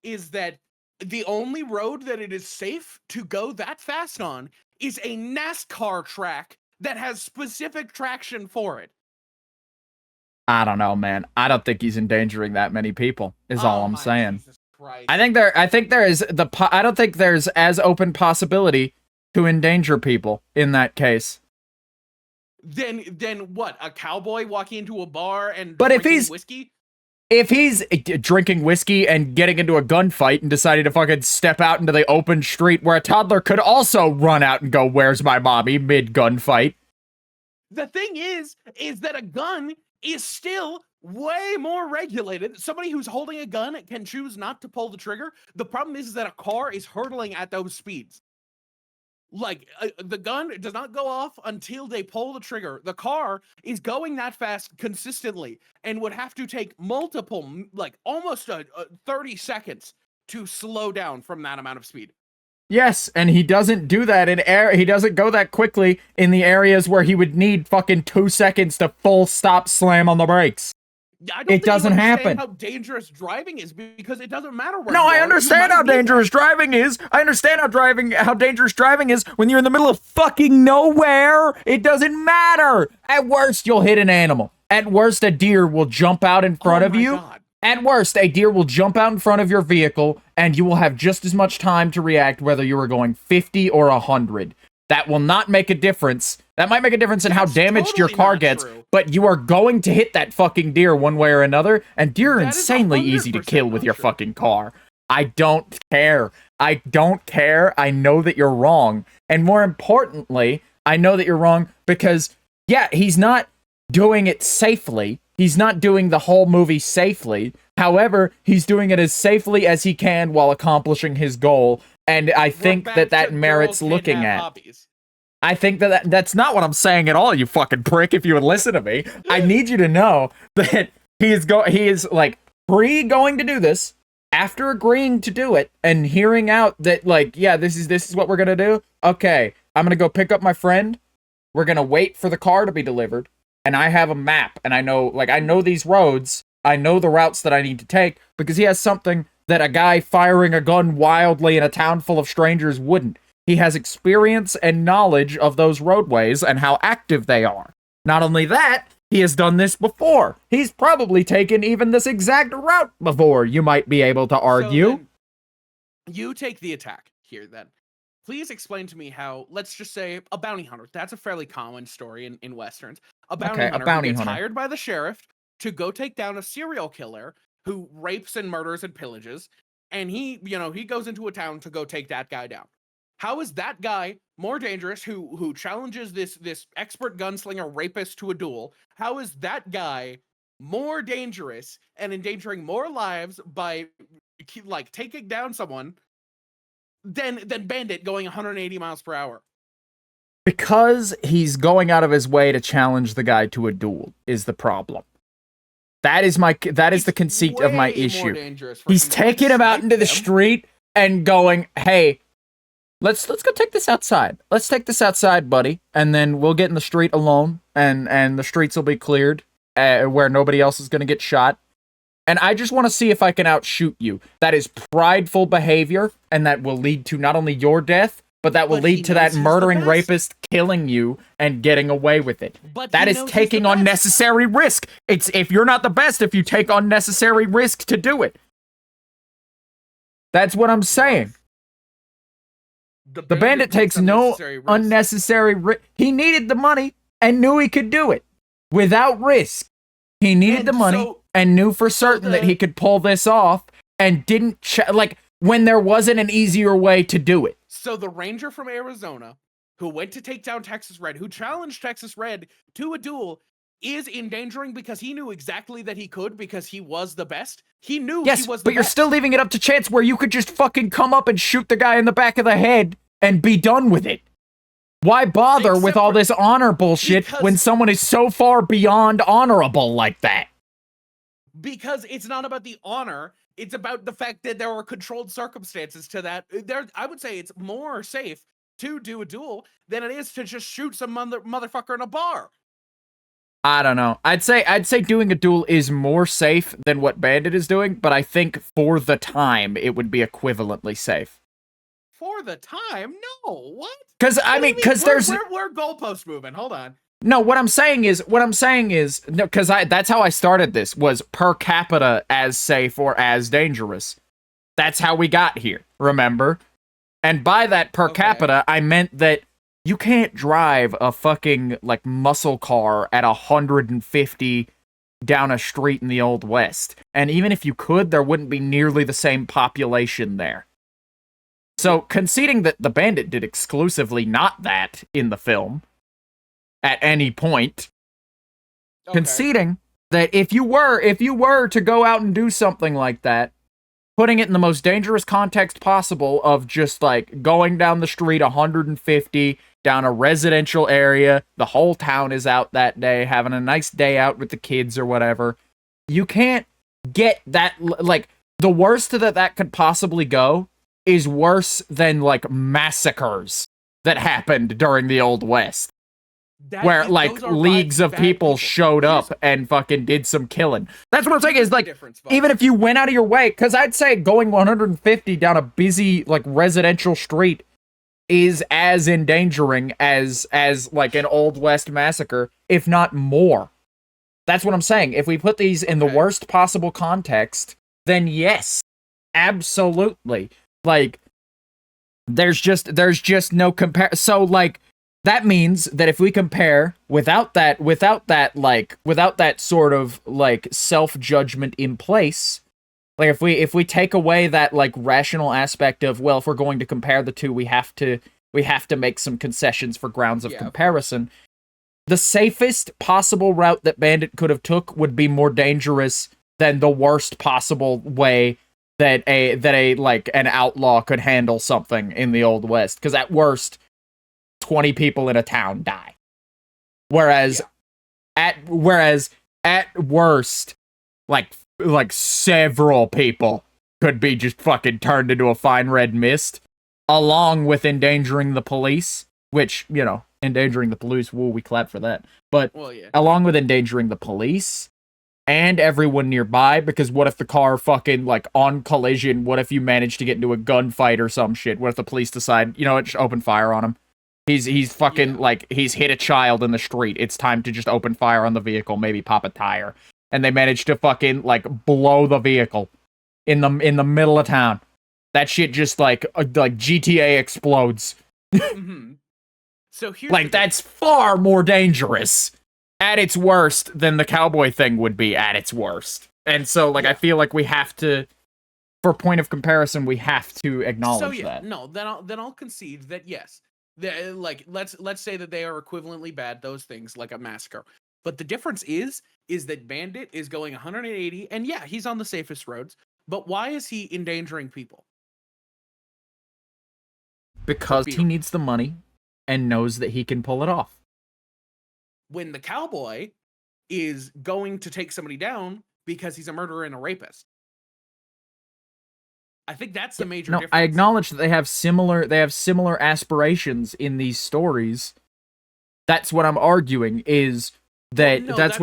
Speaker 1: is that the only road that it is safe to go that fast on is a NASCAR track that has specific traction for it.
Speaker 2: I don't know, man. I don't think he's endangering that many people, is all I'm saying.
Speaker 1: Jesus Christ.
Speaker 2: I don't think there's as open possibility to endanger people in that case.
Speaker 1: Then what? A cowboy walking into a bar and
Speaker 2: But if
Speaker 1: drinking whiskey?
Speaker 2: If he's drinking whiskey and getting into a gunfight and deciding to fucking step out into the open street where a toddler could also run out and go, "Where's my mommy?" mid-gunfight.
Speaker 1: The thing is that a gun is still way more regulated. Somebody who's holding a gun can choose not to pull the trigger. The problem is that a car is hurtling at those speeds. Like, the gun does not go off until they pull the trigger. The car is going that fast consistently and would have to take multiple, like, almost 30 seconds to slow down from that amount of speed.
Speaker 2: Yes, and he doesn't do that in air. He doesn't go that quickly in the areas where he would need fucking 2 seconds to full stop slam on the brakes.
Speaker 1: It doesn't happen. How dangerous driving is, because it doesn't matter where.
Speaker 2: No, I understand how dangerous driving is. I understand how dangerous driving is when you're in the middle of fucking nowhere. It doesn't matter. At worst, you'll hit an animal. At worst, a deer will jump out in front of you. God. At worst, a deer will jump out in front of your vehicle, and you will have just as much time to react whether you are going 50 or 100. That will not make a difference. That might make a difference in how damaged your car gets, but you are going to hit that fucking deer one way or another, and deer are insanely easy to kill with your fucking car. I don't care. I don't care. I know that you're wrong. And more importantly, I know that you're wrong because, yeah, he's not doing it safely. He's not doing the whole movie safely. However, he's doing it as safely as he can while accomplishing his goal. And I think that merits looking at. Hobbies. I think that's not what I'm saying at all, you fucking prick, if you would listen to me. I need you to know that he is like going to do this, after agreeing to do it, and hearing out that, like, yeah, this is what we're gonna do. Okay, I'm gonna go pick up my friend. We're gonna wait for the car to be delivered. And I have a map, and I know these roads. I know the routes that I need to take, because he has something that a guy firing a gun wildly in a town full of strangers wouldn't. He has experience and knowledge of those roadways and how active they are. Not only that, he has done this before. He's probably taken even this exact route before, you might be able to argue.
Speaker 1: So you take the attack here, then. Please explain to me how, let's just say, a bounty hunter. That's a fairly common story in Westerns. A bounty hunter who gets hired by the sheriff to go take down a serial killer who rapes and murders and pillages, and he goes into a town to go take that guy down. How is that guy more dangerous, who challenges this expert gunslinger rapist to a duel? How is that guy more dangerous and endangering more lives by, like, taking down someone than Bandit going 180 miles per hour?
Speaker 2: Because he's going out of his way to challenge the guy to a duel is the problem. That is the conceit of my issue. He's taking him out into the street and going, "Hey, let's go take this outside. Let's take this outside, buddy, and then we'll get in the street alone, and the streets will be cleared where nobody else is going to get shot. And I just want to see if I can outshoot you." That is prideful behavior, and that will lead to not only your death, but that will lead to that murdering rapist killing you and getting away with it. That is taking unnecessary risk. It's if you're not the best if you take unnecessary risk to do it. That's what I'm saying. The bandit takes no unnecessary risk. He needed the money and knew he could do it without risk. He needed the money and knew for certain that he could pull this off, and didn't when there wasn't an easier way to do it.
Speaker 1: So the ranger from Arizona who went to take down Texas Red, who challenged Texas Red to a duel, is endangering because he knew exactly that he could, because he was the best. He knew he was the best. But
Speaker 2: you're still leaving it up to chance where you could just fucking come up and shoot the guy in the back of the head and be done with it. Why bother with all this honor bullshit when someone is so far beyond honorable like that?
Speaker 1: Because it's not about the honor. It's about the fact that there are controlled circumstances to that. I would say it's more safe to do a duel than it is to just shoot some motherfucker in a bar.
Speaker 2: I don't know. I'd say doing a duel is more safe than what Bandit is doing, but I think for the time it would be equivalently safe.
Speaker 1: For the time? No, what?
Speaker 2: Because
Speaker 1: we're goalpost moving. Hold on.
Speaker 2: No, what I'm saying is, no, because that's how I started this, was per capita as safe or as dangerous. That's how we got here, remember? And by that per
Speaker 1: Okay.
Speaker 2: capita, I meant that you can't drive a fucking, like, muscle car at 150 down a street in the Old West. And even if you could, there wouldn't be nearly the same population there. So, conceding that the Bandit did exclusively not that in the film, at any point,
Speaker 1: Okay.
Speaker 2: conceding that if you were to go out and do something like that, putting it in the most dangerous context possible of just, like, going down the street 150, down a residential area, the whole town is out that day, having a nice day out with the kids or whatever, you can't get that, like, the worst that could possibly go is worse than, like, massacres that happened during the Old West. Where, like, leagues of people showed up and fucking did some killing. That's what I'm saying is, like, even if you went out of your way, because I'd say going 150 down a busy, like, residential street is as endangering as like, an Old West massacre, if not more. That's what I'm saying. If we put these in the worst possible context, then yes, absolutely. Like, there's just no compare. So, like, that means that if we compare without that sort of, like, self-judgment in place, like, if we take away that, like, rational aspect of, well, if we're going to compare the two, we have to make some concessions for grounds of comparison. The safest possible route that Bandit could have took would be more dangerous than the worst possible way that an outlaw could handle something in the Old West. Because at worst, 20 people in a town die. Whereas at worst, like several people could be just fucking turned into a fine red mist, along with endangering the police, which, you know, endangering the police, woo, we clap for that. But along with endangering the police and everyone nearby, because what if the car fucking, like, on collision, what if you manage to get into a gunfight or some shit? What if the police decide, you know what, just open fire on him? He's fucking, like, he's hit a child in the street. It's time to just open fire on the vehicle, maybe pop a tire. And they manage to fucking, like, blow the vehicle in the middle of town. That shit just, like GTA explodes.
Speaker 1: Mm-hmm. So here's
Speaker 2: like, that's far more dangerous at its worst than the cowboy thing would be at its worst. And so, like, I feel like we have to, for point of comparison, we have to acknowledge that.
Speaker 1: No, then I'll concede that yes. Like, let's say that they are equivalently bad, those things, like a massacre. But the difference is that Bandit is going 180, and yeah, he's on the safest roads, but why is he endangering people?
Speaker 2: Because he needs the money and knows that he can pull it off.
Speaker 1: When the cowboy is going to take somebody down because he's a murderer and a rapist. I think that's the major difference.
Speaker 2: I acknowledge that they have similar aspirations in these stories. That's what I'm arguing is that that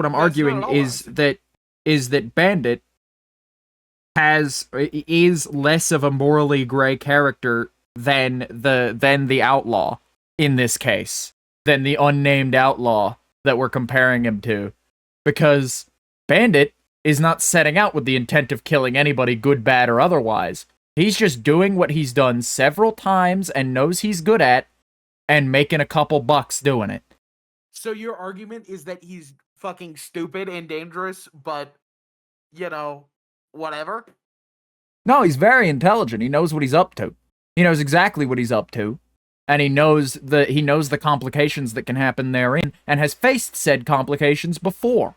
Speaker 2: Bandit is less of a morally gray character than the outlaw in this case, than the unnamed outlaw that we're comparing him to, because Bandit is not setting out with the intent of killing anybody, good, bad, or otherwise. He's just doing what he's done several times and knows he's good at, and making a couple bucks doing it.
Speaker 1: So your argument is that he's fucking stupid and dangerous, but, you know, whatever?
Speaker 2: No, he's very intelligent. He knows what he's up to. He knows exactly what he's up to. And he knows the complications that can happen therein, and has faced said complications before.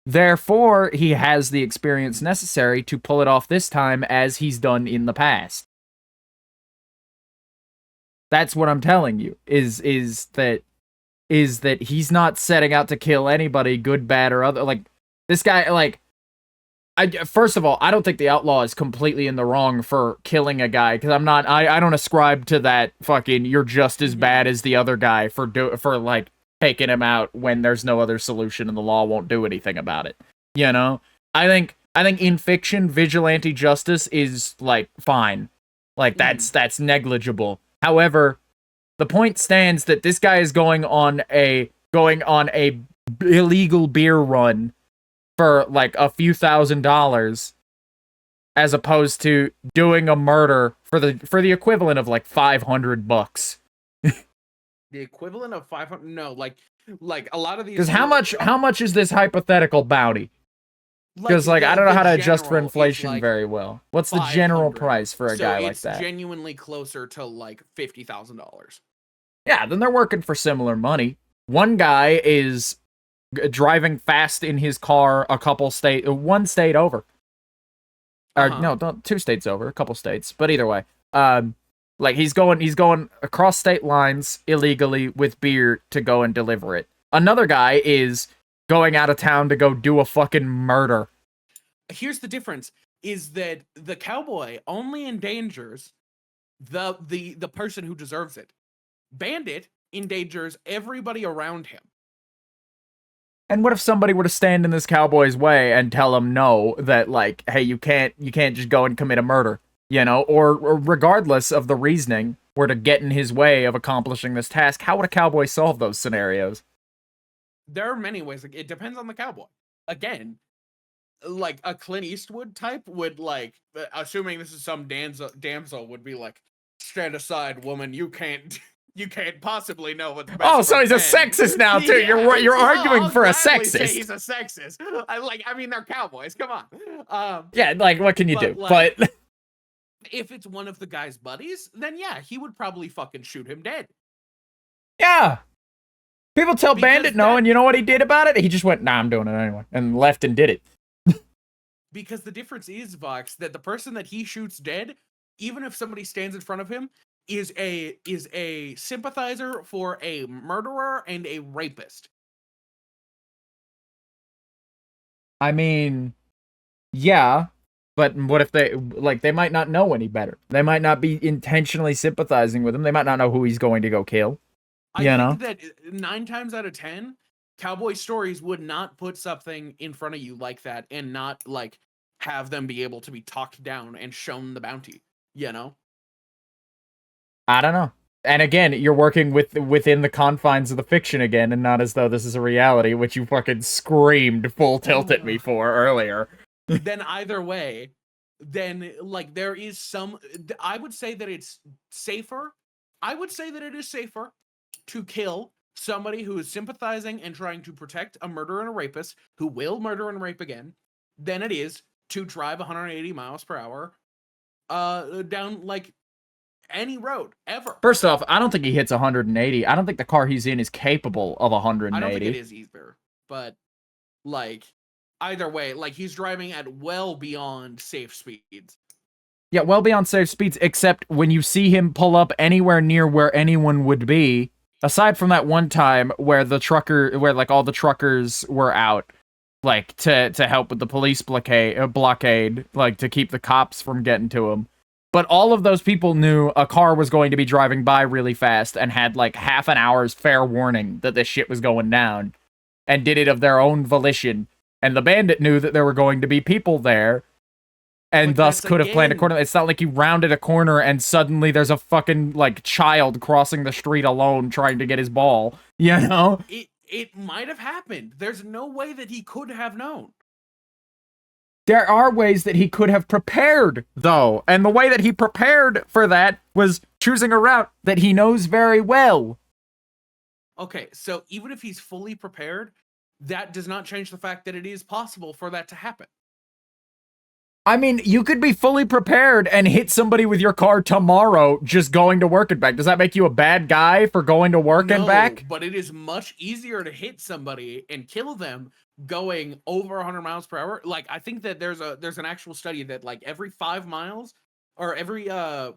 Speaker 2: Therefore, he has the experience necessary to pull it off this time, as he's done in the past. That's what I'm telling you, is that he's not setting out to kill anybody, good, bad, or other. Like, this guy, like, first of all, I don't think the outlaw is completely in the wrong for killing a guy, because I don't ascribe to that fucking you're just as bad as the other guy for like taking him out when there's no other solution and the law won't do anything about it. You know? I think in fiction, vigilante justice is, like, fine. Like, that's negligible. However, the point stands that this guy is going on a illegal beer run for, like, a few $1,000s as opposed to doing a murder for the equivalent of like $500.
Speaker 1: The equivalent of 500? No, like a lot of these.
Speaker 2: Because how much is this hypothetical bounty? Because
Speaker 1: Like
Speaker 2: I don't know how to adjust for
Speaker 1: general is,
Speaker 2: inflation
Speaker 1: like,
Speaker 2: very well. What's the general
Speaker 1: 500.
Speaker 2: price for a
Speaker 1: So
Speaker 2: guy like
Speaker 1: it's
Speaker 2: that?
Speaker 1: genuinely closer to like $50,000.
Speaker 2: Yeah, then they're working for similar money. One guy is driving fast in his car one state over. Or no, 2 states over, a couple states, but either way. Like he's going across state lines illegally with beer to go and deliver it. Another guy is going out of town to go do a fucking murder.
Speaker 1: Here's the difference, is that the cowboy only endangers the person who deserves it. Bandit endangers everybody around him.
Speaker 2: And what if somebody were to stand in this cowboy's way and tell him no, that like, hey, you can't just go and commit a murder, you know, or regardless of the reasoning, were to get in his way of accomplishing this task? How would a cowboy solve those scenarios?
Speaker 1: There are many ways. It depends on the cowboy. Again, like a Clint Eastwood type would, like, assuming this is some damsel would be like, stand aside, woman, you can't possibly know what's best.
Speaker 2: Oh, so he's a sexist now too.
Speaker 1: Yeah,
Speaker 2: You're arguing for a sexist.
Speaker 1: He's a sexist. I mean, they're cowboys. Come on.
Speaker 2: Yeah, like what can you do?
Speaker 1: Like, but if it's one of the guy's buddies, then yeah, he would probably fucking shoot him dead.
Speaker 2: Yeah. People tell Bandit no, and you know what he did about it? He just went, nah, I'm doing it anyway, and left and did it.
Speaker 1: Because the difference is, Vox, that the person that he shoots dead, even if somebody stands in front of him, is a sympathizer for a murderer and a rapist.
Speaker 2: I mean, yeah, but what if they might not know any better? They might not be intentionally sympathizing with him. They might not know who he's going to go kill.
Speaker 1: I think that 9 times out of 10, cowboy stories would not put something in front of you like that and not, like, have them be able to be talked down and shown the bounty, you know?
Speaker 2: I don't know. And again, you're working within the confines of the fiction again, and not as though this is a reality, which you fucking screamed full tilt at me for earlier.
Speaker 1: Then either way, then, like, there is some... I would say that it's safer. I would say that it is safer to kill somebody who is sympathizing and trying to protect a murderer and a rapist who will murder and rape again than it is to drive 180 miles per hour down, like, any road ever.
Speaker 2: First off, I don't think he hits 180. I don't think the car he's in is capable of 180.
Speaker 1: I don't think it is either. But, like, either way, like, he's driving at well beyond safe speeds.
Speaker 2: Yeah, well beyond safe speeds, except when you see him pull up anywhere near where anyone would be, aside from that one time where like all the truckers were out, like to help with the police blockade, like to keep the cops from getting to him. But all of those people knew a car was going to be driving by really fast and had like half an hour's fair warning that this shit was going down, and did it of their own volition. And the bandit knew that there were going to be people there, and thus could have planned accordingly. It's not like he rounded a corner and suddenly there's a fucking, like, child crossing the street alone trying to get his ball, you know?
Speaker 1: It might have happened. There's no way that he could have known.
Speaker 2: There are ways that he could have prepared, though. And the way that he prepared for that was choosing a route that he knows very well.
Speaker 1: Okay, so even if he's fully prepared, that does not change the fact that it is possible for that to happen.
Speaker 2: I mean, you could be fully prepared and hit somebody with your car tomorrow just going to work and back. Does that make you a bad guy for going to work and back?
Speaker 1: But it is much easier to hit somebody and kill them going over 100 miles per hour. Like, I think that there's an actual study that, like, every 5 miles or every 5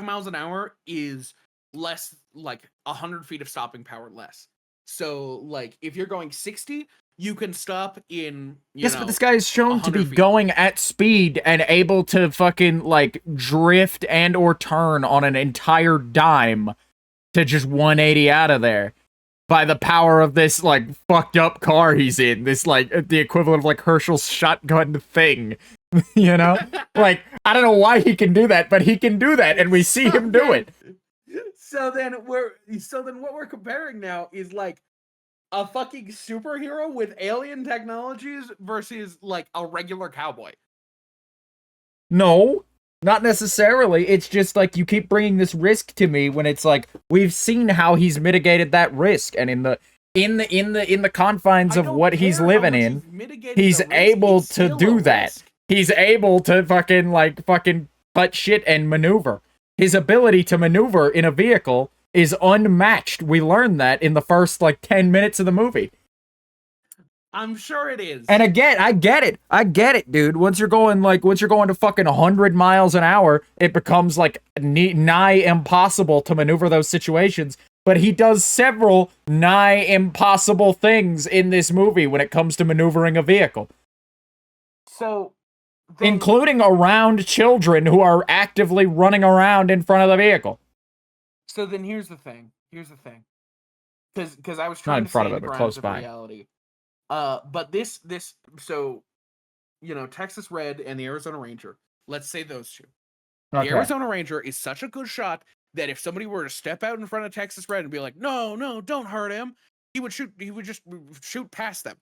Speaker 1: miles an hour is less, like, 100 feet of stopping power less. So, like, if you're going 60, you can stop in,
Speaker 2: yes, but this guy is shown to be going at speed and able to fucking, like, drift and or turn on an entire dime to just 180 out of there by the power of this, like, fucked up car he's in. This, like, the equivalent of, like, Herschel's shotgun thing, you know? Like, I don't know why he can do that, but he can do that, and we see him do it.
Speaker 1: So then what we're comparing now is, like, a fucking superhero with alien technologies versus, like, a regular cowboy.
Speaker 2: No, not necessarily. It's just like you keep bringing this risk to me when it's like we've seen how he's mitigated that risk, and in the confines of what he's living in, he's able to do that. He's able to fucking butt shit and maneuver. His ability to maneuver in a vehicle is unmatched. We learn that in the first 10 minutes of the movie.
Speaker 1: I'm sure it is.
Speaker 2: And again, I get it, dude. Once you're going to fucking 100 miles an hour, it becomes nigh impossible to maneuver those situations. But he does several nigh impossible things in this movie when it comes to maneuvering a vehicle.
Speaker 1: So,
Speaker 2: including around children who are actively running around in front of the vehicle.
Speaker 1: So then here's the thing. Because I was trying
Speaker 2: not in
Speaker 1: to
Speaker 2: front
Speaker 1: say
Speaker 2: of it, but close by.
Speaker 1: reality. But this so, Texas Red and the Arizona Ranger, let's say those two.
Speaker 2: Okay.
Speaker 1: The Arizona Ranger is such a good shot that if somebody were to step out in front of Texas Red and be like, no, don't hurt him, he would just shoot past them.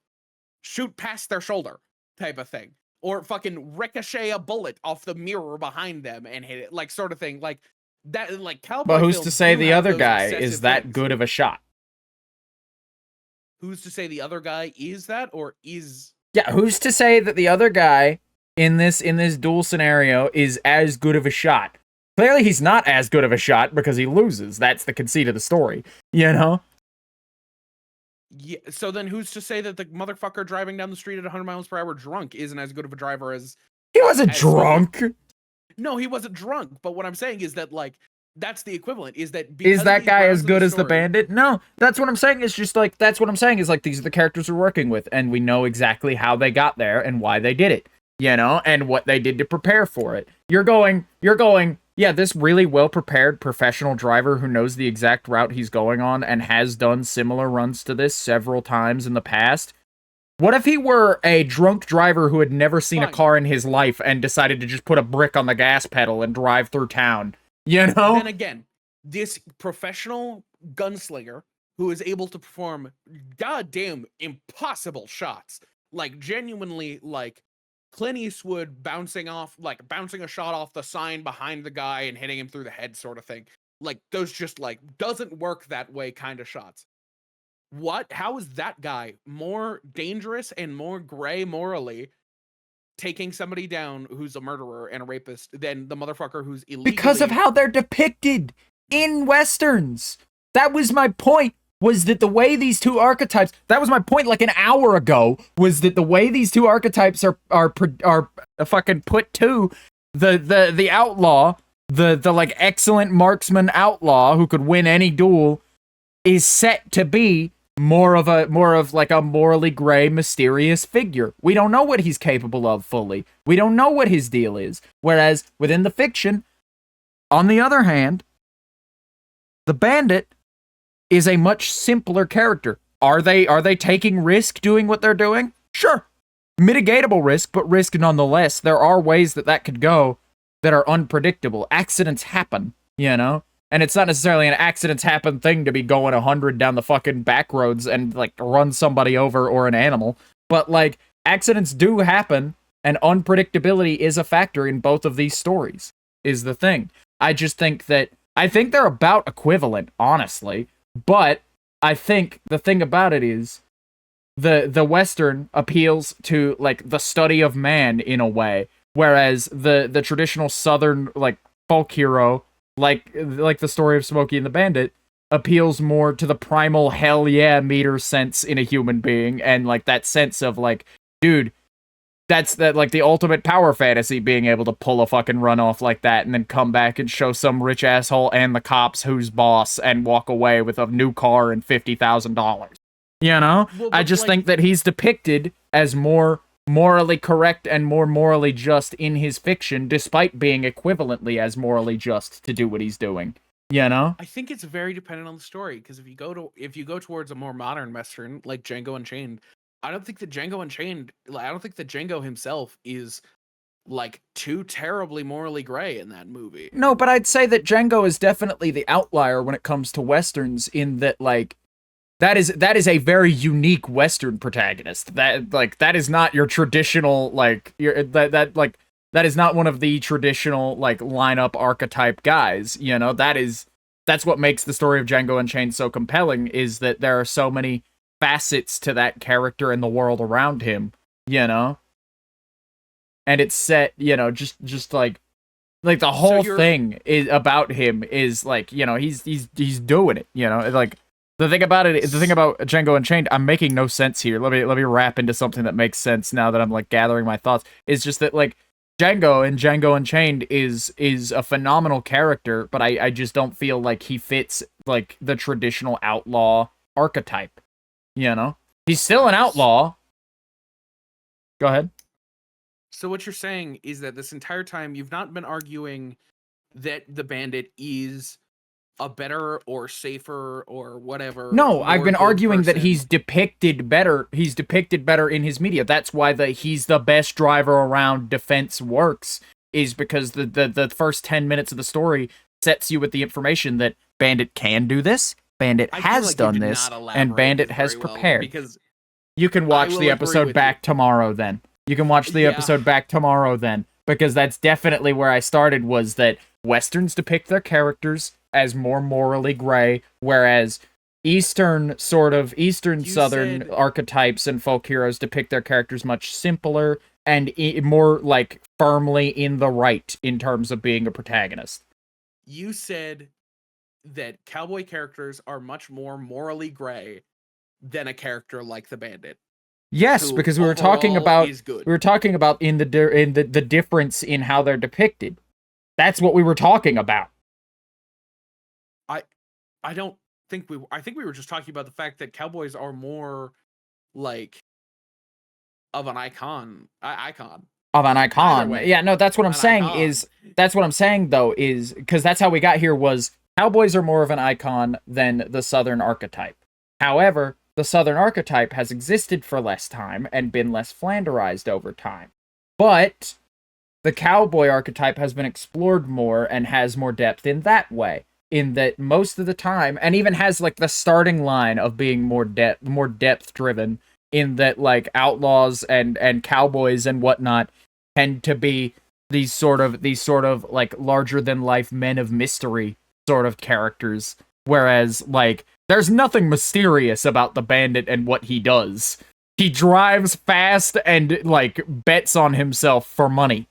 Speaker 1: Shoot past their shoulder type of thing. Or fucking ricochet a bullet off the mirror behind them and hit it, sort of thing. Like that, cowboy.
Speaker 2: But who's to say the other guy is that
Speaker 1: things.
Speaker 2: good of a shot?
Speaker 1: Who's to say the other guy is that, or is...
Speaker 2: Yeah, who's to say that the other guy in this duel scenario is as good of a shot? Clearly he's not as good of a shot because he loses. That's the conceit of the story,
Speaker 1: Yeah, so then who's to say that the motherfucker driving down the street at 100 miles per hour drunk isn't as good of a driver as...
Speaker 2: He wasn't drunk!
Speaker 1: No, he wasn't drunk, but what I'm saying is that, that's the equivalent, is that...
Speaker 2: Is that guy as good as the bandit? No, that's what I'm saying. It's just that's what I'm saying is these are the characters we're working with, and we know exactly how they got there and why they did it, and what they did to prepare for it. You're going, yeah, this really well-prepared professional driver who knows the exact route he's going on and has done similar runs to this several times in the past. What if he were a drunk driver who had never seen a car in his life and decided to just put a brick on the gas pedal and drive through town?
Speaker 1: Then again, this professional gunslinger who is able to perform goddamn impossible shots, genuinely, Clint Eastwood bouncing a shot off the sign behind the guy and hitting him through the head sort of thing. Those just, doesn't work that way kind of shots. How is that guy more dangerous and more gray morally taking somebody down who's a murderer and a rapist than the motherfucker who's illegally...
Speaker 2: Because of how they're depicted in Westerns. That was my point. Was that the way these two archetypes... That was my point an hour ago, was that the way these two archetypes are fucking put to the outlaw, the excellent marksman outlaw who could win any duel, is set to be more of a morally gray, mysterious figure. We don't know what he's capable of fully. We don't know what his deal is. Whereas within the fiction, on the other hand, the bandit is a much simpler character. Are they taking risk doing what they're doing? Sure. Mitigatable risk, but risk nonetheless. There are ways that could go that are unpredictable. Accidents happen, And it's not necessarily an accidents happen thing to be going 100 down the fucking back roads and run somebody over or an animal. But accidents do happen, and unpredictability is a factor in both of these stories, is the thing. I think they're about equivalent, honestly. But I think the thing about it is the Western appeals to the study of man in a way, whereas the traditional Southern folk hero, like the story of Smokey and the Bandit, appeals more to the primal hell yeah meter sense in a human being, and that sense of dude, that's the ultimate power fantasy, being able to pull a fucking run off like that and then come back and show some rich asshole and the cops who's boss and walk away with a new car and $50,000. Well, I just think that he's depicted as more morally correct and more morally just in his fiction, despite being equivalently as morally just to do what he's doing. I
Speaker 1: think it's very dependent on the story, because if you go towards a more modern Western like Django Unchained, I don't think that Django himself is too terribly morally gray in that movie.
Speaker 2: No, but I'd say that Django is definitely the outlier when it comes to Westerns, in that that is a very unique Western protagonist. That is not your traditional that is not one of the traditional like lineup archetype guys. That's what makes the story of Django Unchained so compelling, is that there are so many facets to that character and the world around him, and it's set, just like the whole thing is about him is like, he's doing it, like the thing about Django Unchained, I'm making no sense here. Let me wrap into something that makes sense now that I'm like gathering my thoughts. Is just that like Django and Django Unchained is a phenomenal character, but I just don't feel like he fits like the traditional outlaw archetype. He's still an outlaw. Go ahead.
Speaker 1: So what you're saying is that this entire time you've not been arguing that the Bandit is a better or safer or whatever.
Speaker 2: No, I've been arguing
Speaker 1: person.
Speaker 2: that he's depicted better. He's depicted better in his media. That's why he's the best driver around defense works, is because the first 10 minutes of the story sets you with the information that Bandit can do this, Bandit has done this, and Bandit has prepared.
Speaker 1: Because
Speaker 2: you can watch the episode back tomorrow then. You can watch the episode back tomorrow then, because that's definitely where I started, was that Westerns depict their characters as more morally gray, whereas Southern archetypes and folk heroes depict their characters much simpler and more like firmly in the right in terms of being a protagonist.
Speaker 1: You said that cowboy characters are much more morally gray than a character like the Bandit.
Speaker 2: Yes, because we were talking about in the difference in how they're depicted. That's what we were talking about.
Speaker 1: I don't think I think we were just talking about the fact that cowboys are more like of an icon.
Speaker 2: Of an icon. Yeah, no, that's what I'm saying is because that's how we got here, was cowboys are more of an icon than the Southern archetype. However, the Southern archetype has existed for less time and been less flanderized over time. But the cowboy archetype has been explored more and has more depth in that way. In that most of the time, and even has like the starting line of being more depth driven, in that like outlaws and cowboys and whatnot tend to be these sort of like larger than life men of mystery sort of characters, whereas like there's nothing mysterious about the Bandit and what he does. He drives fast and like bets on himself for money.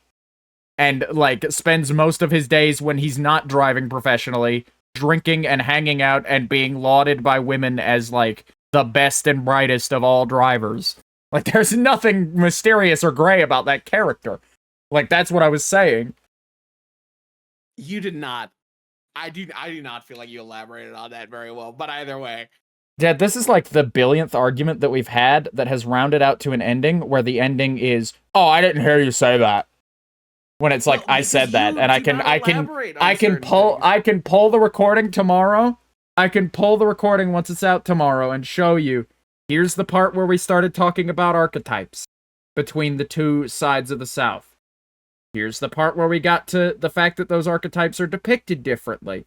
Speaker 2: And, like, spends most of his days when he's not driving professionally, drinking and hanging out and being lauded by women as, like, the best and brightest of all drivers. Like, there's nothing mysterious or gray about that character. Like, that's what I was saying.
Speaker 1: You did not. I do not feel like you elaborated on that very well, but either way.
Speaker 2: Yeah, this is, like, the billionth argument that we've had that has rounded out to an ending, where the ending is, oh, I didn't hear you say that. When it's like, I said that, and I can pull the recording tomorrow. I can pull the recording once it's out tomorrow and show you. Here's the part where we started talking about archetypes between the two sides of the South. Here's the part where we got to the fact that those archetypes are depicted differently.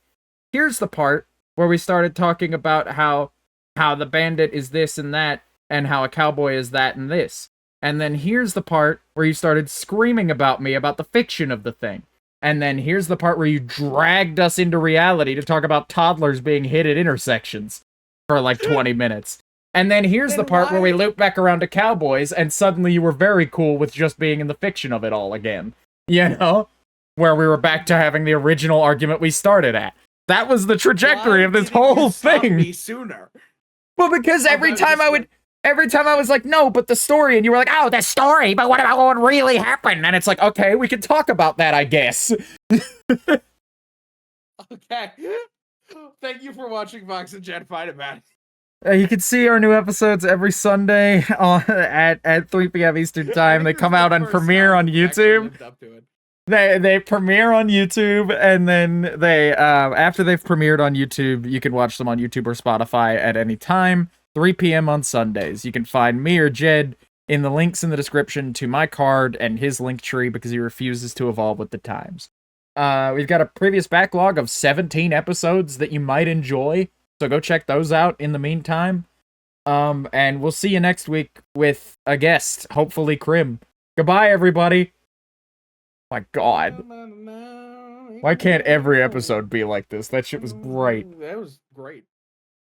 Speaker 2: Here's the part where we started talking about how the Bandit is this and that, and how a cowboy is that and this. And then here's the part where you started screaming about me about the fiction of the thing. And then here's the part where you dragged us into reality to talk about toddlers being hit at intersections for like 20 minutes. And then here's the part where we loop back around to cowboys, and suddenly you were very cool with just being in the fiction of it all again. Where we were back to having the original argument we started at. That was the trajectory of this whole thing.
Speaker 1: Me sooner?
Speaker 2: Well, because every time I was like, no, but the story, and you were like, oh, the story, but what about what really happened? And it's like, okay, we can talk about that, I guess.
Speaker 1: Okay. Thank you for watching Vox and Jed fight about it.
Speaker 2: You can see our new episodes every Sunday at 3 p.m. Eastern Time. They come out on premiere on YouTube. They premiere on YouTube, and then they after they've premiered on YouTube, you can watch them on YouTube or Spotify at any time. 3 p.m. on Sundays. You can find me or Jed in the links in the description to my card and his link tree, because he refuses to evolve with the times. We've got a previous backlog of 17 episodes that you might enjoy, so go check those out in the meantime. And we'll see you next week with a guest, hopefully Krim. Goodbye, everybody. My God. Why can't every episode be like this? That shit was great.
Speaker 1: That was great.